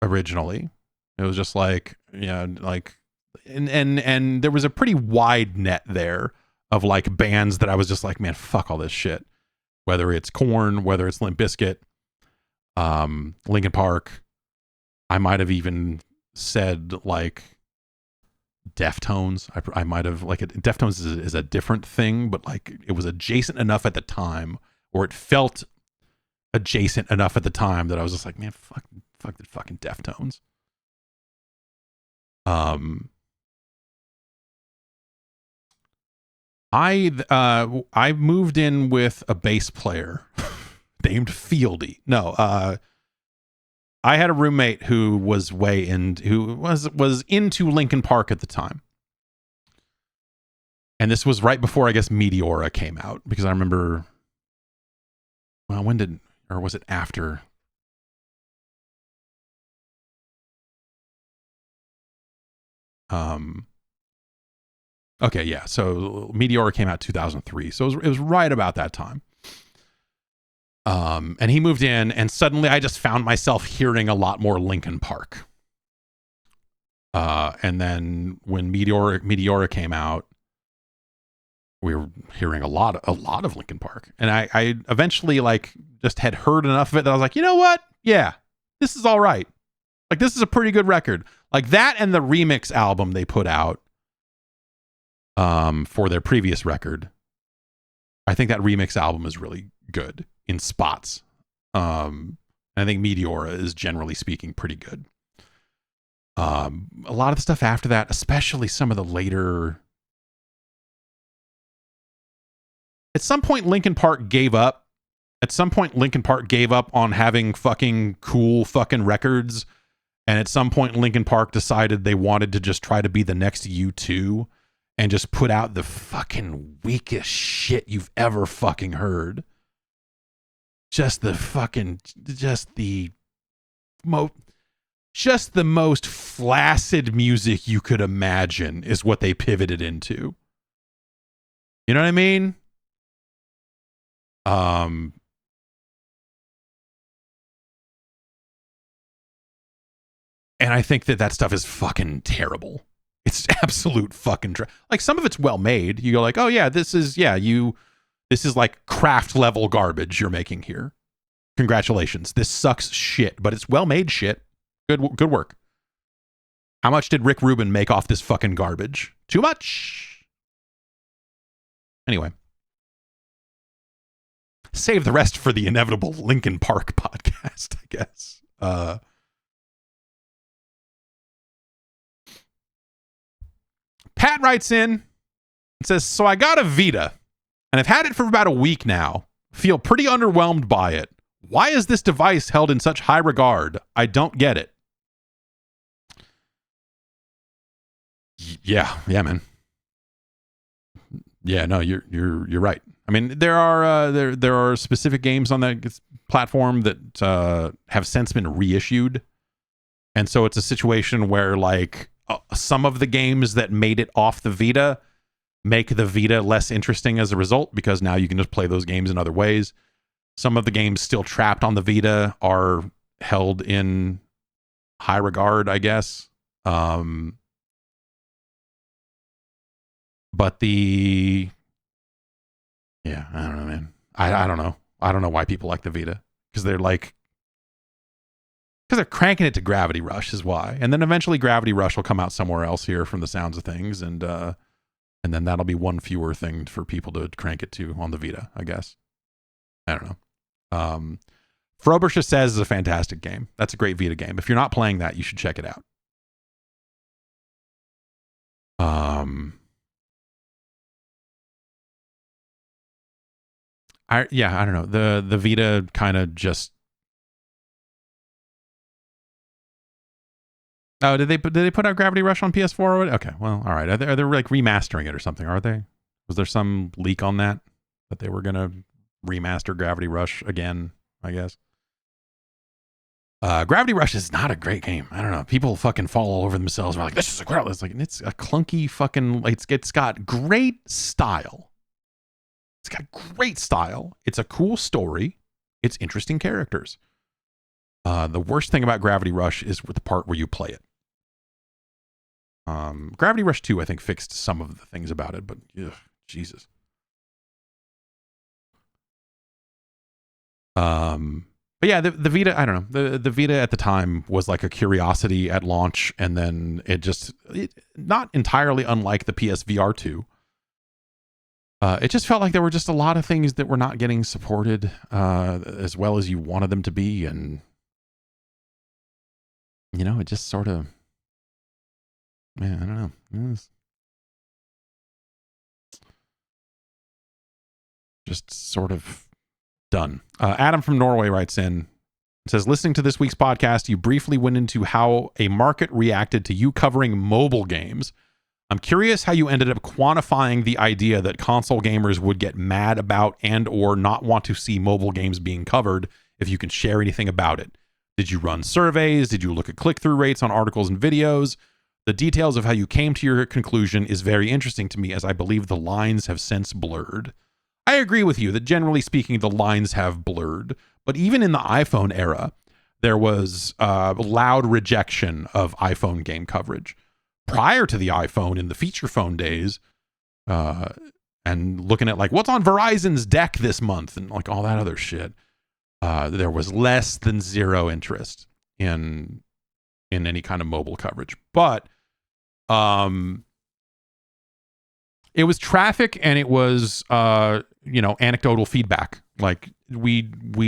originally. It was just like, yeah, like, and there was a pretty wide net there of like bands that I was just like, man, fuck all this shit. Whether it's Korn, whether it's Limp Bizkit, Linkin Park. I might have even said like Deftones. I might have like Deftones is a different thing, but like it was adjacent enough at the time, or it felt adjacent enough at the time that I was just like, man, fuck the fucking Deftones. I moved in with a bass player named Fieldy. No, I had a roommate who was was into Linkin Park at the time. And this was right before, I guess, Meteora came out, because I remember, well, or was it after? Okay, yeah. So Meteora came out 2003. So it was right about that time. And he moved in, and suddenly I just found myself hearing a lot more Linkin Park. And then when Meteora came out, we were hearing a lot of Linkin Park. And I eventually like just had heard enough of it that I was like, you know what? Yeah, this is all right. Like, this is a pretty good record. Like that and the remix album they put out for their previous record. I think that remix album is really good in spots. I think Meteora is, generally speaking, pretty good. A lot of the stuff after that, especially some of the later... At some point, Linkin Park gave up. On having fucking cool fucking records. And at some point, Linkin Park decided they wanted to just try to be the next U2 and just put out the fucking weakest shit you've ever fucking heard. Just the most flaccid music you could imagine is what they pivoted into. You know what I mean? And I think that stuff is fucking terrible. It's absolute fucking like, some of it's well made. You go like, oh yeah, this is like craft level garbage you're making here. Congratulations. This sucks shit, but it's well made shit. Good work. How much did Rick Rubin make off this fucking garbage? Too much. Anyway. Save the rest for the inevitable Linkin Park podcast, I guess. Pat writes in and says, so I got a Vita and I've had it for about a week now. Feel pretty underwhelmed by it. Why is this device held in such high regard? I don't get it. Yeah, man. Yeah, no, you're right. I mean, there are specific games on that platform that have since been reissued, and so it's a situation where like some of the games that made it off the Vita make the Vita less interesting as a result, because now you can just play those games in other ways. Some of the games still trapped on the Vita are held in high regard, I guess. But the Yeah, I don't know, man. I don't know. I don't know why people like the Vita. Because they're cranking it to Gravity Rush is why. And then eventually Gravity Rush will come out somewhere else here from the sounds of things. And then that'll be one fewer thing for people to crank it to on the Vita, I guess. I don't know. Frobisher Says is a fantastic game. That's a great Vita game. If you're not playing that, you should check it out. I don't know. The Vita kind of just. Oh, did they put out Gravity Rush on PS4 already? Okay, well, all right. Are they like remastering it or something? Are they? Was there some leak on that they were gonna remaster Gravity Rush again? I guess. Gravity Rush is not a great game. I don't know. People fucking fall all over themselves. We're like, this is incredible. It's like it's a clunky fucking. It's got great style. It's got great style. It's a cool story. It's interesting characters. The worst thing about Gravity Rush is with the part where you play it. Gravity Rush 2, I think, fixed some of the things about it, but ugh, Jesus. But yeah, the Vita, I don't know. The Vita at the time was like a curiosity at launch, and then it not entirely unlike the PSVR 2. It just felt like there were just a lot of things that were not getting supported as well as you wanted them to be, and it just sort of, man, I don't know. Just sort of done. Adam from Norway writes in, says, listening to this week's podcast, you briefly went into how a market reacted to you covering mobile games. I'm curious how you ended up quantifying the idea that console gamers would get mad about and or not want to see mobile games being covered, if you can share anything about it. Did you run surveys? Did you look at click-through rates on articles and videos? The details of how you came to your conclusion is very interesting to me, as I believe the lines have since blurred. I agree with you that generally speaking, the lines have blurred, but even in the iPhone era, there was loud rejection of iPhone game coverage. Prior to the iPhone, in the feature phone days, and looking at like what's on Verizon's deck this month and like all that other shit, there was less than zero interest in any kind of mobile coverage. But it was traffic, and it was anecdotal feedback. Like we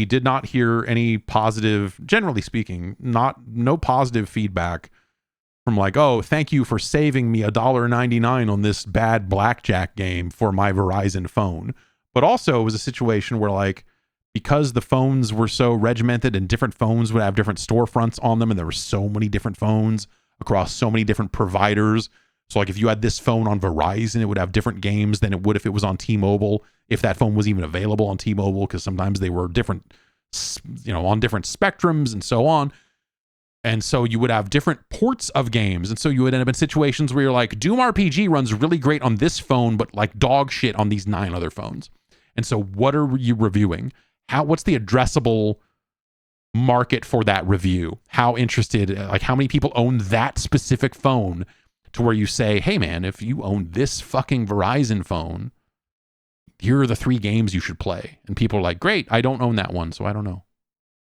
did not hear any positive, generally speaking, no positive feedback from like, oh, thank you for saving me $1.99 on this bad blackjack game for my Verizon phone. But also it was a situation where like, because the phones were so regimented and different phones would have different storefronts on them, and there were so many different phones across so many different providers. So like if you had this phone on Verizon, it would have different games than it would if it was on T-Mobile, if that phone was even available on T-Mobile, because sometimes they were different, on different spectrums and so on. And so you would have different ports of games. And so you would end up in situations where you're like, Doom RPG runs really great on this phone, but like dog shit on these 9 other phones. And so what are you reviewing? What's the addressable market for that review? How interested, like how many people own that specific phone to where you say, hey man, if you own this fucking Verizon phone, here are the 3 games you should play. And people are like, great, I don't own that one, so I don't know.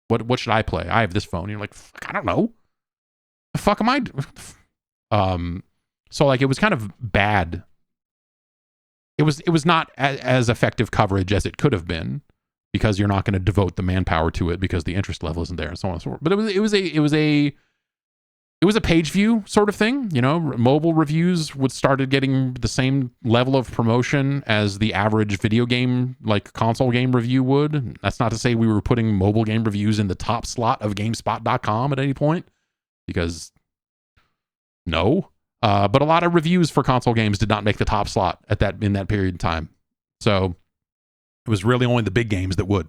What should I play? I have this phone. And you're like, fuck, I don't know. The fuck am I? So like it was kind of bad. It was not as effective coverage as it could have been, because you're not going to devote the manpower to it because the interest level isn't there, and so on and so forth. But it was a page view sort of thing. Mobile reviews started getting the same level of promotion as the average video game, like console game review would. That's not to say we were putting mobile game reviews in the top slot of GameSpot.com at any point, because no. But a lot of reviews for console games did not make the top slot in that period of time. So it was really only the big games that would.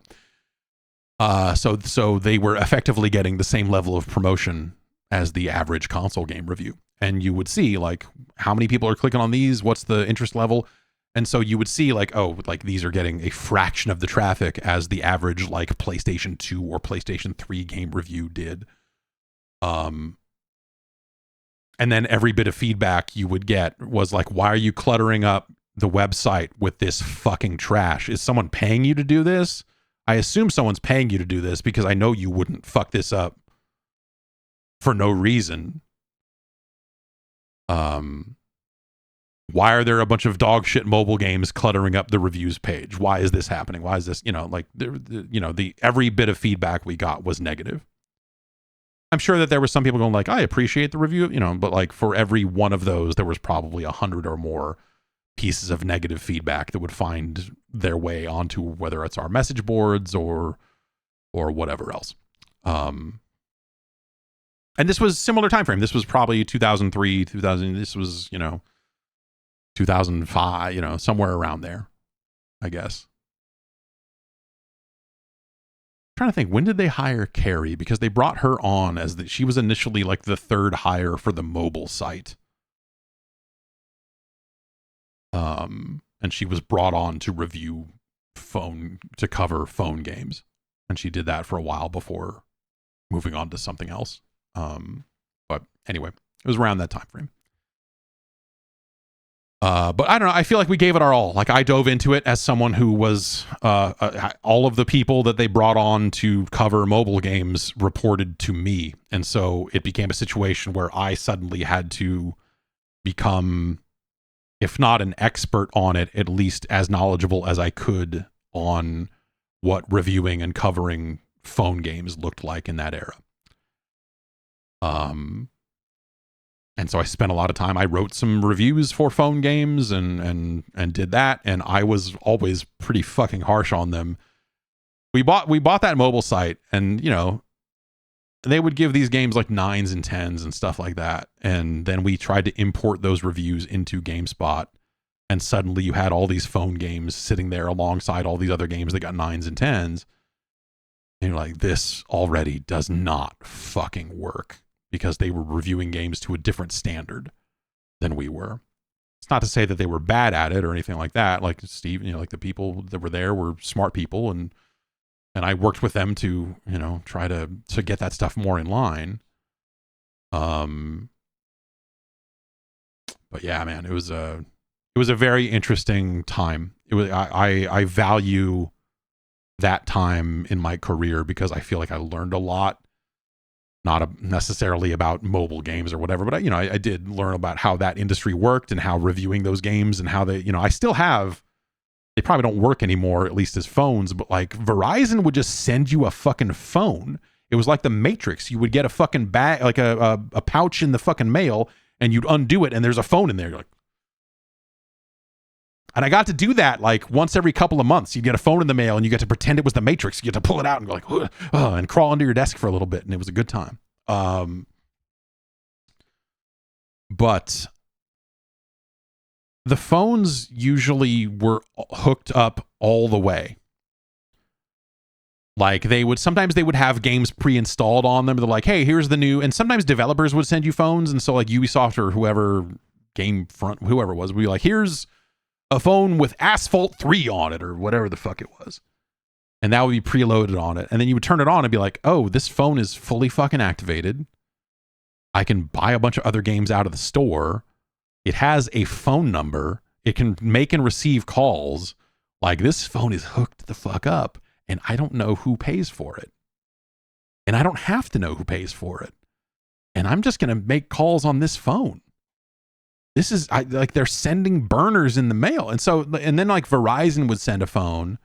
So they were effectively getting the same level of promotion as the average console game review. And you would see like how many people are clicking on these, what's the interest level. And so you would see like, oh, like these are getting a fraction of the traffic as the average like PlayStation 2 or PlayStation 3 game review did. And then every bit of feedback you would get was like, why are you cluttering up the website with this fucking trash? Is someone paying you to do this? I assume someone's paying you to do this because I know you wouldn't fuck this up for no reason. Why are there a bunch of dog shit mobile games cluttering up the reviews page? Why is this happening? Why is this, every bit of feedback we got was negative. I'm sure that there were some people going like, I appreciate the review, but like for every one of those, there was probably 100 or more pieces of negative feedback that would find their way onto whether it's our message boards or whatever else. And this was similar time frame. This was probably 2003, 2000. This was, 2005, somewhere around there, I guess. I'm trying to think, when did they hire Carrie? Because they brought her on as she was initially like the third hire for the mobile site. And she was brought on to to cover phone games. And she did that for a while before moving on to something else. But anyway, it was around that time frame. But I don't know. I feel like we gave it our all. Like I dove into it as someone who was, all of the people that they brought on to cover mobile games reported to me. And so it became a situation where I suddenly had to become, if not an expert on it, at least as knowledgeable as I could on what reviewing and covering phone games looked like in that era. And so I spent a lot of time. I wrote some reviews for phone games and did that. And I was always pretty fucking harsh on them. We bought that mobile site, and they would give these games like 9s and 10s and stuff like that. And then we tried to import those reviews into GameSpot, and suddenly you had all these phone games sitting there alongside all these other games that got 9s and 10s. And you're like, this already does not fucking work. Because they were reviewing games to a different standard than we were. It's not to say that they were bad at it or anything like that. Like Steve, like the people that were there were smart people, and I worked with them to, try to get that stuff more in line. But yeah, man, it was a very interesting time. It was I value that time in my career because I feel like I learned a lot. Not necessarily about mobile games or whatever, but I did learn about how that industry worked and how reviewing those games and how they, I still have, they probably don't work anymore, at least as phones, but like Verizon would just send you a fucking phone. It was like the Matrix. You would get a fucking bag, like a pouch in the fucking mail, and you'd undo it and there's a phone in there. You're like, and I got to do that like once every couple of months. You get a phone in the mail and you get to pretend it was the Matrix. You get to pull it out and go like, and crawl under your desk for a little bit. And it was a good time. But the phones usually were hooked up all the way. Like sometimes they would have games pre-installed on them. They're like, hey, here's the new, and sometimes developers would send you phones. And so like Ubisoft or whoever, Gamefront, whoever it was, would be like, here's a phone with Asphalt 3 on it or whatever the fuck it was. And that would be preloaded on it. And then you would turn it on and be like, oh, this phone is fully fucking activated. I can buy a bunch of other games out of the store. It has a phone number. It can make and receive calls. Like, this phone is hooked the fuck up. And I don't know who pays for it. And I don't have to know who pays for it. And I'm just going to make calls on this phone. This is like they're sending burners in the mail. And so, and then like Verizon would send a phone,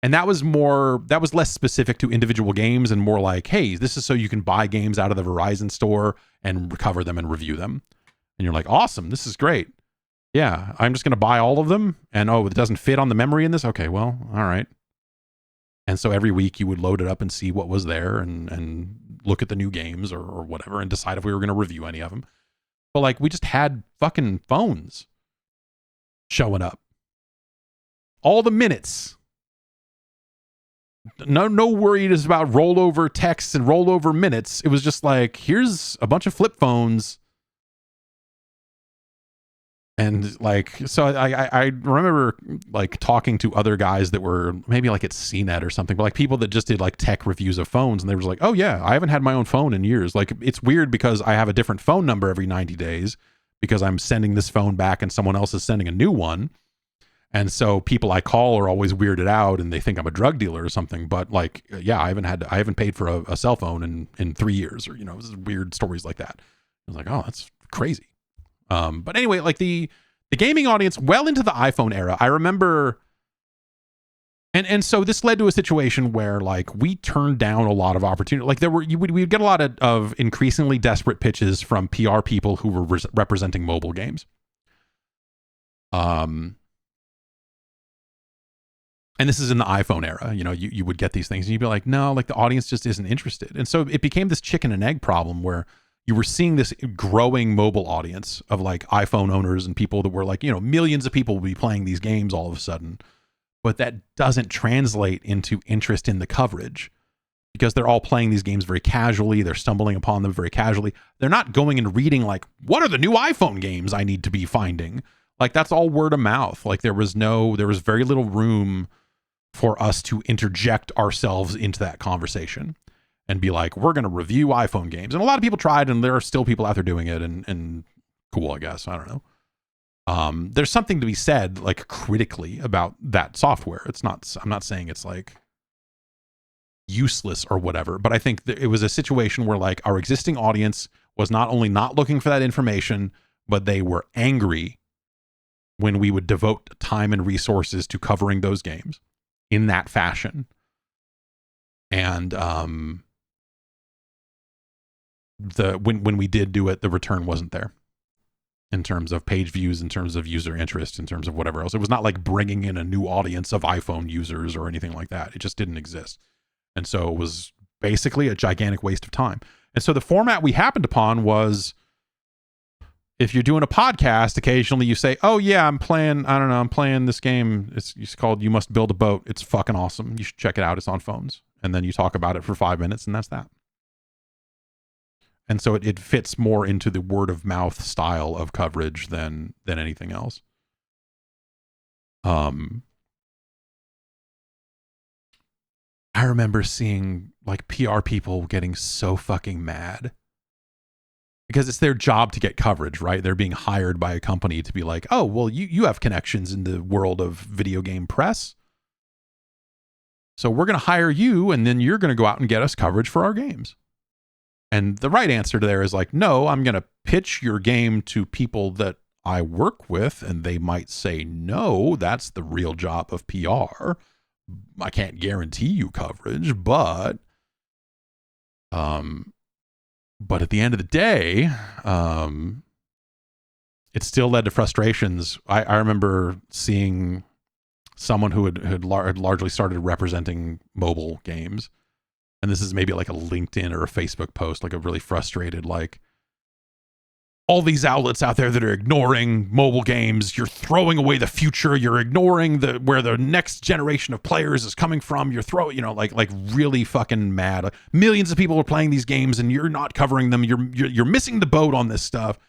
and that was less specific to individual games and more like, hey, this is so you can buy games out of the Verizon store and recover them and review them. And you're like, awesome, this is great. Yeah, I'm just going to buy all of them. And it doesn't fit on the memory in this. Okay, well, all right. And so every week you would load it up and see what was there and look at the new games or whatever and decide if we were going to review any of them. But like, we just had fucking phones showing up. All the minutes. No worries about rollover texts and rollover minutes. It was just like, here's a bunch of flip phones. And like, so I remember like talking to other guys that were maybe like at CNET or something, but like people that just did like tech reviews of phones, and they were like, oh yeah, I haven't had my own phone in years. Like, it's weird because I have a different phone number every 90 days because I'm sending this phone back and someone else is sending a new one. And so people I call are always weirded out and they think I'm a drug dealer or something. But like, yeah, I haven't paid for a cell phone in 3 years, or, weird stories like that. I was like, oh, that's crazy. But anyway, like the gaming audience well into the iPhone era, I remember. And so this led to a situation where like we turned down a lot of opportunity. Like we'd get a lot of increasingly desperate pitches from PR people who were representing mobile games. And this is in the iPhone era, you would get these things and you'd be like, no, like the audience just isn't interested. And so it became this chicken and egg problem where you were seeing this growing mobile audience of like iPhone owners and people that were like, millions of people would be playing these games all of a sudden. But that doesn't translate into interest in the coverage because they're all playing these games very casually. They're stumbling upon them very casually. They're not going and reading like, what are the new iPhone games I need to be finding? Like that's all word of mouth. Like there was very little room for us to interject ourselves into that conversation and be like, we're going to review iPhone games. And a lot of people tried, and there are still people out there doing it, and cool, I guess. I don't know. There's something to be said, like critically, about that software. I'm not saying it's like useless or whatever, but I think that it was a situation where like our existing audience was not only not looking for that information, but they were angry when we would devote time and resources to covering those games in that fashion. And when we did do it, the return wasn't there. In terms of page views, in terms of user interest, in terms of whatever else. It was not like bringing in a new audience of iPhone users or anything like that. It just didn't exist. And so it was basically a gigantic waste of time. And so the format we happened upon was, if you're doing a podcast, occasionally you say, oh yeah, I'm playing this game. It's called You Must Build a Boat. It's fucking awesome. You should check it out. It's on phones. And then you talk about it for 5 minutes and that's that. And so it fits more into the word of mouth style of coverage than anything else. I remember seeing like PR people getting so fucking mad because it's their job to get coverage, right? They're being hired by a company to be like, oh, well, you have connections in the world of video game press. So we're going to hire you and then you're going to go out and get us coverage for our games. And the right answer to there is like, no, I'm going to pitch your game to people that I work with, and they might say, no, that's the real job of PR. I can't guarantee you coverage, but at the end of the day, it still led to frustrations. I remember seeing someone who had largely started representing mobile games. And this is maybe like a LinkedIn or a Facebook post, like a really frustrated, like, all these outlets out there that are ignoring mobile games. You're throwing away the future. You're ignoring where the next generation of players is coming from. You're like really fucking mad. Like, millions of people are playing these games and you're not covering them. You're missing the boat on this stuff.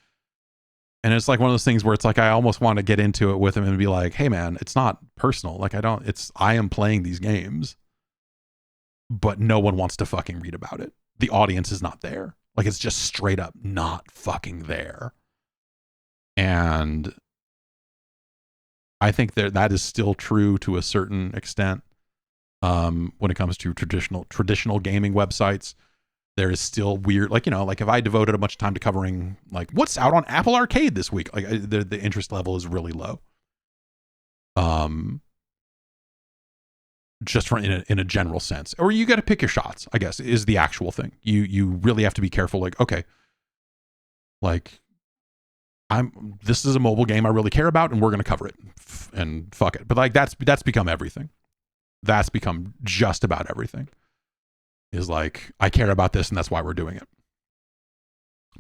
And it's like one of those things where it's like, I almost want to get into it with him and be like, hey man, it's not personal. Like I am playing these games, but no one wants to fucking read about it. The audience is not there. Like it's just straight up not fucking there. And I think that is still true to a certain extent. When it comes to traditional gaming websites, there is still weird, like if I devoted a bunch of time to covering like what's out on Apple Arcade this week, like the interest level is really low. Just in a general sense, or you got to pick your shots, I guess, is the actual thing. You really have to be careful. Like, okay, like this is a mobile game I really care about, and we're going to cover it, and fuck it. But like that's become everything. That's become just about everything. Is like, I care about this, and that's why we're doing it.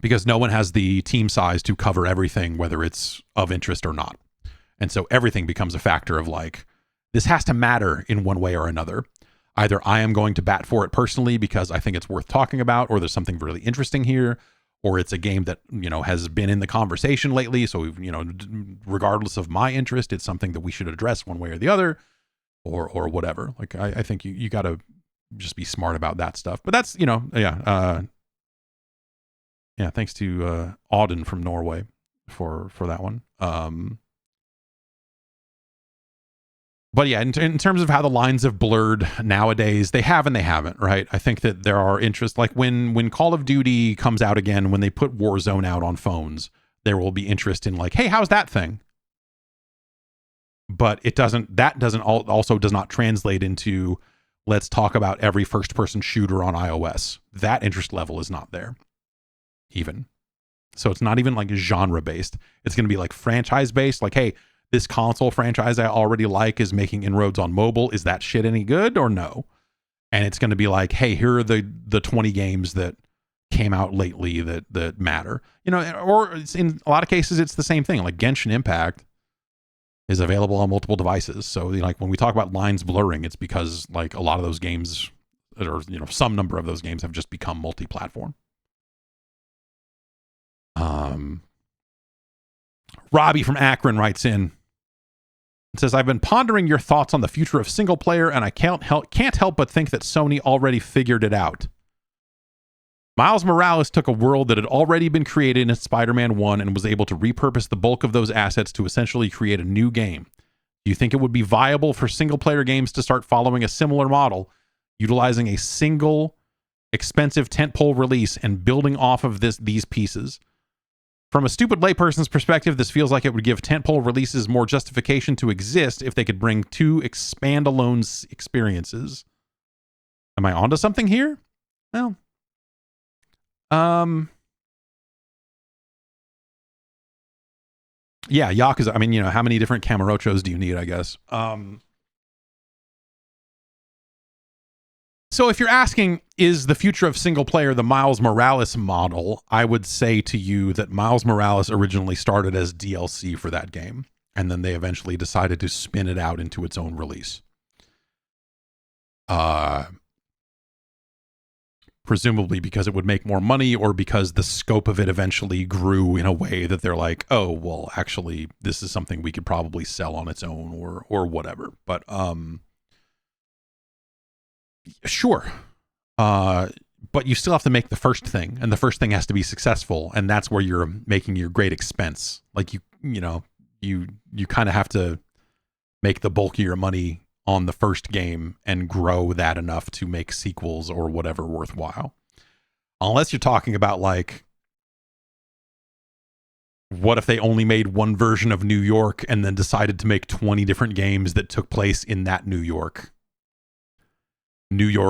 Because no one has the team size to cover everything, whether it's of interest or not, and so everything becomes a factor of like, this has to matter in one way or another. Either I am going to bat for it personally because I think it's worth talking about, or there's something really interesting here, or it's a game that, has been in the conversation lately. So, regardless of my interest, it's something that we should address one way or the other, or whatever. Like, I think you got to just be smart about that stuff. But that's, yeah. Thanks to Auden from Norway for that one. But yeah, in terms of how the lines have blurred nowadays, they have and they haven't, right? I think that there are interests, like when Call of Duty comes out again, when they put Warzone out on phones, there will be interest in like, hey, how's that thing? But also does not translate into, let's talk about every first person shooter on iOS. That interest level is not there even. So it's not even like genre based. It's going to be like franchise based. Like, hey, this console franchise I already like is making inroads on mobile. Is that shit any good or no? And it's going to be like, hey, here are the 20 games that came out lately that matter. You know, or it's, in a lot of cases, it's the same thing. Like Genshin Impact is available on multiple devices. So like when we talk about lines blurring, it's because like a lot of those games, or some number of those games have just become multi-platform. Robbie from Akron writes in. It says, I've been pondering your thoughts on the future of single player, and I can't help but think that Sony already figured it out. Miles Morales took a world that had already been created in Spider-Man 1 and was able to repurpose the bulk of those assets to essentially create a new game. Do you think it would be viable for single player games to start following a similar model, utilizing a single expensive tentpole release and building off of these pieces? From a stupid layperson's perspective, this feels like it would give tentpole releases more justification to exist if they could bring two expand-alone experiences. Am I onto something here? Well, yeah, Yakuza. I mean, how many different Kamurochos do you need, I guess? So if you're asking, is the future of single player the Miles Morales model, I would say to you that Miles Morales originally started as DLC for that game, and then they eventually decided to spin it out into its own release. Presumably because it would make more money, or because the scope of it eventually grew in a way that they're like, oh, well, actually, this is something we could probably sell on its own, or whatever. But sure. But you still have to make the first thing, and the first thing has to be successful, and that's where you're making your great expense. Like you kind of have to make the bulk of your money on the first game and grow that enough to make sequels or whatever worthwhile. Unless you're talking about like, what if they only made one version of New York and then decided to make 20 different games that took place in that New York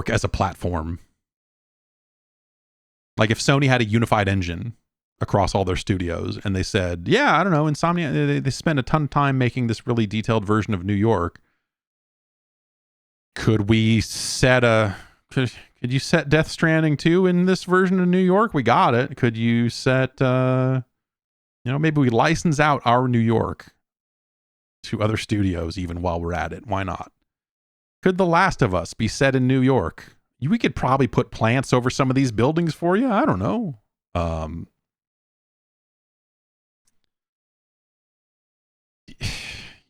as a platform? Like if Sony had a unified engine across all their studios and they said, yeah, I don't know, Insomnia, they spend a ton of time making this really detailed version of New York. Could we set could you set Death Stranding 2 in this version of New York? We got it. Could you set, maybe we license out our New York to other studios even while we're at it? Why not? Could The Last of Us be set in New York? We could probably put plants over some of these buildings for you. I don't know.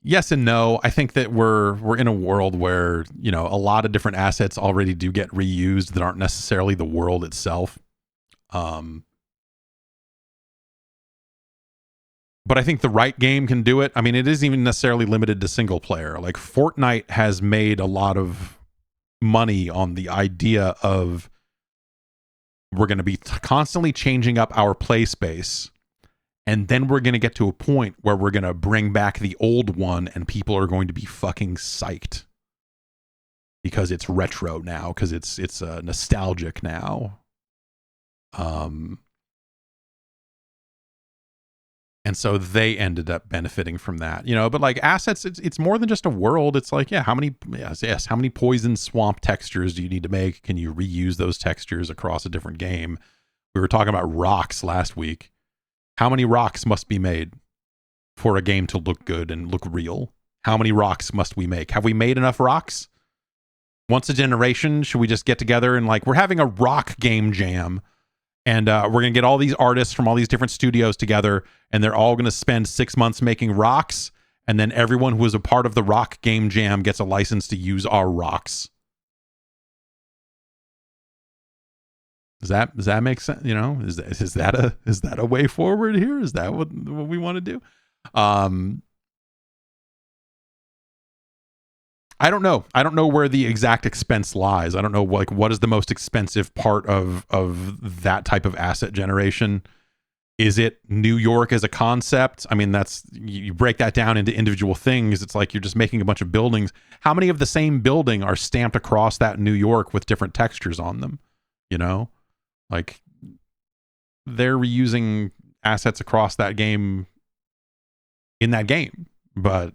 Yes and no. I think that we're in a world where, a lot of different assets already do get reused that aren't necessarily the world itself. But I think the right game can do it. I mean, it isn't even necessarily limited to single player. Like Fortnite has made a lot of money on the idea of we're going to be constantly changing up our play space, and then we're going to get to a point where we're going to bring back the old one and people are going to be fucking psyched because it's retro now, because it's nostalgic now. And so they ended up benefiting from that, but like assets, it's more than just a world. It's like, yeah, how many poison swamp textures do you need to make? Can you reuse those textures across a different game? We were talking about rocks last week. How many rocks must be made for a game to look good and look real? How many rocks must we make? Have we made enough rocks? Once a generation, should we just get together and like, we're having a rock game jam, and we're going to get all these artists from all these different studios together, and they're all going to spend 6 months making rocks, and then everyone who is a part of the rock game jam gets a license to use our rocks. Does that make sense? Is that a way forward here? Is that what we want to do? I don't know. I don't know where the exact expense lies. I don't know like what is the most expensive part of that type of asset generation. Is it New York as a concept? I mean, that's, you break that down into individual things. It's like you're just making a bunch of buildings. How many of the same building are stamped across that New York with different textures on them? You know, like they're reusing assets across that game in that game. But,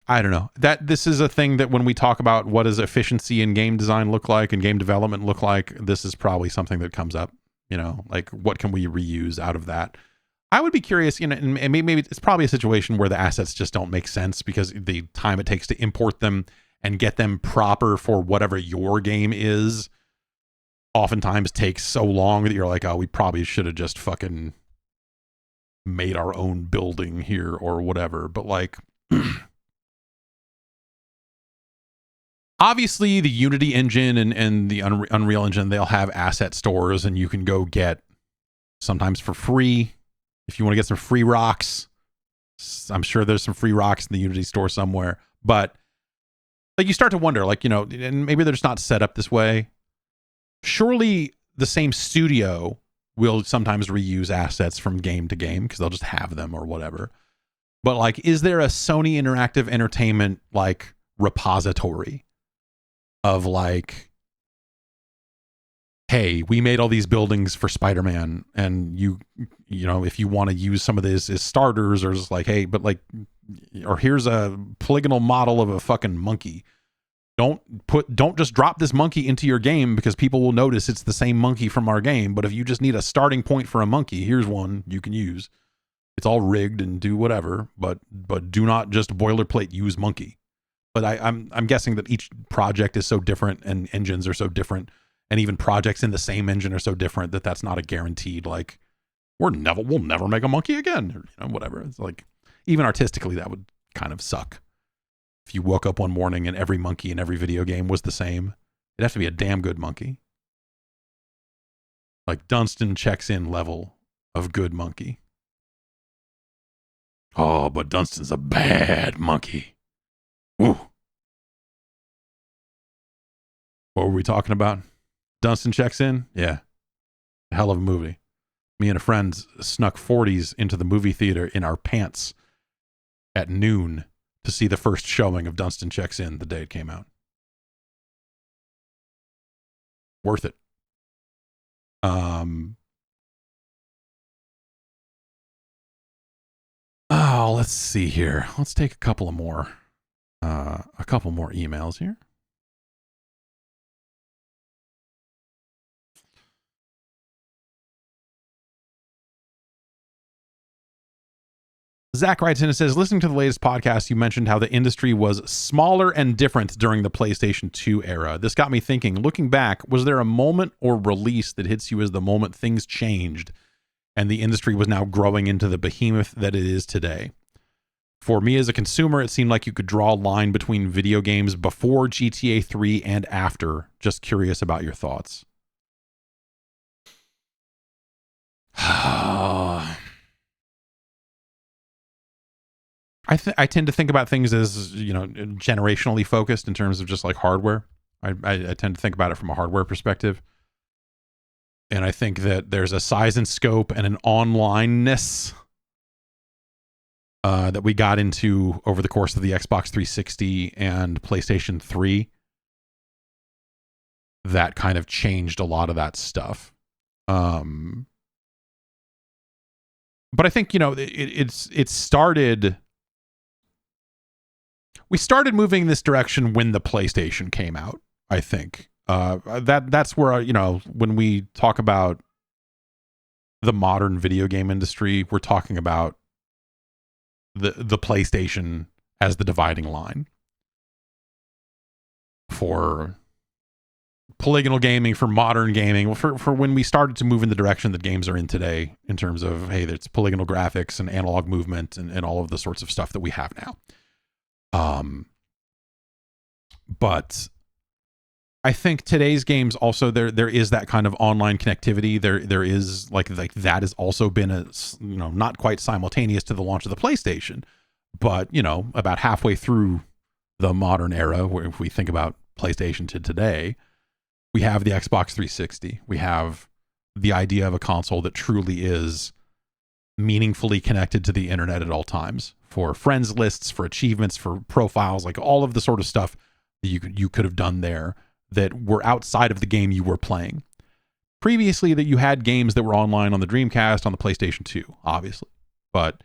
I don't know, that this is a thing that when we talk about what does efficiency in game design look like and game development look like, this is probably something that comes up, you know, like what can we reuse out of that? I would be curious, you know, and maybe it's probably a situation where the assets just don't make sense because the time it takes to import them and get them proper for whatever your game is oftentimes takes so long that you're like, oh, we probably should have just fucking made our own building here or whatever. But like, obviously the Unity engine and the Unreal Engine, they'll have asset stores and you can go get sometimes for free. If you want to get some free rocks, I'm sure there's some free rocks in the Unity store somewhere, but like you start to wonder, like, you know, and maybe they're just not set up this way. Surely the same studio will sometimes reuse assets from game to game because they'll just have them or whatever. But like, is there a Sony Interactive Entertainment like repository of like, hey, we made all these buildings for Spider-Man and you know, if you want to use some of this as starters, or just like, hey, but like, or here's a polygonal model of a fucking monkey. Don't just drop this monkey into your game because people will notice it's the same monkey from our game. But if you just need a starting point for a monkey, here's one you can use. It's all rigged and do whatever, but do not just boilerplate use monkey. But I'm guessing that each project is so different and engines are so different, and even projects in the same engine are so different that that's not a guaranteed like we'll never make a monkey again, or, you know, whatever. It's like, even artistically that would kind of suck. If you woke up one morning and every monkey in every video game was the same, it'd have to be a damn good monkey. Like Dunston checks in level of good monkey. Oh, but Dunston's a bad monkey. Ooh. What were we talking about? Dunston checks in? Yeah. A hell of a movie. Me and a friend snuck 40s into the movie theater in our pants at noon to see the first showing of Dunston Checks In the day it came out. Worth it. Oh, let's see here. Let's take a couple more emails here. Zach writes in and says, listening to the latest podcast, you mentioned how the industry was smaller and different during the PlayStation 2 era. This got me thinking, looking back, was there a moment or release that hits you as the moment things changed and the industry was now growing into the behemoth that it is today? For me as a consumer, it seemed like you could draw a line between video games before GTA 3 and after. Just curious about your thoughts. I tend to think about things as, you know, generationally focused in terms of just like hardware. I tend to think about it from a hardware perspective. And I think that there's a size and scope and an onlineness that we got into over the course of the Xbox 360 and PlayStation 3 that kind of changed a lot of that stuff. But I think, you know, it started... We started moving in this direction when the PlayStation came out, I think. That's where, you know, when we talk about the modern video game industry, we're talking about the PlayStation as the dividing line for polygonal gaming, for modern gaming, for when we started to move in the direction that games are in today in terms of, hey, there's polygonal graphics and analog movement and all of the sorts of stuff that we have now. But I think today's games also there is that kind of online connectivity. There is like that has also been not quite simultaneous to the launch of the PlayStation, but about halfway through the modern era, where if we think about PlayStation to today, we have the Xbox 360. We have the idea of a console that truly is meaningfully connected to the internet at all times, for friends lists, for achievements, for profiles, like all of the sort of stuff that you could have done there that were outside of the game you were playing. Previously, that you had games that were online on the Dreamcast, on the PlayStation 2, obviously. But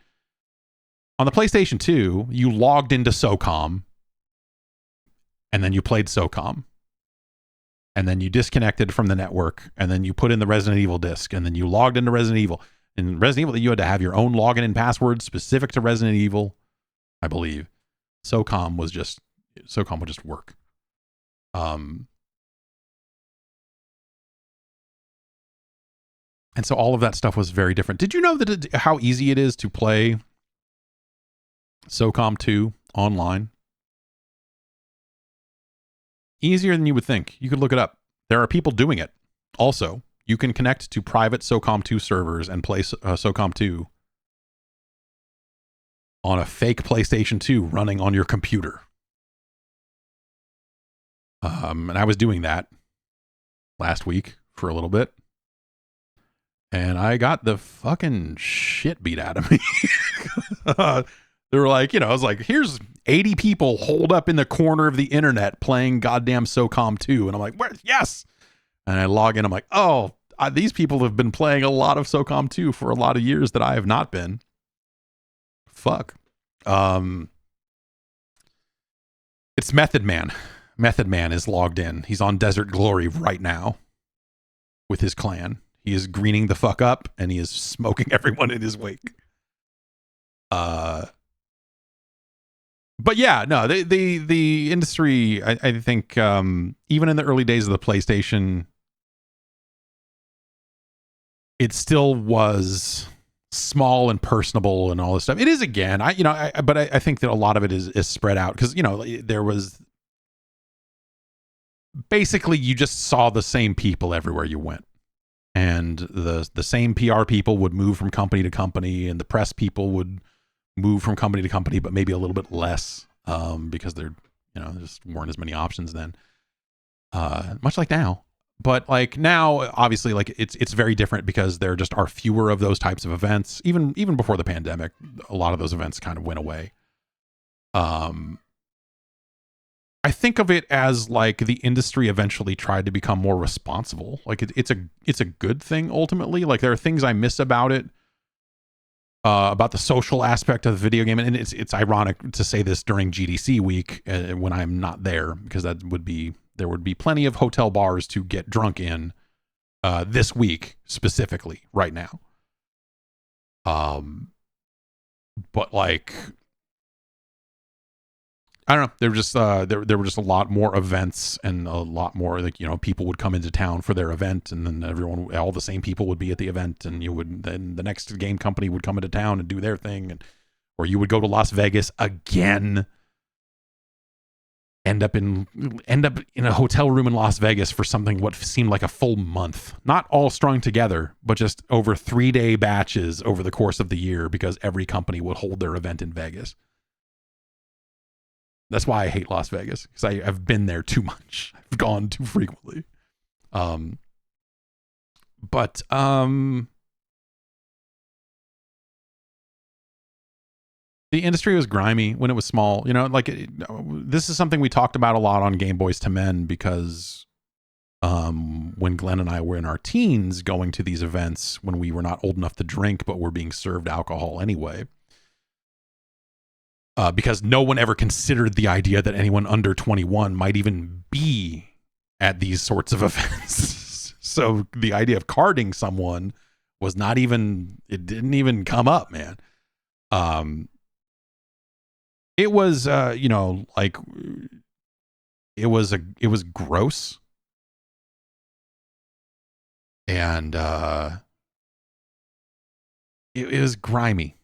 on the PlayStation 2, you logged into SOCOM, and then you played SOCOM. And then you disconnected from the network, and then you put in the Resident Evil disc, and then you logged into Resident Evil. In Resident Evil, you had to have your own login and password specific to Resident Evil, I believe. SOCOM would just work. And so all of that stuff was very different. Did you know that how easy it is to play SOCOM 2 online? Easier than you would think. You could look it up. There are people doing it. Also, you can connect to private SOCOM 2 servers and play SOCOM 2 on a fake PlayStation 2 running on your computer. And I was doing that last week for a little bit. And I got the fucking shit beat out of me. They were like, I was like, here's 80 people holed up in the corner of the internet playing goddamn SOCOM 2. And I'm like, where? Yes. And I log in. I'm like, oh, these people have been playing a lot of SOCOM 2 for a lot of years that I have not been. Fuck. It's Method Man. Method Man is logged in. He's on Desert Glory right now with his clan. He is greening the fuck up, and he is smoking everyone in his wake. But yeah, no, the industry, I think, even in the early days of the PlayStation, it still was small and personable and all this stuff. It is again, but I think that a lot of it is spread out because there was basically you just saw the same people everywhere you went. And the same PR people would move from company to company, and the press people would move from company to company, but maybe a little bit less because there just weren't as many options then. Much like now, but like now, obviously, like it's very different because there just are fewer of those types of events. Even before the pandemic, a lot of those events kind of went away. I think of it as like the industry eventually tried to become more responsible. Like it's a good thing ultimately. Like there are things I miss about it, about the social aspect of the video game, and it's ironic to say this during GDC week when I'm not there, because there would be plenty of hotel bars to get drunk in this week specifically right now. But like, I don't know. There were just there were just a lot more events, and a lot more like people would come into town for their event, and then all the same people would be at the event, and then the next game company would come into town and do their thing, or you would go to Las Vegas again, end up in a hotel room in Las Vegas for something what seemed like a full month, not all strung together, but just over 3-day batches over the course of the year, because every company would hold their event in Vegas. That's why I hate Las Vegas, because I've been there too much. I've gone too frequently. The industry was grimy when it was small. This is something we talked about a lot on Game Boys to Men, because when Glenn and I were in our teens going to these events when we were not old enough to drink, but were being served alcohol anyway. Because no one ever considered the idea that anyone under 21 might even be at these sorts of events. So the idea of carding someone was it didn't even come up, man. It was, like it was gross. And it was grimy.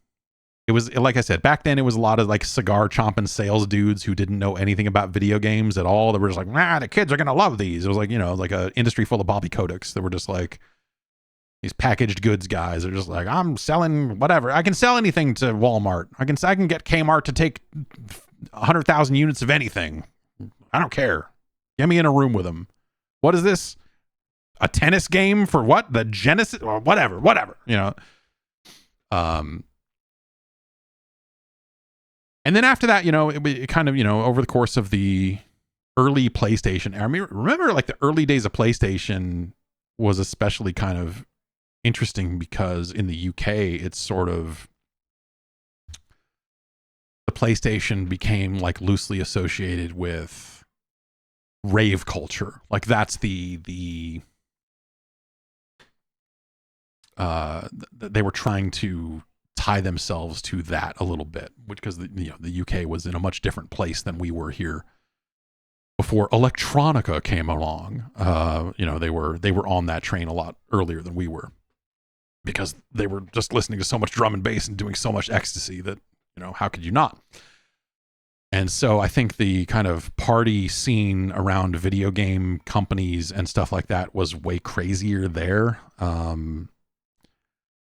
it was, like I said, back then it was a lot of like cigar chomping sales dudes who didn't know anything about video games at all. They were just like, nah, the kids are going to love these. It was like, you know, like an industry full of Bobby Kodaks that were just like these packaged goods guys. They're just like, I'm selling whatever. I can sell anything to Walmart. I can get Kmart to take 100,000 units of anything. I don't care. Get me in a room with them. What is this? A tennis game for what? The Genesis or whatever, you know? And then after that, you know, it kind of, you know, over the course of the early PlayStation, I mean, remember like the early days of PlayStation was especially kind of interesting because in the UK, it's sort of, the PlayStation became like loosely associated with rave culture. Like that's they were trying to tie themselves to that a little bit, because the UK was in a much different place than we were here before electronica came along. You know, they were on that train a lot earlier than we were, because they were just listening to so much drum and bass and doing so much ecstasy that, you know, how could you not? And so I think the kind of party scene around video game companies and stuff like that was way crazier there.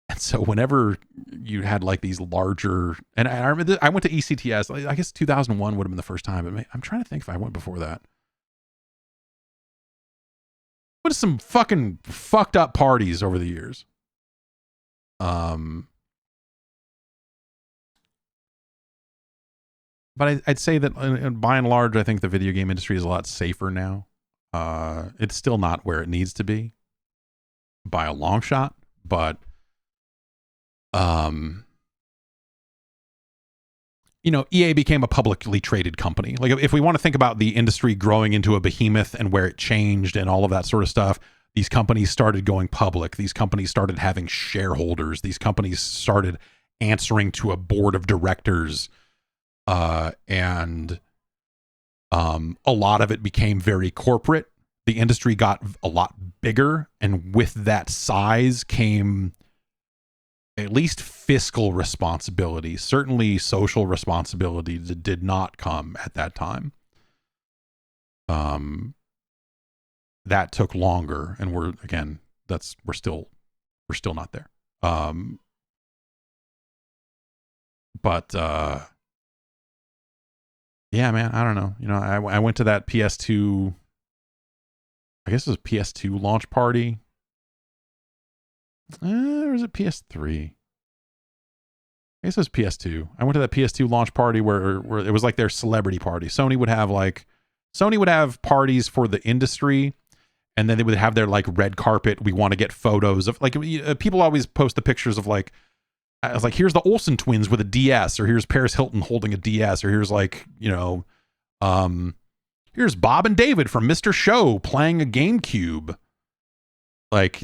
And so whenever you had like these larger, and I remember I went to ECTS, I guess 2001 would have been the first time, but I'm trying to think if I went before that. What are some fucking fucked up parties over the years? But I'd say that by and large, I think the video game industry is a lot safer now. It's still not where it needs to be by a long shot, but you know, EA became a publicly traded company. Like if we want to think about the industry growing into a behemoth and where it changed and all of that sort of stuff, these companies started going public. These companies started having shareholders. These companies started answering to a board of directors. And a lot of it became very corporate. The industry got a lot bigger, and with that size came at least fiscal responsibility. Certainly social responsibility that did not come at that time. That took longer, and we're still not there. But yeah, man, I don't know. You know, I went to that PS2, I guess it was PS2 launch party. Or was it PS3? I guess it was PS2. I went to that PS2 launch party where it was like their celebrity party. Sony would have parties for the industry, and then they would have their like red carpet. We want to get photos of, like, people always post the pictures of like, I was like, here's the Olsen twins with a DS, or here's Paris Hilton holding a DS, or here's like, you know, here's Bob and David from Mr. Show playing a GameCube. Like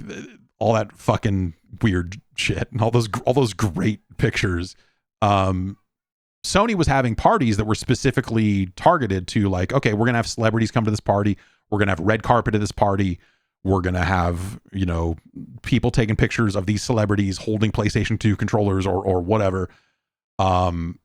all that fucking weird shit and all those great pictures. Sony was having parties that were specifically targeted to like, okay, we're going to have celebrities come to this party. We're going to have red carpet at this party. We're going to have, you know, people taking pictures of these celebrities holding PlayStation 2 controllers or whatever. And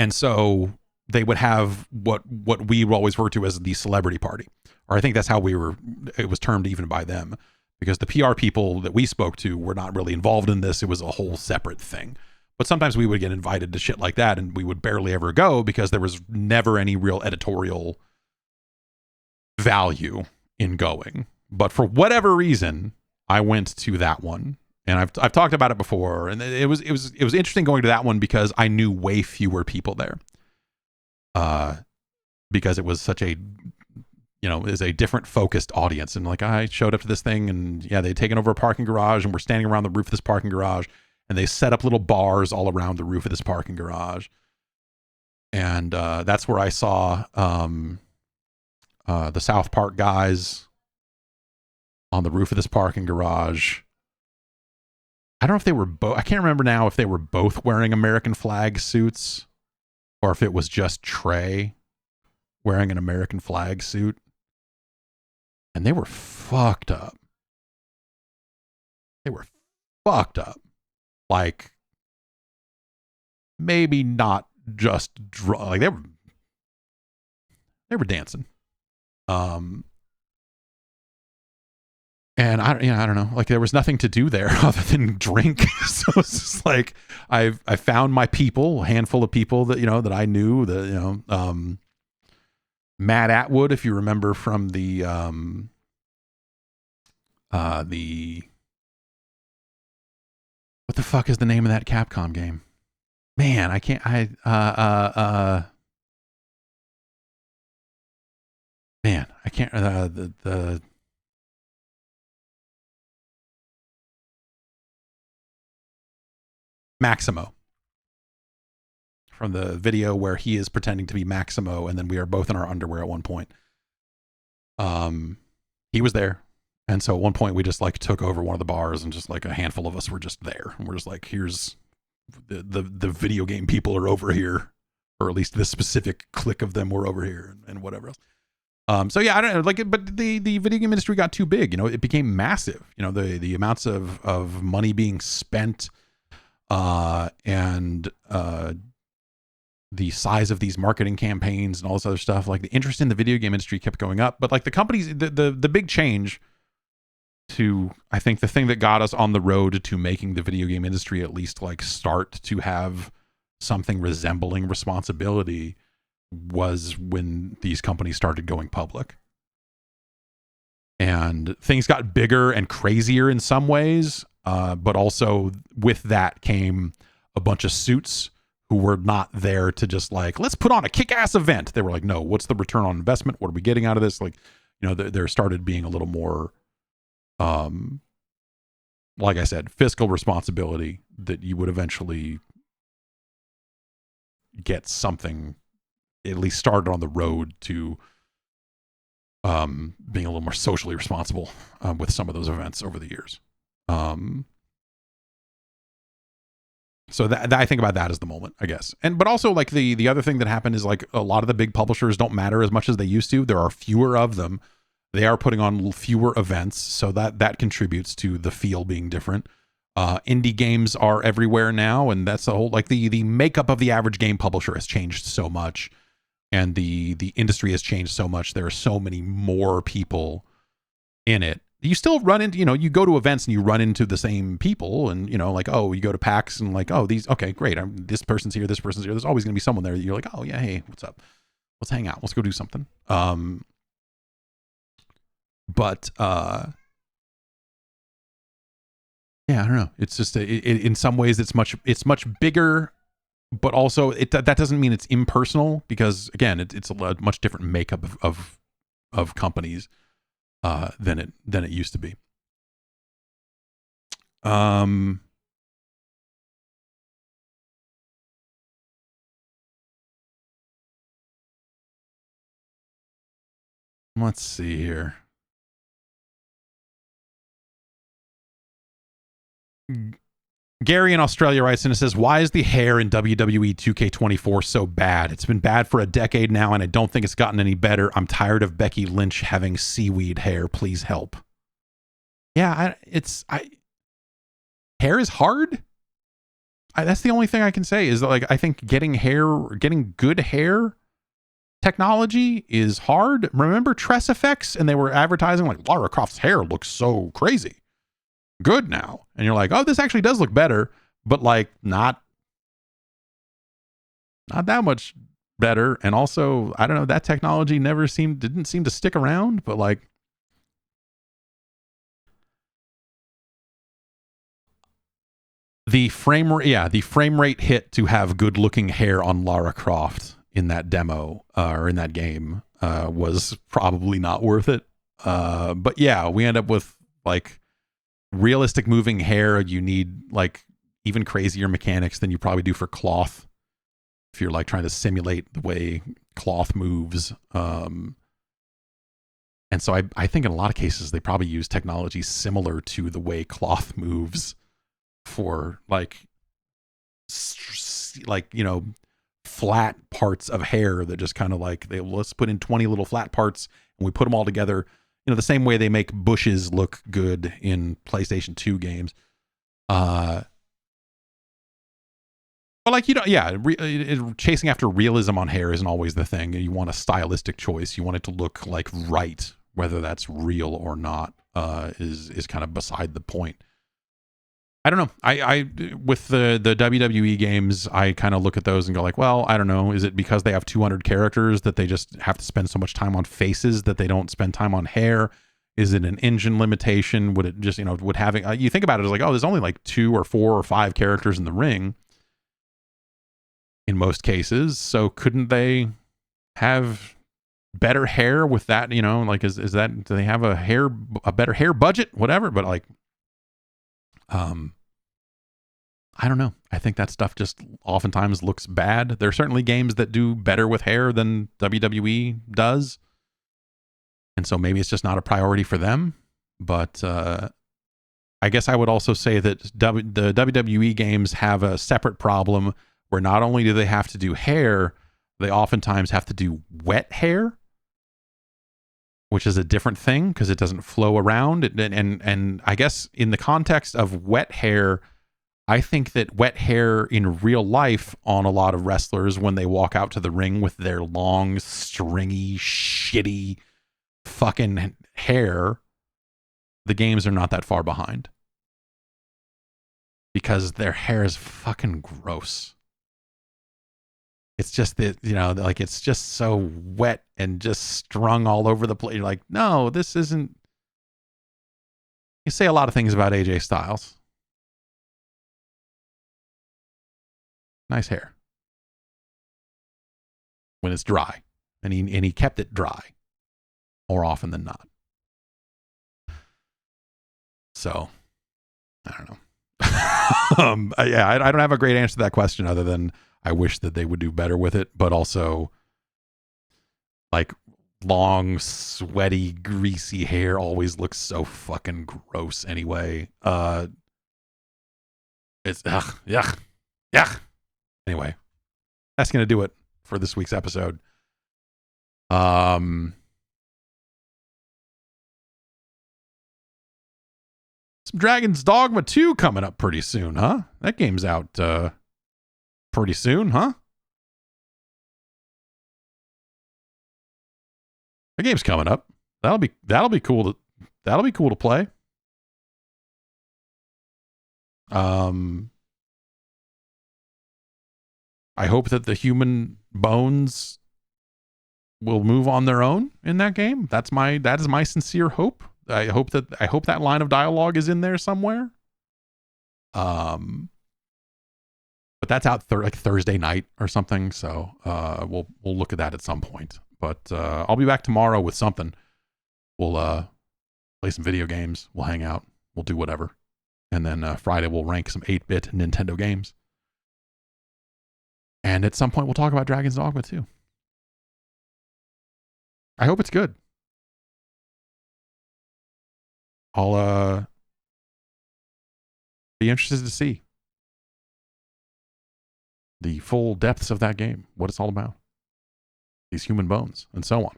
so they would have what we always refer to as the celebrity party. Or I think that's how it was termed even by them, because the PR people that we spoke to were not really involved in this. It was a whole separate thing. But sometimes we would get invited to shit like that, and we would barely ever go because there was never any real editorial value in going. But for whatever reason, I went to that one, and I've talked about it before, and it was interesting going to that one because I knew way fewer people there. Because it was such a, you know, is a different focused audience, and like I showed up to this thing, and yeah, they'd taken over a parking garage, and we're standing around the roof of this parking garage, and they set up little bars all around the roof of this parking garage, and that's where I saw the South Park guys on the roof of this parking garage. I don't know if they were both, I can't remember now if they were both wearing American flag suits or if it was just Trey wearing an American flag suit. And they were fucked up. They were fucked up. Like, maybe not just like they were dancing. And I don't know, like there was nothing to do there other than drink. So it's just like I found my people, a handful of people that that I knew, Matt Atwood, if you remember from the what the fuck is the name of that Capcom game? Man, I can't. Man, I can't. The Maximo from the video where he is pretending to be Maximo, and then we are both in our underwear at one point. He was there, and so at one point we just like took over one of the bars, and just like a handful of us were just there, and we're just like, here's the video game people are over here, or at least this specific clique of them were over here, and whatever else. So yeah, I don't know, like, but the video game industry got too big, it became massive, the amounts of money being spent, and the size of these marketing campaigns and all this other stuff, like the interest in the video game industry kept going up. But like the companies, the big change to, I think the thing that got us on the road to making the video game industry at least like start to have something resembling responsibility was when these companies started going public. And things got bigger and crazier in some ways, but also with that came a bunch of suits who were not there to just like, let's put on a kick-ass event. They were like, no, what's the return on investment? What are we getting out of this? Like, there started being a little more, like I said, fiscal responsibility that you would eventually get something at least started on the road to being a little more socially responsible with some of those events over the years. So that I think about that as the moment, I guess. But also like the other thing that happened is like a lot of the big publishers don't matter as much as they used to. There are fewer of them. They are putting on fewer events, so that contributes to the feel being different. Indie games are everywhere now, and that's the whole, like the makeup of the average game publisher has changed so much, and the industry has changed so much. There are so many more people in it. You still run into, you go to events and you run into the same people, and like, oh, you go to PAX and like, oh, okay, great, this person's here, there's always gonna be someone there. You're like, oh yeah, hey, what's up, let's hang out, let's go do something. But yeah, I don't know, it's just in some ways it's much bigger, but also that doesn't mean it's impersonal, because again, it's a much different makeup of companies than it used to be. Let's see here. Gary in Australia writes in and says, why is the hair in WWE 2K24 so bad? It's been bad for a decade now, and I don't think it's gotten any better. I'm tired of Becky Lynch having seaweed hair. Please help. Yeah, hair is hard. That's the only thing I can say is that, like, I think getting good hair technology is hard. Remember Tress Effects? And they were advertising like Lara Croft's hair looks so crazy good now, and you're like, oh, this actually does look better, but like not that much better. And also, I don't know, that technology didn't seem to stick around, but like the frame rate hit to have good looking hair on Lara Croft in that demo or in that game was probably not worth it. But yeah, we end up with like realistic moving hair. You need like even crazier mechanics than you probably do for cloth if you're like trying to simulate the way cloth moves. And so I think in a lot of cases they probably use technology similar to the way cloth moves for like flat parts of hair that just kind of like, let's put in 20 little flat parts and we put them all together. The same way they make bushes look good in PlayStation 2 games. Oh, But like, you know, yeah, chasing after realism on hair isn't always the thing. You want a stylistic choice. You want it to look like right, whether that's real or not, is kind of beside the point. I don't know. I with the WWE games, I kind of look at those and go like, well, I don't know. Is it because they have 200 characters that they just have to spend so much time on faces that they don't spend time on hair? Is it an engine limitation? Would it just, you know, would having, you think about it as like, oh, there's only like 2 or 4 or 5 characters in the ring in most cases. So couldn't they have better hair with that? You know, like, is that, do they have a better hair budget? Whatever. But like, I don't know. I think that stuff just oftentimes looks bad. There are certainly games that do better with hair than WWE does. And so maybe it's just not a priority for them. But I guess I would also say that the WWE games have a separate problem where not only do they have to do hair, they oftentimes have to do wet hair, which is a different thing because it doesn't flow around. And I guess in the context of wet hair, I think that wet hair in real life on a lot of wrestlers when they walk out to the ring with their long, stringy, shitty fucking hair, the games are not that far behind because their hair is fucking gross. It's just that, you know, like it's just so wet and just strung all over the place. You're like, no, this isn't. You say a lot of things about AJ Styles. Nice hair. When it's dry. And he kept it dry more often than not. So, I don't know. Yeah, I don't have a great answer to that question other than I wish that they would do better with it, but also like long, sweaty, greasy hair always looks so fucking gross anyway. It's yuck. Anyway, that's going to do it for this week's episode. Some Dragon's Dogma 2 coming up pretty soon, huh? That game's out pretty soon, huh? The game's coming up. That'll be cool to play. I hope that the human bones will move on their own in that game. That is my sincere hope. I hope that line of dialogue is in there somewhere. But that's out like Thursday night or something. So we'll look at that at some point. But I'll be back tomorrow with something. We'll play some video games. We'll hang out. We'll do whatever. And then Friday we'll rank some 8-bit Nintendo games. And at some point we'll talk about Dragon's Dogma 2. I hope it's good. I'll be interested to see the full depths of that game, what it's all about, these human bones, and so on.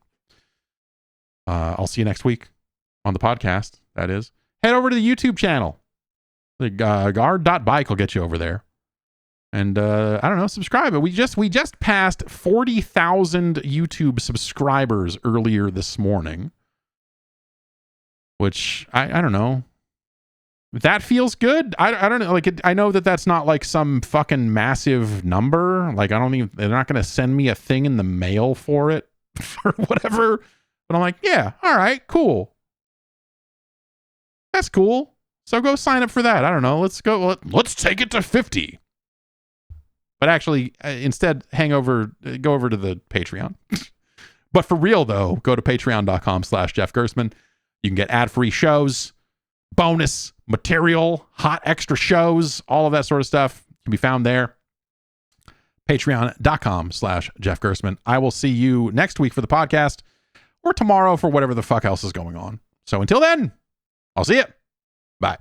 I'll see you next week on the podcast, that is. Head over to the YouTube channel. The guard.bike will get you over there. And I don't know, subscribe. We just passed 40,000 YouTube subscribers earlier this morning, which I don't know. That feels good. I don't know. Like I know that that's not like some fucking massive number. Like they're not going to send me a thing in the mail for it or whatever. But I'm like, yeah, all right, cool. That's cool. So go sign up for that. I don't know. Let's take it to 50. But actually, instead, go over to the Patreon. But for real, though, go to patreon.com/Jeff Gerstmann. You can get ad-free shows, bonus material, hot extra shows, all of that sort of stuff can be found there. Patreon.com/Jeff Gerstmann. I will see you next week for the podcast or tomorrow for whatever the fuck else is going on. So until then, I'll see you. Bye.